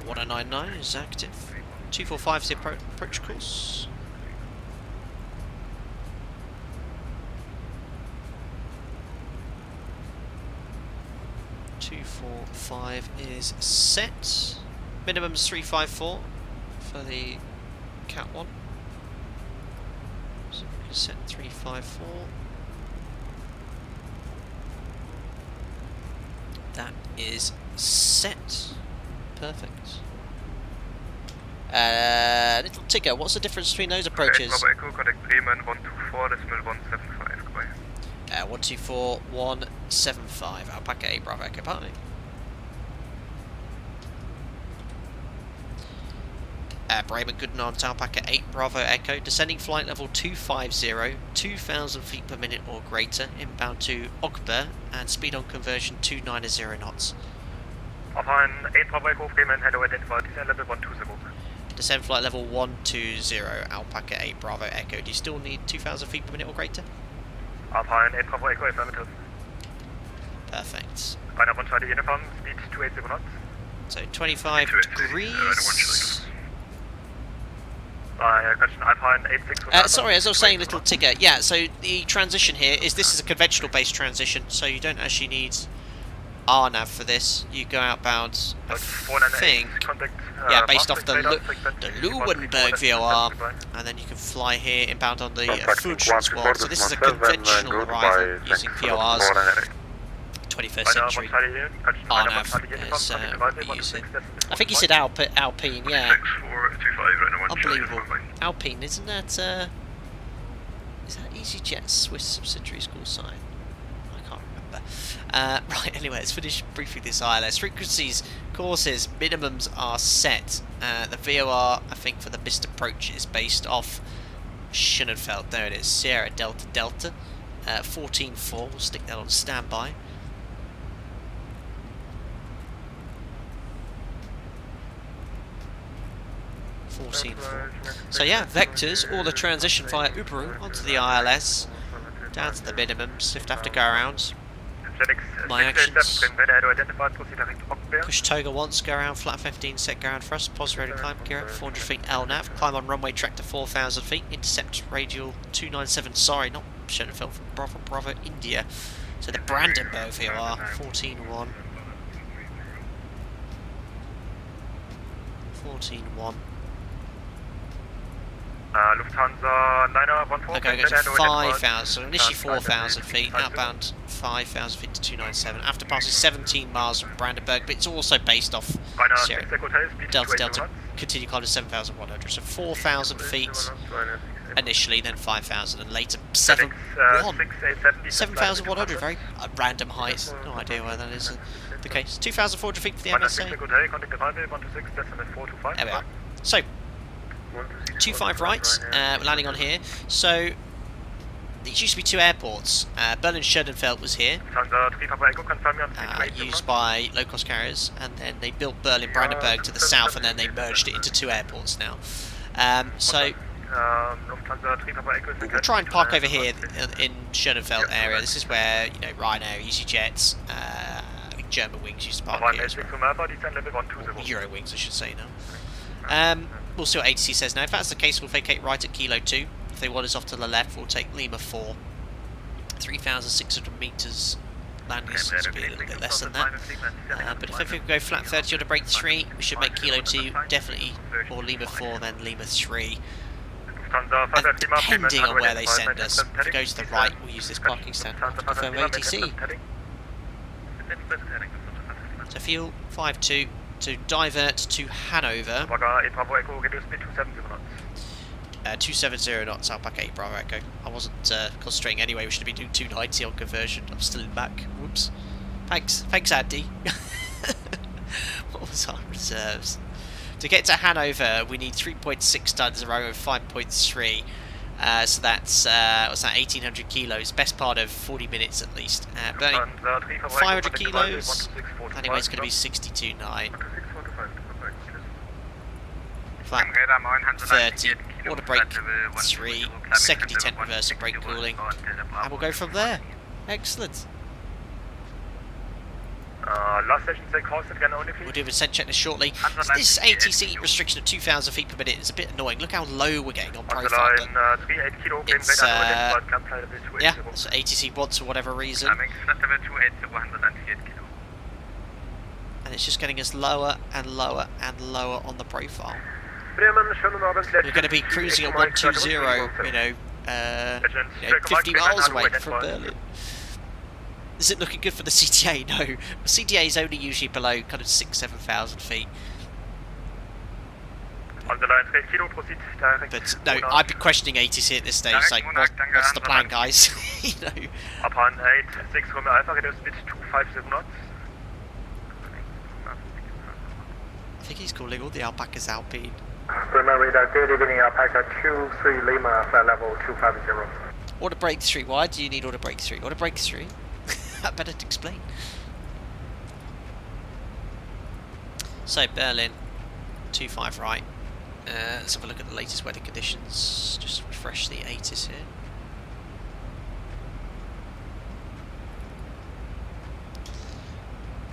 1099 is active. 245 is the approach course. 245 is set. Minimum's 354 for the Cat 1. So we can set 354. That is set. Perfect. Little Tigger, what's the difference between those approaches? Bravo Echo, contact Bremen 124.175, goodbye. 124.175, Alpaca 8 Bravo Echo Party. Bremen Gooden on Alpaca 8 Bravo Echo, descending flight level 250, 2,000 feet per minute or greater, inbound to Ogber, and speed on conversion 290 knots. Upon 8 Bravo Echo, Bremen, hello, identify, descent level 120. Descend flight level 120, Alpaca 8 Bravo Echo. Do you still need 2,000 feet per minute or greater? Upon 8 Bravo Echo, affirmative. Perfect. Final one Charlie uniform, speed 280 knots. So 25 degrees. Sorry, as I was saying, Little Tigger, yeah, so the transition here is, this is a conventional based transition, so you don't actually need RNAV for this. You go outbound, I think, yeah, based off the Leeuwenberg VOR, and then you can fly here inbound on the Fusion Squad. So this is a conventional arrival using VORs. 21st century RNAV is what we're using. I think he said Alpine, yeah. Unbelievable. Alpine, isn't that, is that EasyJet's Swiss subsidiary's call sign? I can't remember. Right, anyway, let's finish briefly this ILS. Frequencies, courses, minimums are set. The VOR, I think, for the missed approach is based off Schönenfeld. There it is, Sierra Delta Delta. 14.4, we'll stick that on standby. So yeah, vectors, all the transition via Uberu onto the ILS, down to the minimums, lift have to go around. my actions. Push toga once, go around flat 15, set ground thrust, pause ready to climb, gear up 400 feet LNAV, climb on runway track to 4,000 feet, intercept radial 297, sorry, not Shutdown, from Bravo, India. So the Brandenburg VOR, 14-1. 14-1. Lufthansa 914. Okay, go to 5,000, so initially 4,000 feet, outbound 5,000 feet to 297, after passing 17 miles from Brandenburg, but it's also based off Sierra Delta, continue climb to 7,100, so 4,000 feet initially, then 5,000, and later 7,100, very random heights, no idea why that is the case. 2,400 feet for the MSA. There we are. So, 25 right, we're landing on here. So, these used to be two airports. Berlin Brandenburg was here, used by low-cost carriers, and then they built Berlin Brandenburg to the south, and then they merged it into two airports now. So, we'll try and park over here in Schönefeld area. This is where, you know, Ryanair, EasyJet, German Wings used to park here as well. Or Euro Wings, I should say now. We'll see what ATC says now. If that's the case, we'll vacate right at Kilo 2. If they want us off to the left, we'll take Lima 4. 3,600 metres. Landing distance will be a little bit less than that. But if we go flat 30 on a break 3, we should make Kilo 2 definitely, or Lima 4, then Lima 3. And depending on where they send us, if we go to the right, we'll use this parking stand to confirm ATC. So fuel 5-2 to divert to Hanover. 270 knots, Alpaca 8 Bravo Echo. I wasn't concentrating anyway, we should be doing 290 on conversion. I'm still in back. Whoops. Thanks Andy. What was our reserves? To get to Hanover, we need 3.6 tons of runway 5.3. So that's, what's that, 1,800 kilos, best part of 40 minutes at least. Burning 500 kilos, landing weight's going to be 62.9. Flat 30, order brake 3, second detent reverse and brake cooling, and we'll go from there. Excellent. We'll do a descent checklist shortly. This ATC restriction of 2,000 feet per minute is a bit annoying. Look how low we're getting on profile. It's, yeah, so ATC wants for whatever reason. And it's just getting us lower and lower and lower on the profile. We're going to be cruising at 120, you know, 50 miles away from Berlin. Is it looking good for the CTA? No. The CTA is only usually below kind of 6,000–7,000 feet. But no, I'd be questioning ATC at this stage. It's like, what's the plan, guys? You know. I think he's calling all the alpacas Alpine. Good evening, Alpaca 23 Lima, flight level 250. Order brake 3. Why do you need order brake 3? Order brake 3? That better to explain. So Berlin, 25 right. Let's have a look at the latest weather conditions. Just refresh the ATIS here.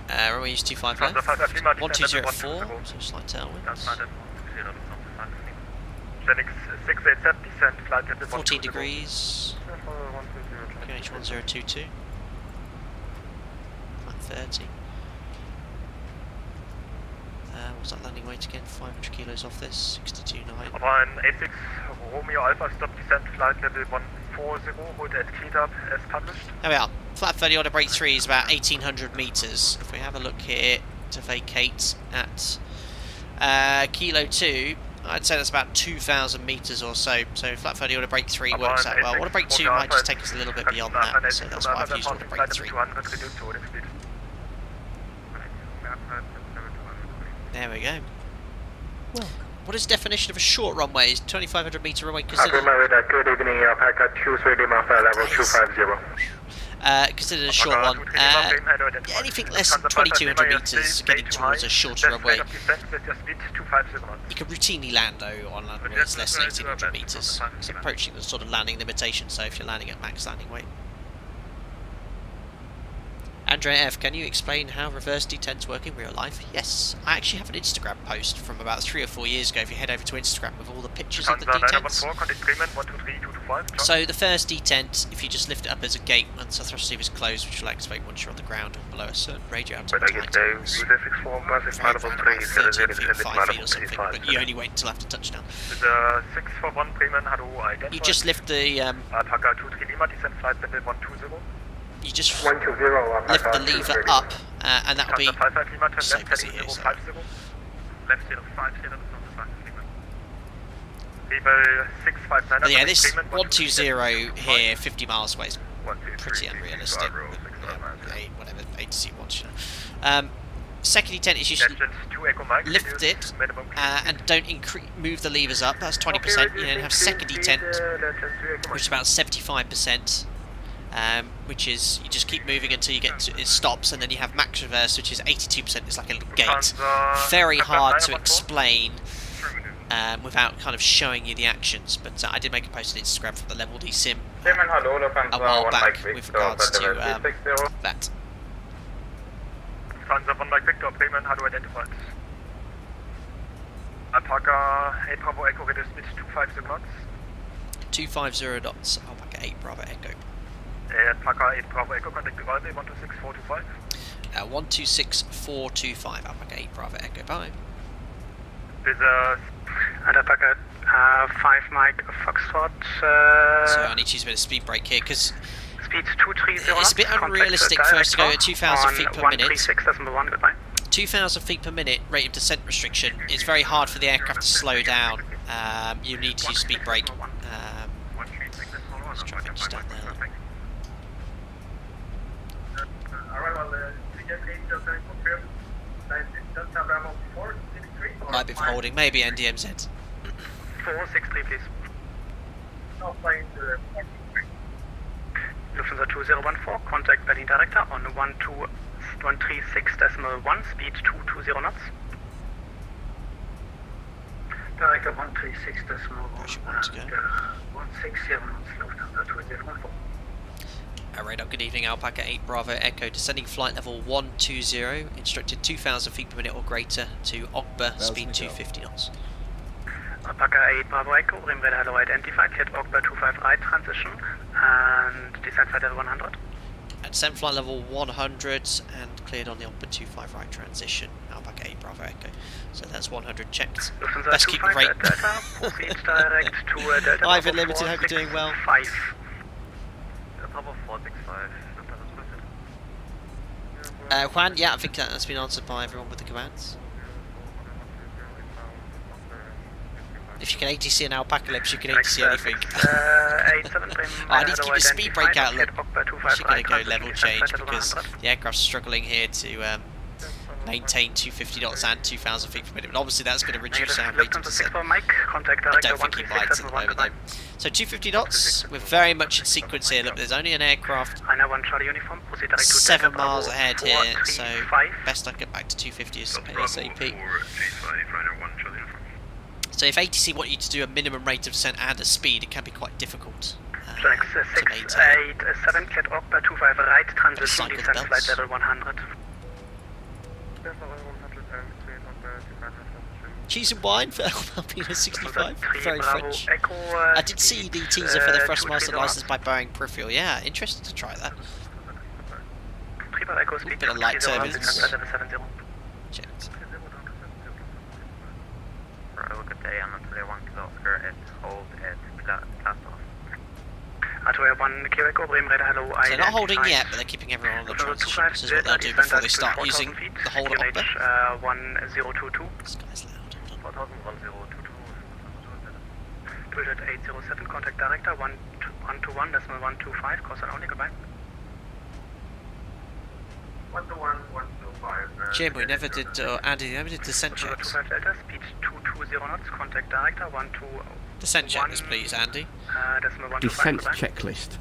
Runway use 25 left. 1204, so slight tailwinds. 14 degrees. QH 1022. 30. What's that landing weight again? 500 kilos off this. 62.9. Upon 86 Romeo Alpha stop descent flight level 140. Hold at Ketab as published. There we are. Flat 30 order break 3 is about 1,800 meters. If we have a look here to vacate at Kilo 2, I'd say that's about 2,000 meters or so. So flat 30 order break 3 works out well. Order break 2 might just take us a little bit beyond that, so that's why I've used order break 3. There we go. Well, what is the definition of a short runway? Is 2,500 meter runway considered? Good evening, Alpaca 23 Lima, flight level 250. Considered a short one. Anything less than 2,200 meters, getting towards a shorter runway. You can routinely land though on runways less than 1,800 meters. It's approaching the sort of landing limitation. So if you're landing at max landing weight. Andrea F, can you explain how reverse detents work in real life? Yes, I actually have an Instagram post from about 3 or 4 years ago if you head over to Instagram with all the pictures of the detents. So the first detent, if you just lift it up as a gate once the thrust lever is closed, which will activate once you're on the ground or below a certain radio altimeter height. About 13 feet or 5 feet or something, but you only wait until after touchdown. You just lift the you just lift the lever up, and that'll be so busy here. So. But yeah, this 120 here, 50 miles away is pretty unrealistic. Whatever ATC wants, you know. Second detent is usually lift it and don't move the levers up. That's 20%. You then have second detent, which is about 75%. Which is you just keep moving until you get to it stops, and then you have max reverse, which is 82%. It's like a little gate. Very hard to explain without kind of showing you the actions. But I did make a post on Instagram from the Level D Sim a while back with regards to that. Lufthansa von Mike Victor, Bremen, hello, identified. Alpaca 8 Bravo Echo, reduced with 250 knots. 250 knots, Alpaca 8 Bravo Echo. Alpaca 8 Bravo Echo, contact arrival 126425. 126425, Alpaca 8 Bravo Echo, bye. With Alpaca 5 Mike Foxtrot. So I need to use a bit of speed brake here because Speed's 230. it's a bit unrealistic for us to go at 2,000 feet per minute. 136.1, goodbye. 2,000 feet per minute rate of descent restriction. It's very hard for the aircraft to slow down. You need to use speed brake. Let's try and get down there. Might be for holding, maybe NDMZ. 463, please. Lufthansa 2014, contact Berlin Director on 136.1, speed 220 knots. Director 136.1 and 160 knots, Lufthansa 2014. Radar, good evening, Alpaca 8 Bravo Echo, descending flight level 120, instructed 2,000 feet per minute or greater to Ogba, speed 250 knots. Alpaca 8 Bravo Echo, rim radar hello identified, hit Ogba 25 right transition, and descent flight level 100. And descent flight level 100, and cleared on the Ogba 25 right transition, Alpaca 8 Bravo Echo. So that's 100 checked. Let's keep the rate. Ivan Limited, hope you're doing well. 5. Juan, yeah, I think that's been answered by everyone with the commands. If you can ATC an Alpacalypse, you can ATC anything. I need to keep the speed brake out. Look, I'm actually going to go level change because the aircraft's struggling here to maintain 250 knots and 2,000 feet per minute. But obviously that's going to reduce our rate of descent. I don't think he bites at the moment though. So 250 knots, we're very much in sequence here. Look, there's only an aircraft 7 miles ahead here, so best I get back to 250 ASAP. So if ATC want you to do a minimum rate of descent and a speed, it can be quite difficult to maintain. 687, Cat Ogba 25 right, transition, descent flight level 100. Cheese and wine for Alpina 65, very French. I did see the teaser for the Thrustmaster license by Boeing Peripheral, yeah, interested to try that. A bit of light turbulence. Checked. Good day, I'm on 1 kilometer at hold at Glasgow. So they're not holding yet, but they're keeping everyone on the transition. This is what they'll do before they start using the hold at Ogba. This guy's loud. 807, contact director 121.125, cross and only, goodbye. 121.125. Jim, we never did, Andy, we never did descent checks. Speed 220 knots, contact director 12. Descent checkers, please, Andy. Descent checklist.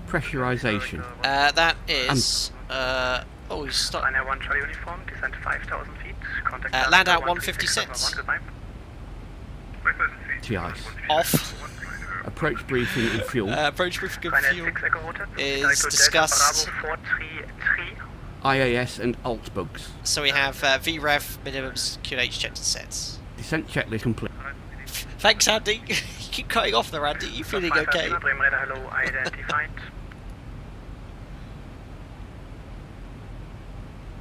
Pressurization. That is, oh, we stopped. One Charlie uniform, descent 5,000 feet, contact land out 156. TIs. Off. Approach briefing and fuel. Approach briefing and fuel is discussed. IAS and alt bugs. So we have VREV, minimums, QNH checked and sets. Descent checklist complete. Thanks, Andy. You keep cutting off there, Andy. You feeling okay? Hello, identified.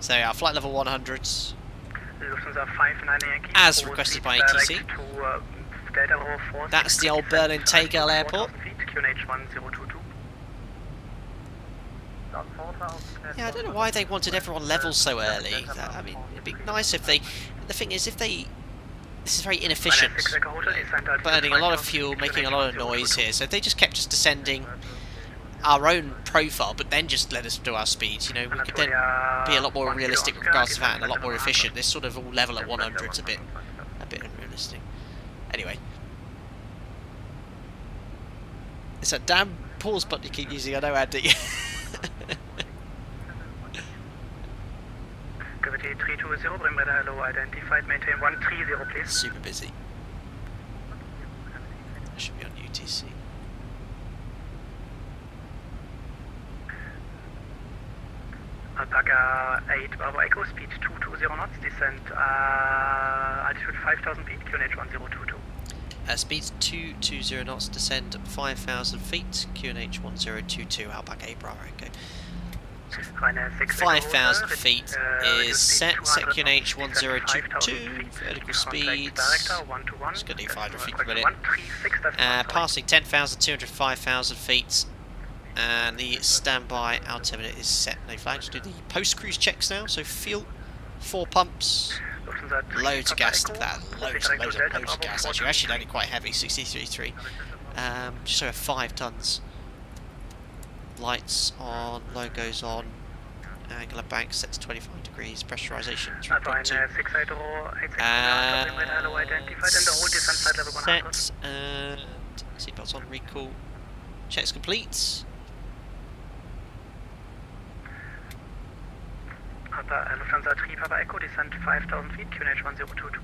So our flight level 100s, Lufthansa 59 Yankee. as requested by ATC. That's the old Berlin Tegel airport. QNH 1022. Yeah, I don't know why they wanted everyone level so early. I mean, it'd be nice if they... The thing is, if they... This is very inefficient. Burning a lot of fuel, making a lot of noise here. So if they just kept us descending our own profile, but then just let us do our speeds, you know, we could then be a lot more realistic with regards to that and a lot more efficient. This sort of all level at 100 is a bit unrealistic. Anyway. It's that damn pause button you keep using, I know, Andy. Gravity 320, bring radar hello, identified, maintain 130 please. Super busy. I should be on UTC. Alpaca 8 Bravo Echo, speed 220 knots, descent altitude 5000 feet, QNH 1022. Speeds 220 knots, descend 5,000 feet, QNH 1022, Alpaca 8 Bravo Echo. 5,000 feet is set QNH 1022, vertical speeds, it's going to do 500 feet per minute, passing 10,200, 5,000 feet, and the standby altimeter is set. No flags. Do the post-cruise checks now, so fuel, 4 pumps, loads of gas to that, loads of gas, actually only quite heavy, 63.3, just over 5 tons. Lights on, logos on, angle of bank set to 25 degrees, pressurization 3.2. Set and seatbelts on, recall. Checks complete. Lufthansa 3 Papa Echo, descent 5,000 feet, QNH 1022.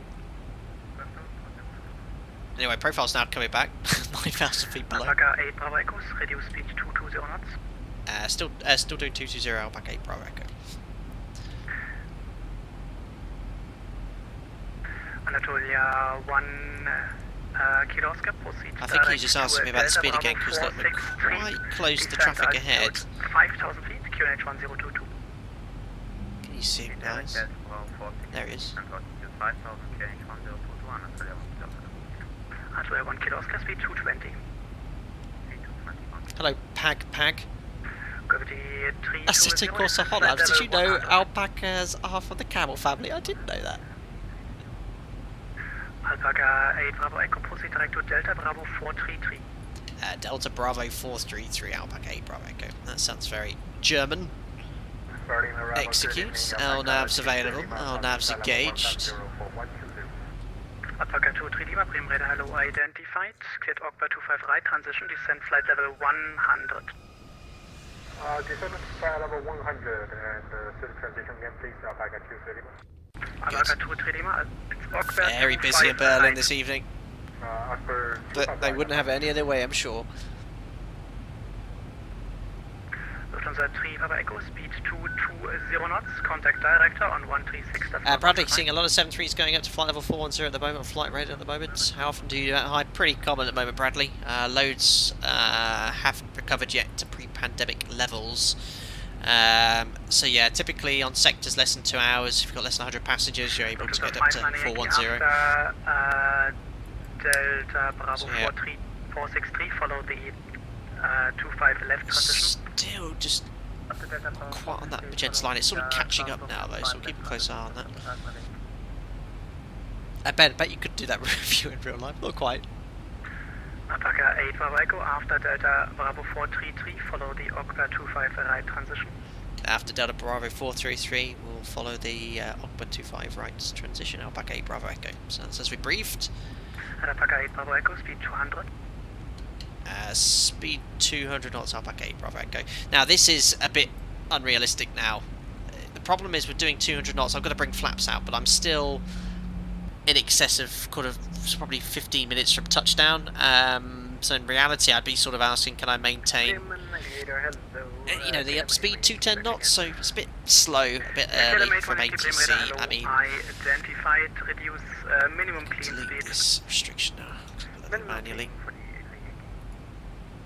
Anyway, profile's now coming back, 9,000 feet below. Alpaca 8 Bravo Echoes, reduce speed 220 knots. Still doing 220, Alpaca 8 Bravo Echo. Anatolia 1 Kilo Oscar, proceed. I think he's just asking me about the speed again because look, we're quite close to the traffic ahead. 5,000 feet, QNH 1022. Can you see him, guys? There he is. Anatolia 1 Kilo Oscar, speed 220. Hello, Pag. Gravity 3. Assetto Corsa Hollands. Did you know alpacas are from the camel family? I didn't know that. Alpaca 8 Bravo Echo, proceed direct to Delta Bravo 433. Delta Bravo 433, Alpaca 8 Bravo Echo. That sounds very German. Execute. LNAVs available. LNAVs engaged. Alpaca 23 Lima, Bremen radar hello, identified. Cleared Ogba 25 right, transition, descent flight level 100. Descent flight level 100 and city transition again please, Alpaca 23 Lima. Alpaca 23 Lima, it's Ogba. Very busy in Berlin right. this evening. But they wouldn't have it any other way, I'm sure. Lufthansa 3 Papa Echo, speed 220 knots, contact director on 136. Bradley, seeing a lot of 73s going up to flight level 410 at the moment, flight radar at the moment. How often do you do that high? Pretty common at the moment, Bradley. Loads haven't recovered yet to pre-pandemic levels. So yeah, typically on sectors less than 2 hours, if you've got less than 100 passengers, you're able to get up to 410. Delta Bravo 463, follow the 25 left transition. Still just not quite on that magenta line. It's sort of catching up now though, so we'll keep a close eye on that. I bet you could do that review in real life. Not quite. Alpaca 8 Bravo Echo, after Delta Bravo 433, follow the Ogba 25 right transition. After Delta Bravo 433, we'll follow the Ogba 25 right transition, Alpaca 8 Bravo Echo. So that's as we briefed. Alpaca 8 Bravo Echo, speed 200. Speed 200 knots, Alpaca 8 Bravo Echo. Now this is a bit unrealistic now. The problem is we're doing 200 knots, I've got to bring flaps out, but I'm still in excess of probably 15 minutes from touchdown. So in reality I'd be sort of asking, can I maintain you know, the upspeed 210 knots, so it's a bit slow, a bit early from ATC. I mean, identified, reduce minimum clean delete speed. this restriction now, put that in manually. for the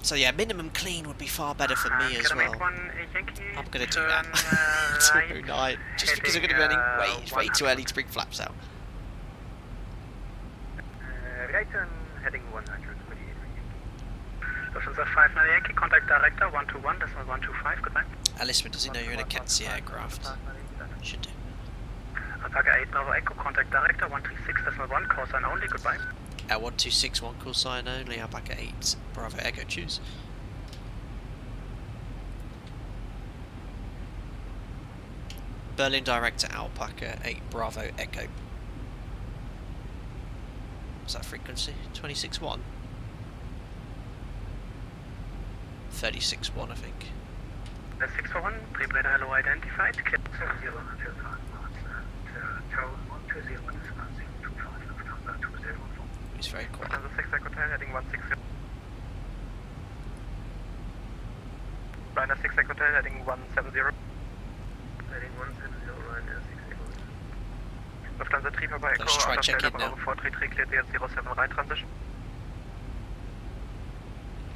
So yeah, minimum clean would be far better for me as Can I well. make one Yankee I'm going to do turn, that. right, 209, just because I'm going to be running way too early to bring flaps out. right turn heading 100 for the Lufthansa 59 Yankee, contact director 121, decimal 125, goodbye. Alistair, does he know you're in a Kenzie aircraft? Should do. Alpaca 8 Bravo Echo, contact director 136, decimal 1, call sign only, goodbye. 1261 call sign only, Alpaca 8 Bravo Echo, choose. Berlin director Alpaca 8 Bravo Echo. What's that frequency? 26.1? 36.1 I think. 641, pre-blader hello identified, clear. He's very quiet. Lufthansa 6 Echo Hotel heading 160. Ryanair 6 Echo Hotel heading 170. Heading 170, Ryanair 6 Echo. Lufthansa 3 Papa Echo, Let's try check in now. 433 cleared the 07 right transition.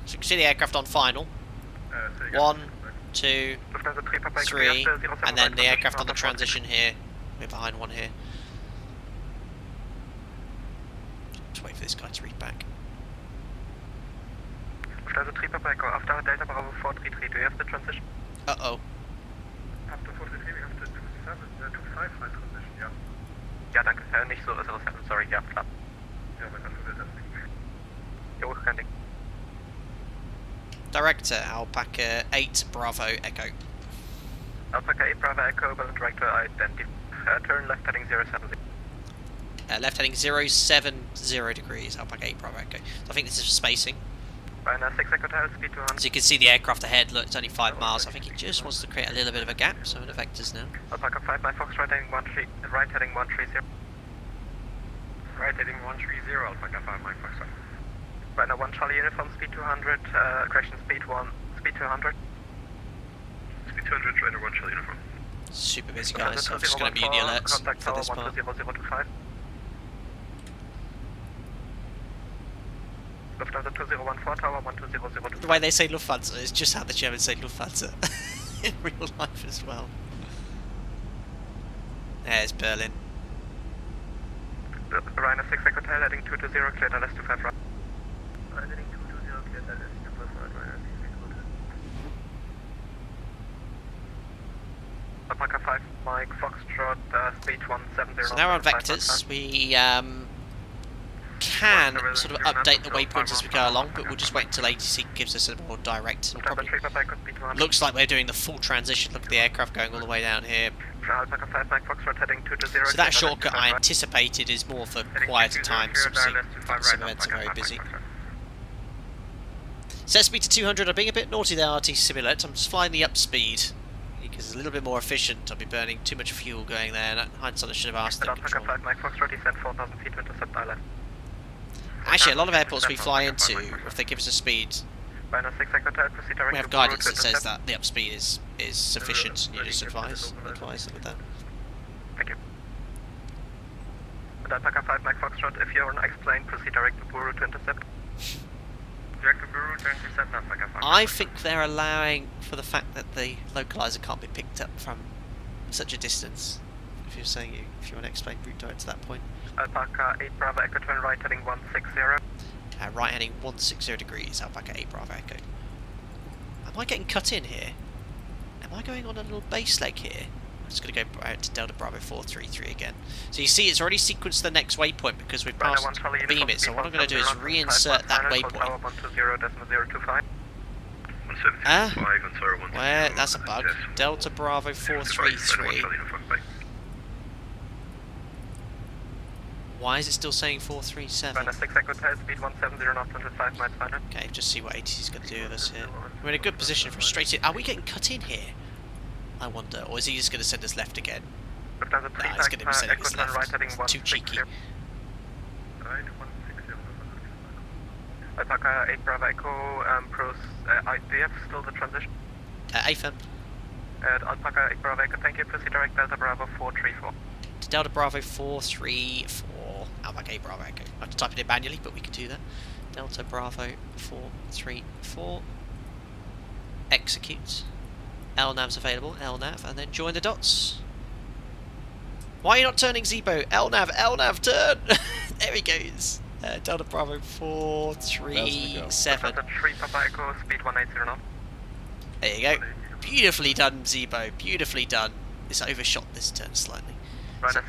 So you can see the aircraft on final. 1, 2, Lufthansa 3 Papa Echo, 3, 07 and then right the aircraft on the transition. transition here. We're behind one here. Just wait for this guy to read back. Lufthansa 3 Papa Echo, after Delta Bravo 433, do you have the transition? Uh-oh. After 433, we have the 25 right transition, ja. Ja, danke. Nicht so 07, sorry, ja, klar. Ja, man kann das nicht. Jo, kein Ding. Director Alpaca 8 Bravo Echo. Alpaca 8 Bravo Echo, Berlin Director identified. Turn left heading 070. Left heading 070 degrees, Alpaca 8 Bravo Echo. So I think this is for spacing. Ryanair 6 Echo Hotel, speed 200. So you can see the aircraft ahead, look, it's only 5 miles. I think it just wants to create a little bit of a gap, so I'm in the vectors now. Alpaca 5 by Fox, right heading 130. Right heading 130. Right heading 130, Alpaca 5 by Fox. Ryanair 1 Charlie uniform, speed 200, correction speed 1, speed 200. Speed 200, Ryanair 1 Charlie uniform. Super busy guys, so I'm just going to mute the alerts for this part. 120.025. Lufthansa 2014 tower 120.025. The way they say Lufthansa is just how the Germans say Lufthansa in real life as well. There's Berlin. Ryanair 6 Echo Hotel heading 220, cleared LS 25 right. Heading 220, cleared LS 25 right, Ryanair 6 Echo Hotel. Alpaca 5, Mike Foxtrot, speed 170. So now we're on vectors. We can sort of update the waypoints as we go along, but we'll just wait until ATC gives us a more direct. And probably looks like we're doing the full transition. Look at the aircraft going all the way down here. Alpaca 5, Mike Foxtrot heading 220. So that shortcut I anticipated is more for quieter times. Obviously, some events are very busy. Set speed to 200. I'm being a bit naughty there, RT Simulate. I'm just flying the up speed because it's a little bit more efficient. I'll be burning too much fuel going there. And hindsight, I should have asked them. Alpaca 5, Mike Foxtrot, descent 4,000 feet to intercept island. Actually, a lot of airports we fly into, if they give us a speed, we have guidance that says that the up speed is sufficient. You just advise them with that. Thank you. And Alpaca 5, Mike Foxtrot, if you're on X-plane, proceed direct to Buru to intercept. Direct to Buru to intercept Alpaca 5. I think they're allowing for the fact that the localizer can't be picked up from such a distance. If you're saying if you want to explain route direct to that point. Alpaca 8 Bravo Echo, turn right heading 160. Right heading 160 degrees, Alpaca 8 Bravo Echo. Am I getting cut in here? Am I going on a little base leg here? I'm just going to go out to Delta Bravo 433 again. So you see it's already sequenced the next waypoint because we've passed beam it. So what I'm going to do is reinsert that waypoint. Where? That's a bug. Delta Bravo 433. Why is it still saying 437? Okay, just see what ATC is going to do with us here. We're in a good position for a straight. Are we getting cut in here? I wonder. Or is he just going to send us left again? Nah, he's going to be sending us left. It's too cheeky. Alpaca 8 Bravo Echo, do you have still the transition? AFM. Alpaca 8 Bravo Echo, thank you. Proceed direct Delta Bravo 434. To Delta Bravo 434. Alpaca 8 Bravo Echo. I have to type it in manually, but we can do that. Delta Bravo 434. Execute. LNAV's available. LNAV, and then join the dots. Why are you not turning ZIBO? LNAV, turn! There he goes. Delta Bravo 437. 3 Papa Echo, speed 180 knots. There you go. Beautifully done, ZIBO. Beautifully done. It's overshot this turn slightly. So,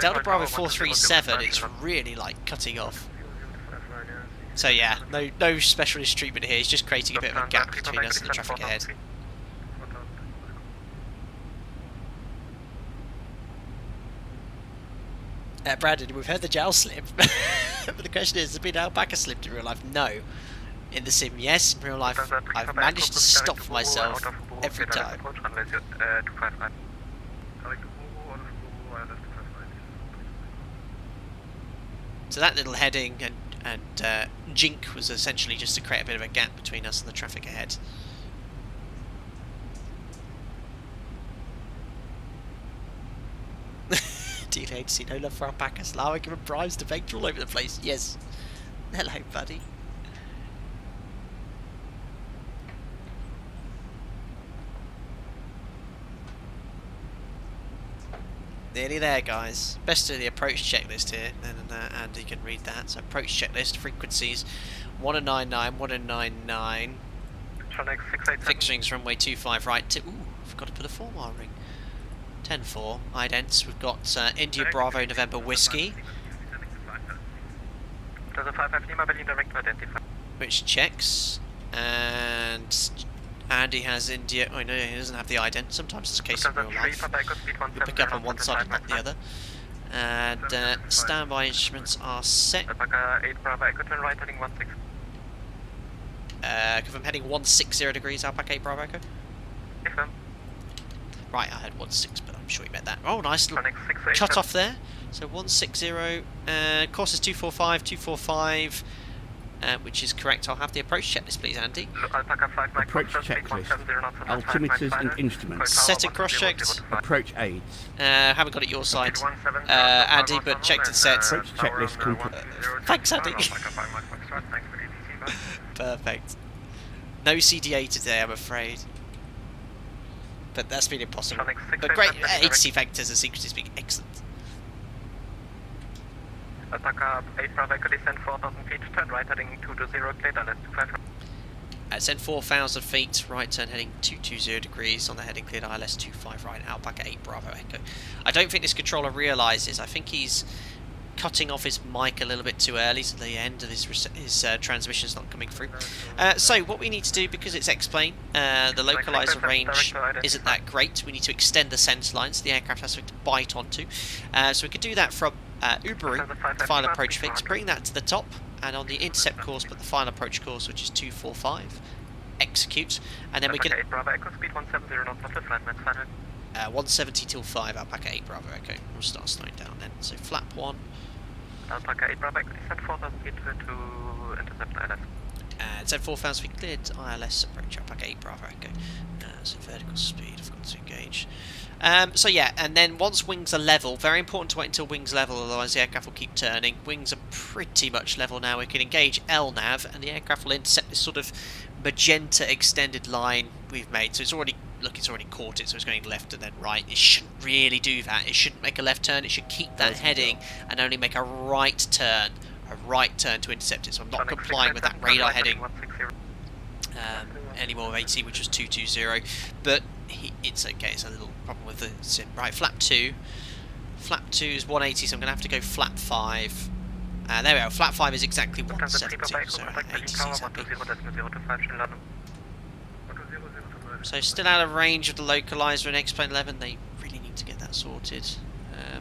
Delta Bravo 437 is really like cutting off. So yeah, no specialist treatment here. He's just creating a bit of a gap between us and the traffic ahead. Brandon, we've heard the jowl slip, but the question is, has been alpaca slipped in real life? No. In the sim, yes. In real life, I've managed to stop myself every time. So that little heading and jink was essentially just to create a bit of a gap between us and the traffic ahead. Dealer agency, no love for alpacas. Lara given bribes to vector all over the place. Yes. Hello, buddy. Nearly there, guys. Best do the approach checklist here, and Andy can read that. So approach checklist, frequencies 1099, 1099. Fixings runway 25 right to... Ooh, forgot to put a 4 mile ring. 10-4, idents. We've got India Bravo November Whiskey. Which checks. And Andy has India... Oh no, he doesn't have the ident. Sometimes it's a case of real life. We pick up on one side and not the other. And standby instruments are set. Confirm heading 160 degrees, Alpaca 8 Bravo Echo. Right, I had 16, but I'm sure you meant that. Oh, nice little cut off there. So 160, course is 245, which is correct. I'll have the approach checklist, please, Andy. Approach checklist. Altimeters and instruments. Set and cross-checked. Approach aids. Haven't got it your side, Andy, but checked and set. Approach checklist complete. Thanks, Andy. Perfect. No CDA today, I'm afraid. But that's been impossible. But great, HC vectors and sequences being excellent. Alpaca 8 Bravo Echo, descend 4,000 feet, turn right heading 220, cleared ILS 25. Send 4,000 feet, right turn heading 220 degrees on the heading cleared ILS 25 right, Alpaca 8 Bravo Echo. I don't think this controller realises, I think he's cutting off his mic a little bit too early, so the end of his transmission's not coming through. So what we need to do, because it's X-plane, the localizer range isn't that great. We need to extend the sense lines the aircraft has to bite onto. So we could do that from Ubering, the final approach fix, bring that to the top, and on the intercept course put the final approach course, which is 245, execute, and then we can... 170 till 5, Alpaca 8 Bravo Echo. We'll start slowing down then. So flap 1. Alpaca 8 Bravo Echo, descend 4,000 feet to intercept ILS. Descend 4,000 feet cleared, ILS approach Alpaca 8 Bravo Echo. So vertical speed, I've got to engage. So yeah, and then once wings are level, very important to wait until wings level, otherwise the aircraft will keep turning. Wings are pretty much level now. We can engage LNAV, and the aircraft will intercept this sort of magenta extended line we've made. So it's already... Look, it's already caught it, so it's going left and then right. It shouldn't really do that. It shouldn't make a left turn. It should keep that heading and only make a right turn to intercept it. So I'm not complying with that radar heading anymore of AT, which was 220. But it's okay. It's a little problem with the sim. Right, flap 2. Flap 2 is 180, so I'm going to have to go flap 5. There we go. Flap 5 is exactly 170, so ATC's happy. So still out of range of the localizer in X-Plane 11, they really need to get that sorted.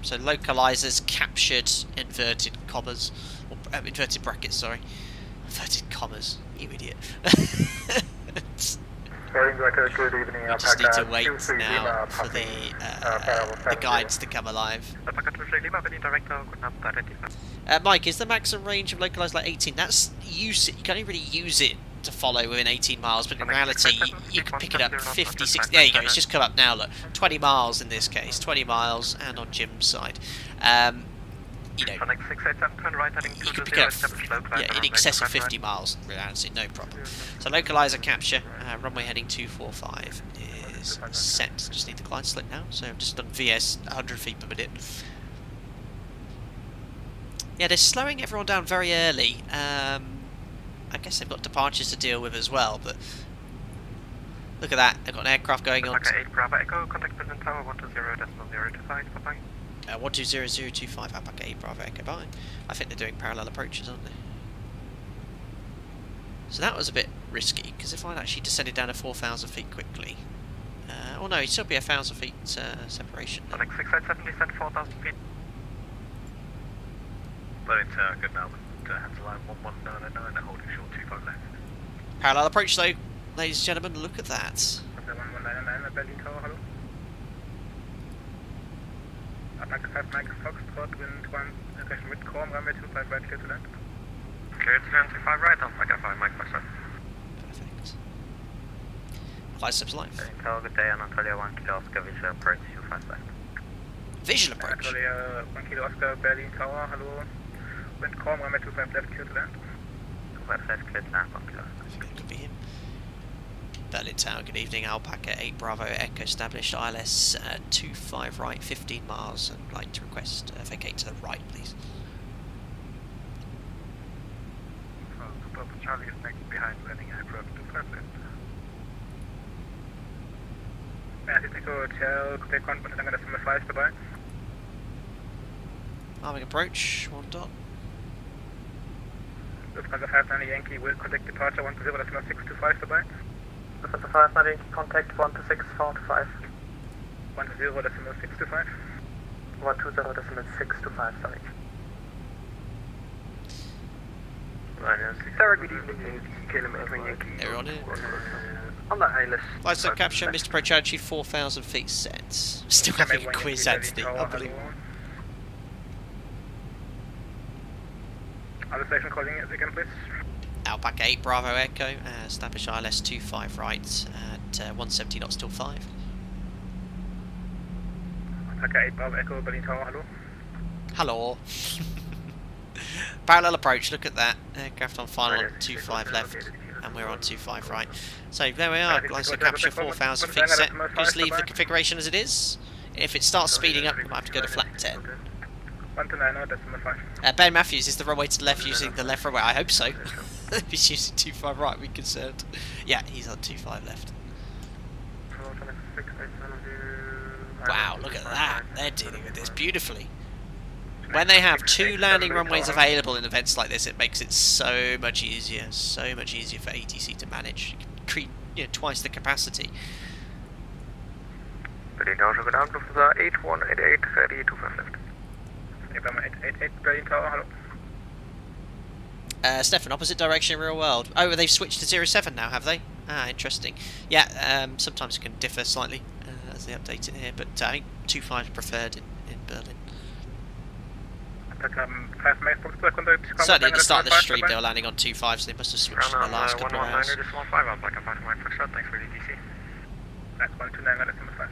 So localizers captured inverted commas, or inverted brackets, sorry. Inverted commas, you idiot. Good evening, we just need to wait now for the guides to come alive. Mike, is the maximum range of localizer like 18? That's use it. You can't even really use it to follow within 18 miles, but in reality, you can pick it up 50, 60... There you go, it's just come up now, look. 20 miles in this case, 20 miles, and on Jim's side. You know, you can pick up in excess of 50 miles in reality, no problem. So localizer capture, runway heading 245 is set. Just need the glide slip now, so I've just done VS 100 feet per minute. Yeah, they're slowing everyone down very early. I guess they've got departures to deal with as well, but look at that, they've got an aircraft going on. Okay, 8 Bravo Echo, contact Berlin Tower 120.025, bye-bye. 120025, Alpaca 8 Bravo Echo, bye. I think they're doing parallel approaches, aren't they? So that was a bit risky, because if I'd actually descended down to 4,000 feet quickly... oh no, it'd still be 1,000 feet separation. Sonic 687, descend 4,000 feet. Berlin Tower, good now. Hands line 11999 and holding short 25 left. Parallel approach though, ladies and gentlemen, look at that. 1199 at Berlin Tower, hello. Attack 5 Mike Foxtrot, wind 1, question with Corm, runway 25 right, clear to land. Clear to land 25 right, Alpaca 5 Mike Foxtrot. Perfect. Glide slips live. Berlin Tower, good day, Anatolia 1 Kilo Oscar, visual approach 25 left. Visual approach. Anatolia 1 Kilo Oscar, Berlin Tower, hello. Wind Corm, runway 25 left, clear to land. 25 left, clear to land, 1 Kilo Oscar. Could be him. Berlin Tower, good evening, Alpaca 8 Bravo Echo established, ILS 25 right, 15 miles, and I'd like to request vacate to the right, please. Papa Charlie is next behind, landing aircraft 25 left. Matthew Echo Hotel, take 1, but I'm going to send 5 dabei. Arming approach, 1 dot. Lufthansa 590 Yankee will contact departure 120, that's number 625 dabei. Lufthansa 590 Yankee, contact 126, 425. 120, that's number 625. 120, that's number 625, sorry. Sarah, good evening, KLM Yankee. Everyone in. On the ILS. Lights up capture, Mr. Prochachi, 4,000 feet set. Still having a quiz, Anthony, unbelievable. Other station calling it again, please. Alpaca 8 Bravo Echo, establish ILS 25 right at 170 knots till 5. Alpaca 8 Bravo Echo, Berlin Tower, hello. Hello. Parallel approach, look at that. Aircraft on final on 25 left, and we're on 25 right. So there we are, Glycer capture 4,000 feet set. Just leave the configuration as it is. If it starts speeding up, we might have to go to flat 10. 129, that's number 5. Ben Matthews, is the runway to the left using the left runway? I hope so. If he's using 25 right, we're concerned. Yeah, he's on 25 left. Wow, look at that. They're dealing with this beautifully. When they have 2 landing runways available in events like this, it makes it so much easier for ATC to manage. You can create, twice the capacity. Berlin Tower, good afternoon, Lufthansa 8188, 3025 left. 888, Berlin Tower, hello. Stefan, opposite direction, real world. Oh, they've switched to 07 now, have they? Ah, interesting. Yeah, sometimes it can differ slightly as they update it here, but I think 25 is preferred in Berlin. Certainly at the start of the stream they were landing on 25, so they must have switched in the last couple of hours. Thanks for EDDC. That's 129, that's number 5.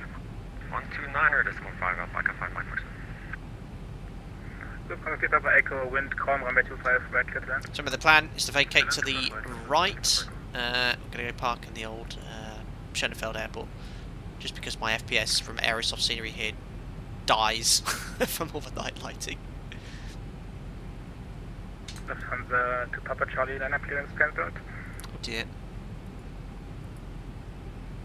129 decimal 5, Alpaca 5 Mike Foxtrot. Lufthansa Papa Echo, wind, calm, runway 25, right, clear to land. So the plan is to vacate to the right. I'm going to go park in the old Schönefeld airport, just because my FPS from Aerosoft scenery here dies from all the night lighting. Lufthansa to Papa Charlie, line up clearance cancelled. Oh dear.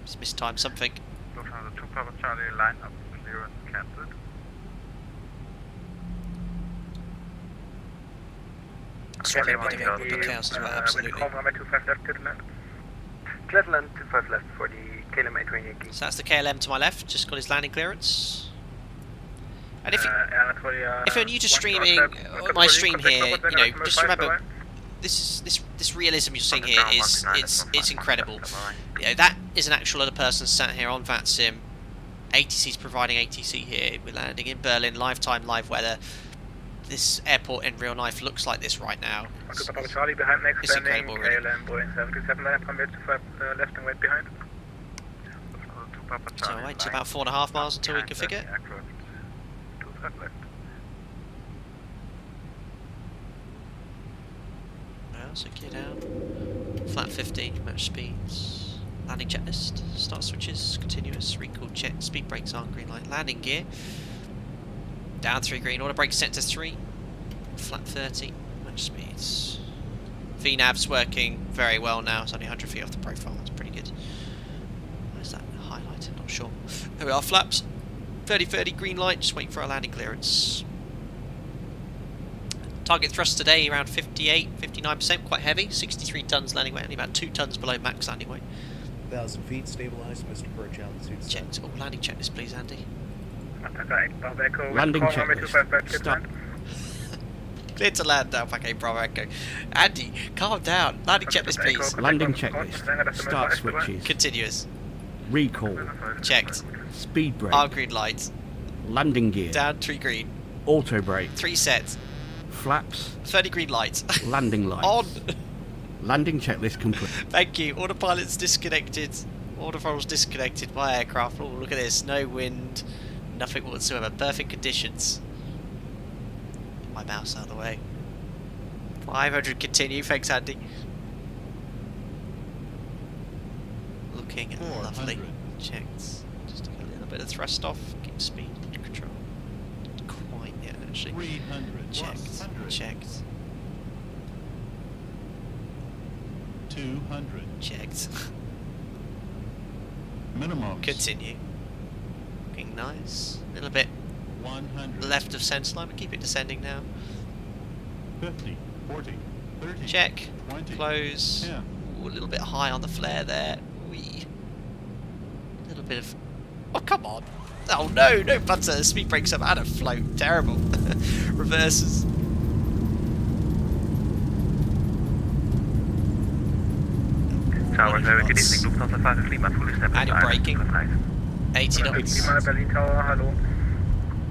Just mistimed something. Lufthansa to Papa Charlie, line up clearance cancelled. Sorry, a bit of a chaos as well, absolutely. Runway 25 left, clear to land. Clear to land, 25 left for the KLM 820 Yankee. So that's the KLM to my left, just got his landing clearance. And if you're new to streaming, my stream here, just remember, this realism you're seeing here it's incredible. That is an actual other person sat here on VATSIM. ATC's providing ATC here. We're landing in Berlin, live time, live weather. this airport in real life looks like this right now. Papa Charlie behind next It's landing, incredible, really. KLM Boeing 737 line up on mid 25 left and wait behind. So I'll wait till about 4.5 miles until we configure it. Well, so gear down. Flat 15, match speeds. Landing checklist. Start switches, continuous, recall check, speed brakes on, green light. Landing gear. Down 3 green, auto brake set to 3. Flat 30, match speeds. VNAV's working very well now, it's only 100 feet off the profile, that's pretty good. Where's that highlighted? Not sure. There we are, flaps. 30-30 green light, just waiting for our landing clearance. Target thrust today around 58, 59%, quite heavy. 63 tons landing weight, only about 2 tons below max landing weight. 1,000 feet, stabilized, Mr. Perch, altitude set. Checked. Oh, landing checklist, please, Andy. Landing checklist. Stop. Clear to land, Alpha Bravo Echo. Andy, calm down. Landing checklist, please. Landing checklist. Start switches. Continuous. Recall. Checked. Speed brake. Arm green light. Landing gear. Down 3 green. Auto brake. 3 sets. Flaps. 30 green light. Landing lights. On. Landing checklist complete. Thank you. Autopilot's disconnected. Autothrottle disconnected. My aircraft. Oh, look at this. No wind. Nothing whatsoever. Perfect conditions. My mouse out of the way. 500 continue. Thanks, Andy. Looking lovely. Checked. Just take a little bit of thrust off. Keep speed control. Quite yet, actually. 300. Checked. Checked. 200. Checked. Minimum. Continue. Looking nice. A little bit 100. left of centre line, but keep it descending now. 50. 40. 30. Check. 20. Close. 10. Ooh, a little bit high on the flare there. Wee. A little bit of... Oh, come on. Oh, no. No butter. Speed brakes up out of float. Terrible. Reverses. Tower, very good evening, Lufthansa 5, Lima, fully step And you're braking. 80 knots. Berlin Tower, hello.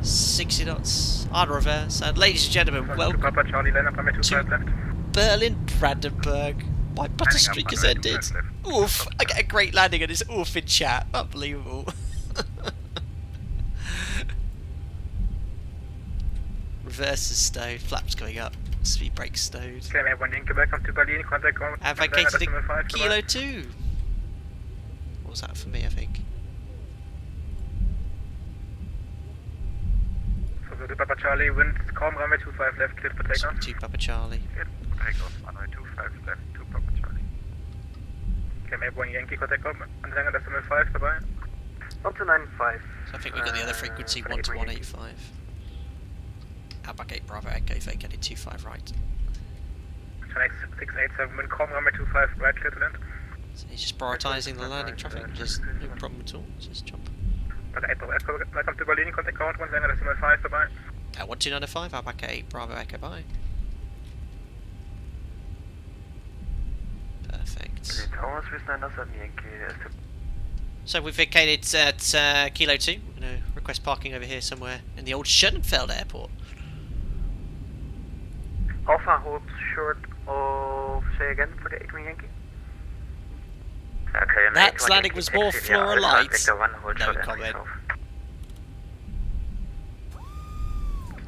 60 knots. On reverse. And ladies and gentlemen, welcome Papa Charlie, line up on mid 25 left. Berlin Brandenburg. My butter streak has ended. Oof. I get a great landing and it's oof in chat. Unbelievable. Reverse is stowed. Flaps going up. Speed brake stowed. Claim everyone in Quebec, come to Berlin, contact on. And vacated to Kilo 2. What was that for me, I think? So the Papa Charlie, wind calm, runway 25 left, clear for takeoff. 2 Papa Charlie. Clear for takeoff, runway 25 left, 2 Papa Charlie. Claim everyone Yankee, contact on. Anhänger decimal 5 dabei. Up to 95. So I think we got the other frequency 1 to 185. Outback 8 Bravo Echo, vacated 25 right. Connect 687, wind calm, runway 25 right, clear to land. So he's just prioritising the landing traffic, just no problem at all, just jump. Welcome to Berlin, contact count, Anhänger decimal 5 dabei. 1295, Outback 8 Bravo Echo, bye. Perfect. So we've vacated at Kilo 2. We're going to request parking over here somewhere in the old Schönfeld airport. Alpha hold short of, say again, for the 8 Yankee. Okay, That landing was more floral light. No comment.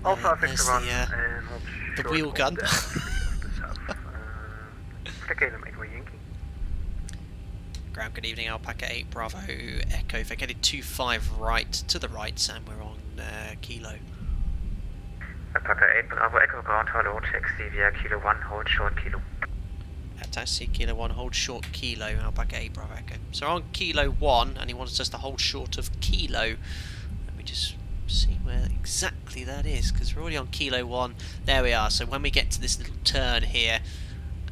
Alpha There's Victor 1 the wheel gun. Ground, good evening, Alpaca 8 Bravo Echo. Vacated 25 right to the right, and we're on Kilo. Alpaca 8 Bravo Echo, ground, hello, check CVR Kilo 1, hold short Kilo. Taxi Kilo 1, hold short Kilo, Alpaca 8 Bravo Echo. So we're on Kilo 1, and he wants us to hold short of Kilo. Let me just see where exactly that is, because we're already on Kilo 1. There we are, so when we get to this little turn here,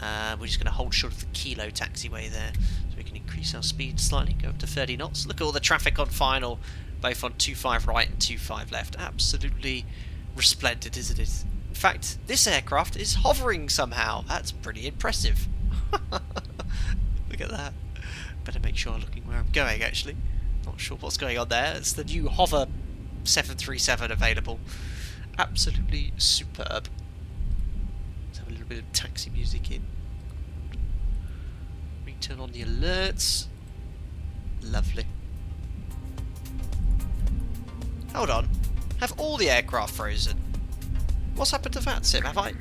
we're just going to hold short of the Kilo taxiway there. So we can increase our speed slightly, go up to 30 knots. Look at all the traffic on final, both on 25 right and 25 left. Absolutely resplendent, isn't it? In fact, this aircraft is hovering somehow. That's pretty impressive. Look at that. Better make sure I'm looking where I'm going, actually. Not sure what's going on there. It's the new Hover 737 available. Absolutely superb. Let's have a little bit of taxi music in. Turn on the alerts. Lovely. Hold on. Have all the aircraft frozen? What's happened to VATSIM? Have I...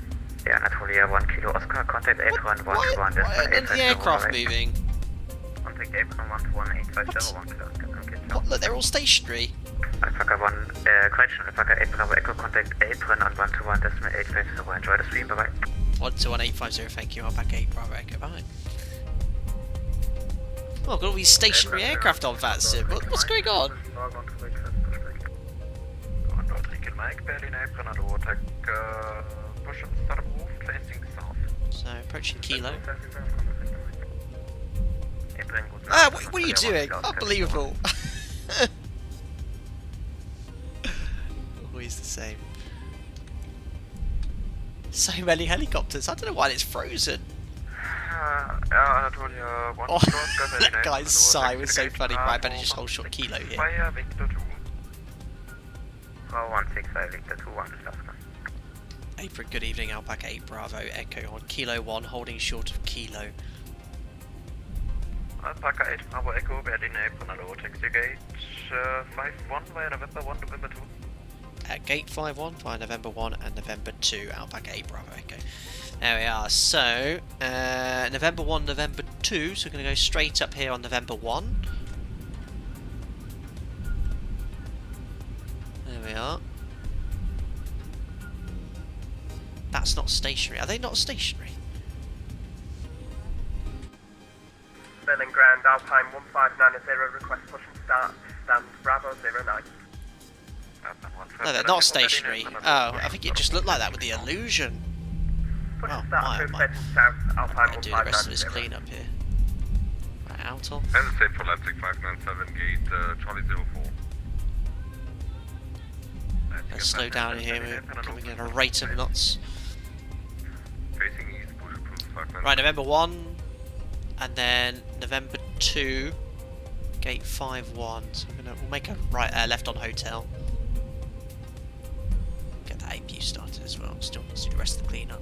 Yeah, Anatolia 1 Kilo Oscar, contact Apron 121. Why aren't the aircraft moving? Contact Apron 121, 850 Kilo Oscar. What? Look, they're all stationary. Alpaca 1, correction, Alpaca 8 Bravo Echo, contact Apron on 121, decimal 850. Enjoy the stream, bye bye. 121850, thank you. Alpaca 8 Bravo Echo, bye. Oh, I've got all these stationary aircraft on VATSIM. What's going on? Berlin Brandenburg, push and start move, facing south. So, approaching Kilo. Ah, what are you doing? Unbelievable. Always the same. So many helicopters. I don't know why it's frozen. Oh, that guy's sigh was so funny. Right, I better just hold short Kilo here. Fire Victor 2. 165 Victor 2, 1 Apron, good evening. Alpaca 8 Bravo Echo on Kilo 1, holding short of Kilo. Alpaca 8 Bravo Echo, Berlin Brandenburg, taxi gate 51 via November 1, November 2. At gate 51 via November 1 and November 2, Alpaca 8 Bravo Echo. There we are. So, November 1, November 2. So we're going to go straight up here on November 1. There we are. That's not stationary. Are they not stationary? Berlin Grand, Alpine 1590, request push and start, stand Bravo 09. No, they're not stationary. Oh, I think it just looked like that with the illusion. Push Oh, and start, my, cruise my. station south, Alpine I'll do the rest of this 1590. cleanup here. Right, out off. And the same for Leipzig 597, gate Charlie 04. Let's slow down here. We're coming at a rate of knots. Facing east, push approved 597. Right, November 1, and then November 2, gate 51. So we'll make a left on hotel. Get that APU started as well. Still need to do the rest of the cleanup.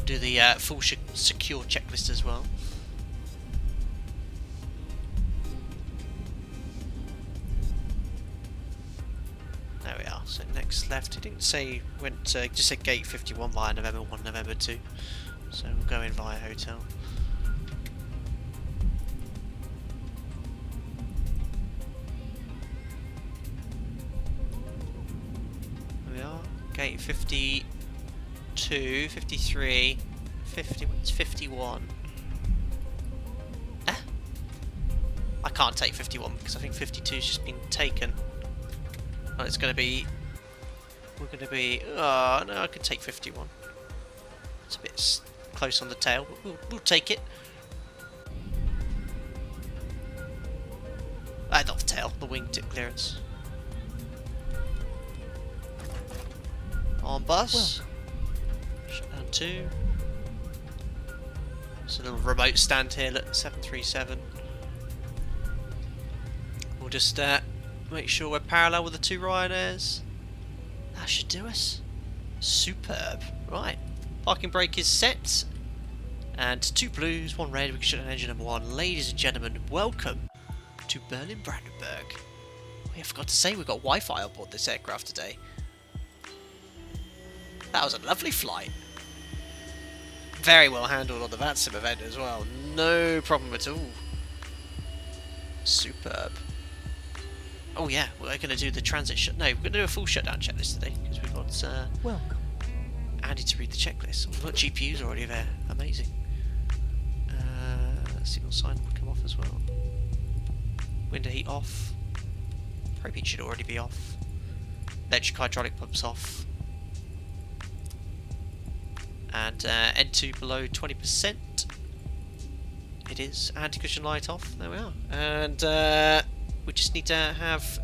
Do the full secure checklist as well. There we are. So next left, it didn't say went to, just said gate 51 via November 1, November 2. So we'll go in via hotel. There we are. Gate 52, 53, 50. It's 51. I can't take 51 because I think 52's just been taken. Oh, it's going to be... We're going to be... Oh, no, I could take 51. It's a bit close on the tail, but we'll take it. Not the tail, the wingtip clearance. On bus. Shutdown 2. There's a little remote stand here, look, 737. We'll just make sure we're parallel with the two Ryanairs. That should do us. Superb. Right. Parking brake is set. And 2 blues, 1 red. We can shut down engine number 1. Ladies and gentlemen, welcome to Berlin Brandenburg. I forgot to say we've got Wi-Fi on board this aircraft today. That was a lovely flight. Very well handled on the VATSIM event as well. No problem at all. Superb. Oh yeah, we're going to do the transit we're going to do a full shutdown checklist today because we've got Welcome. Andy to read the checklist. We've got GPUs already there. Amazing. Signal sign will come off as well. Window heat off. Propane should already be off. Electric hydraulic pumps off. And N2 below 20%. It is. Anti-cushion light off. There we are. And we just need to have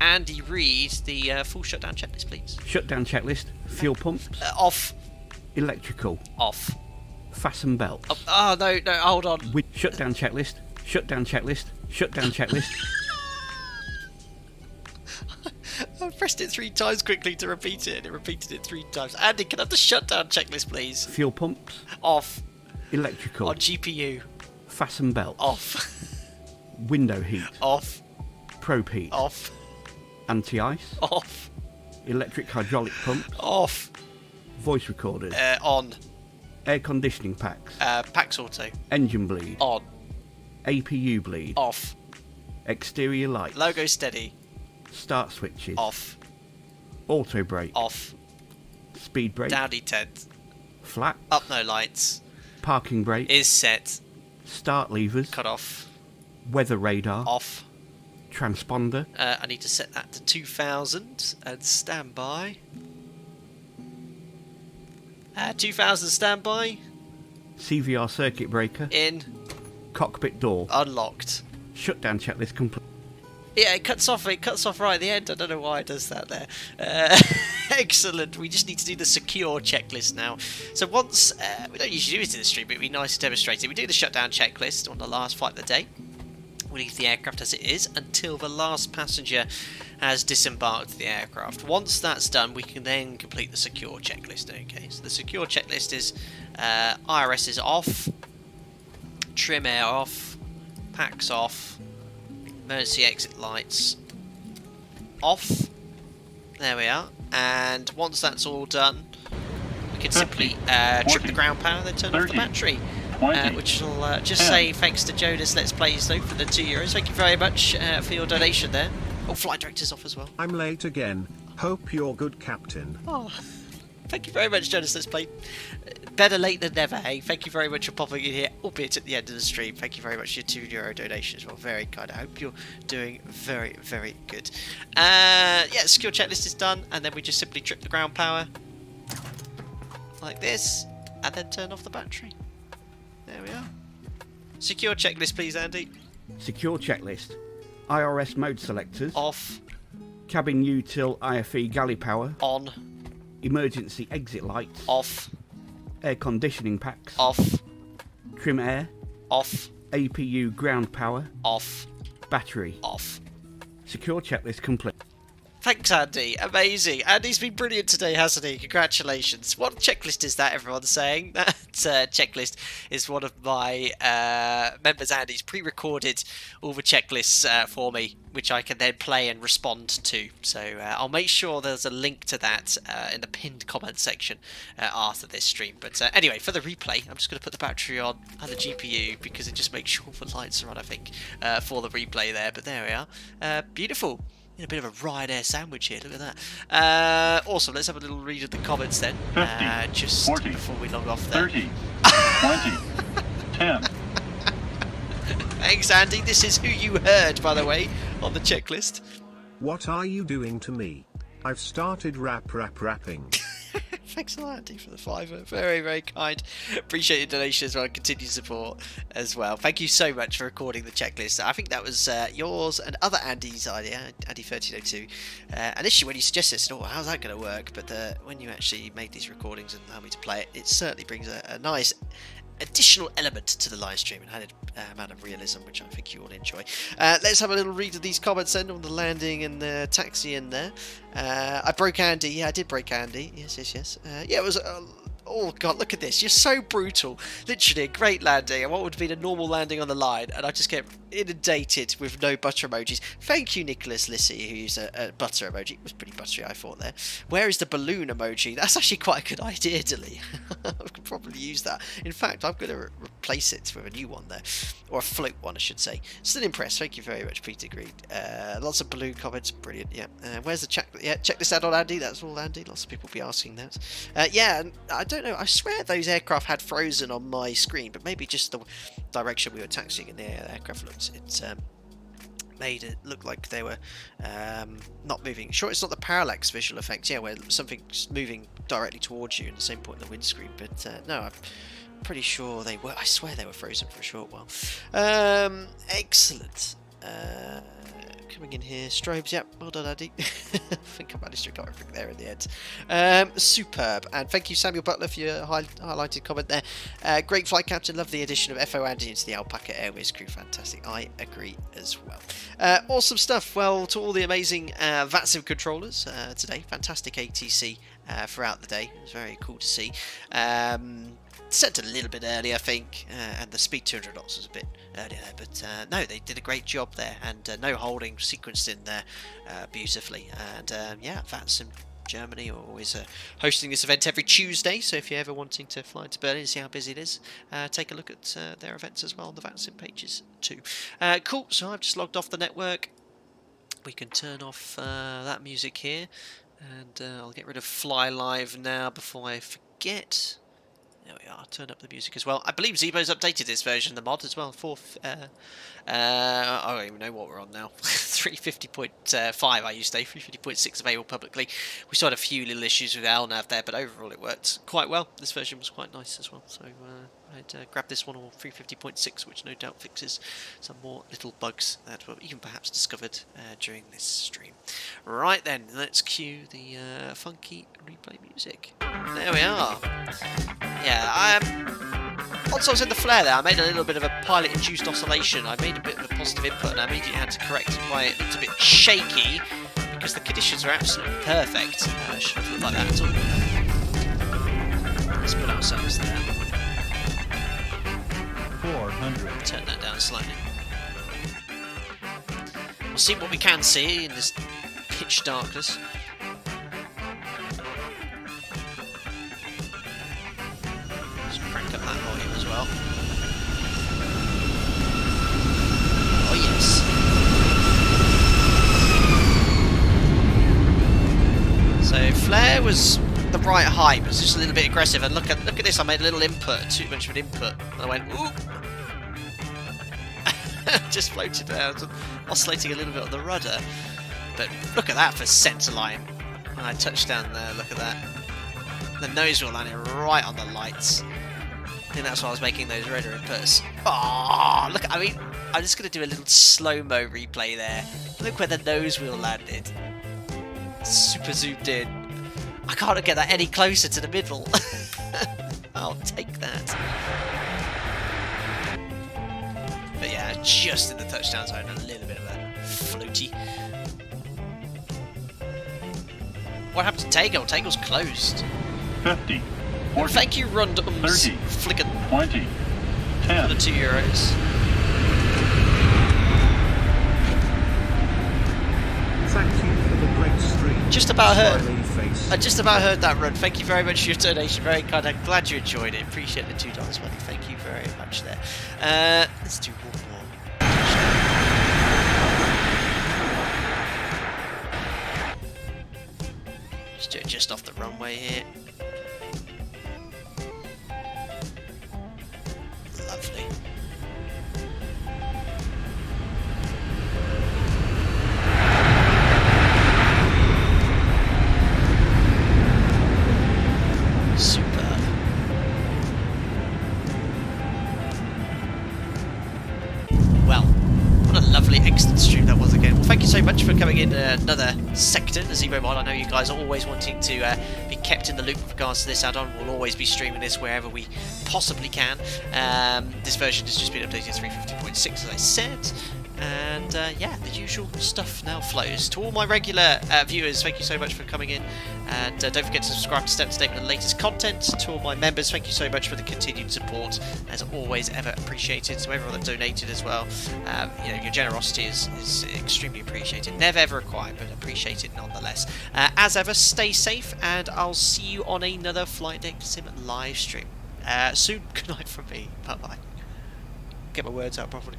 Andy read the full shutdown checklist, please. Shutdown checklist. Fuel pumps. Off. Electrical. Off. Fasten belts. Oh no, hold on. With shutdown checklist. Shutdown checklist. Shutdown checklist. I pressed it 3 times quickly to repeat it, and it repeated it 3 times. Andy, can I have the shutdown checklist, please? Fuel pumps. Off. Electrical. On GPU. Fasten belt. Off. Window heat. Off. Probe heat. Off. Anti-ice. Off. Electric hydraulic pumps. Off. Voice recorders. On. Air conditioning packs. Pax auto. Engine bleed. On. APU bleed. Off. Exterior lights. Logo steady. Start switches. Off. Auto brake. Off. Speed brake. Dowdy tent. Flat. Up no lights. Parking brake. Is set. Start levers. Cut off. Weather radar. Off. Transponder. I need to set that to 2000 and standby. 2000 standby. CVR circuit breaker. In. Cockpit door. Unlocked. Shutdown checklist complete. Yeah, it cuts off right at the end. I don't know why it does that there. Excellent. We just need to do the secure checklist now. So once, we don't usually do it in the stream, but it'd be nice to demonstrate it. We do the shutdown checklist on the last flight of the day. We leave the aircraft as it is until the last passenger has disembarked the aircraft. Once that's done, we can then complete the secure checklist. Okay, so the secure checklist is IRS is off, trim air off, packs off, emergency exit lights off. There we are. And once that's all done, we can simply trip the ground power, then turn off the battery. Which will just say thanks to Jonas Let's Plays though for the €2. Thank you very much for your donation there. Oh, flight director's off as well. I'm late again. Hope you're good, Captain. Oh, thank you very much, Jonas Let's Play. Better late than never, hey. Thank you very much for popping in here, albeit at the end of the stream. Thank you very much for your €2 donation as well. Very kind. I hope you're doing very, very good. Yeah, secure checklist is done, and then we just simply trip the ground power like this, and then turn off the battery. There we are. Secure checklist, please, Andy. Secure checklist. IRS mode selectors. Off. Cabin util IFE galley power. On. Emergency exit lights. Off. Air conditioning packs. Off. Trim air. Off. APU ground power. Off. Battery. Off. Secure checklist complete. Thanks, Andy. Amazing. Andy's been brilliant today, hasn't he? Congratulations. What checklist is that, everyone's saying? That checklist is one of my members, Andy's pre-recorded all the checklists for me, which I can then play and respond to. So I'll make sure there's a link to that in the pinned comment section after this stream. But anyway, for the replay, I'm just going to put the battery on and the GPU because it just makes sure the lights are on, I think, for the replay there. But there we are. Beautiful. A bit of a Ryanair sandwich here, look at that. Awesome, let's have a little read of the comments then. 50, just 40, before we log off there. 30, 20, 10. Thanks, Andy. This is who you heard, by the way, on the checklist. What are you doing to me? I've started rapping. Thanks a lot, Andy, for the $5. Very, very kind. Appreciate your donation as well, and continued support as well. Thank you so much for recording the checklist. I think that was yours and other Andy's idea, Andy1302. Initially, when you suggested it, I said, oh, how's that going to work? But when you actually made these recordings and allow me to play it, it certainly brings a nice additional element to the live stream and added amount of realism, which I think you all enjoy. Let's have a little read of these comments then on the landing and the taxi in there. I broke Andy. Yeah, I did break Andy. Yes. Yeah, it was... oh god, look at this. You're so brutal. Literally a great landing and what would have been a normal landing on the line, and I just get inundated with no butter emojis. Thank you, Nicholas Lissy, who used a butter emoji. It was pretty buttery, I thought there. Where is the balloon emoji? That's actually quite a good idea, Dilly. I could probably use that. In fact, I'm going to replace it with a new one there. Or a float one, I should say. Still impressed. Thank you very much, Peter Green. Lots of balloon comments. Brilliant, yeah. Where's the check this out on Andy? That's all Andy. Lots of people will be asking that. Yeah, and I don't know. I swear those aircraft had frozen on my screen, but maybe just the direction we were taxiing in the aircraft looked. It made it look like they were not moving. Sure, it's not the parallax visual effect, yeah, where something's moving directly towards you in the same point in the windscreen, but no, I'm pretty sure they were. I swear they were frozen for a short while. Excellent. coming in here. Strobes, yep, well done, Andy. I think I managed to get everything there in the end. Superb, and thank you, Samuel Butler, for your highlighted comment there. Great flight captain, love the addition of FO Andy into the Alpaca Airways crew, fantastic. I agree as well. Awesome stuff. Well, to all the amazing VATSIM controllers today, fantastic ATC throughout the day. It was very cool to see. Set a little bit early, I think, and the speed 200 knots was a bit earlier there, but no, they did a great job there, and no holding sequenced in there beautifully. And yeah, VATSIM Germany are always hosting this event every Tuesday, so if you're ever wanting to fly to Berlin and see how busy it is, take a look at their events as well on the VATSIM pages too. Cool, so I've just logged off the network. We can turn off that music here, and I'll get rid of Fly Live now before I forget. There we are, turn up the music as well. I believe ZIBO's updated this version of the mod as well. I don't even know what we're on now. 350.5 I used to say, 350.6 available publicly. We still had a few little issues with LNAV there, but overall it worked quite well. This version was quite nice as well, so I'd grab this one, or 350.6, which no doubt fixes some more little bugs that were even perhaps discovered during this stream. Right then, let's cue the funky replay music. There we are. Yeah, once I was in the flare there, I made a little bit of a pilot-induced oscillation. I made a bit of a positive input, and I immediately had to correct it why it looked a bit shaky, because the conditions are absolutely perfect. It shouldn't look like that at all. Let's put ourselves there. 400. Turn that down slightly. We'll see what we can see in this pitch darkness. Crank up that volume as well. Oh yes. So flare was the right height, but it's just a little bit aggressive. And look at this. I made a little input, too much of an input, and I went ooh. Just floated down, oscillating a little bit on the rudder. But look at that for centre line. When I touched down there, look at that. The nose wheel landing right on the lights. I think that's why I was making those radar inputs. Oh, look, I mean, I'm just going to do a little slow-mo replay there. Look where the nose wheel landed. Super zoomed in. I can't get that any closer to the middle. I'll take that. But yeah, just in the touchdown zone, a little bit of a floaty. What happened to Takeoff? Takeoff's closed. 50. Well, thank you, Rundums, 30, Flicken, 20, 10. for the €2. Thank you for the great stream. Just about heard. Smiley face. I just about heard that, Run. Thank you very much for your donation. Very kind. I'm glad you enjoyed it. Appreciate the $2 money. Thank you very much there. Let's do one more. Just do it just off the runway here. Lovely. Superb. Well, what a lovely, excellent stream that was again. Well, thank you so much for coming in another sector, the ZIBO mod. I know you guys are always wanting to be kept in the loop with regards to this add-on. We'll always be streaming this wherever we possibly can. This version has just been updated to 350.6, as I said. And yeah, the usual stuff now flows. To all my regular viewers, thank you so much for coming in. And don't forget to subscribe to Step to Step for the latest content. To all my members, thank you so much for the continued support. As always, ever appreciated. To everyone that donated as well, you know, your generosity is extremely appreciated. Never ever required, but appreciated nonetheless. As ever, stay safe, and I'll see you on another Flight Deck Sim live stream soon. Good night from me. Bye bye. Get my words out properly.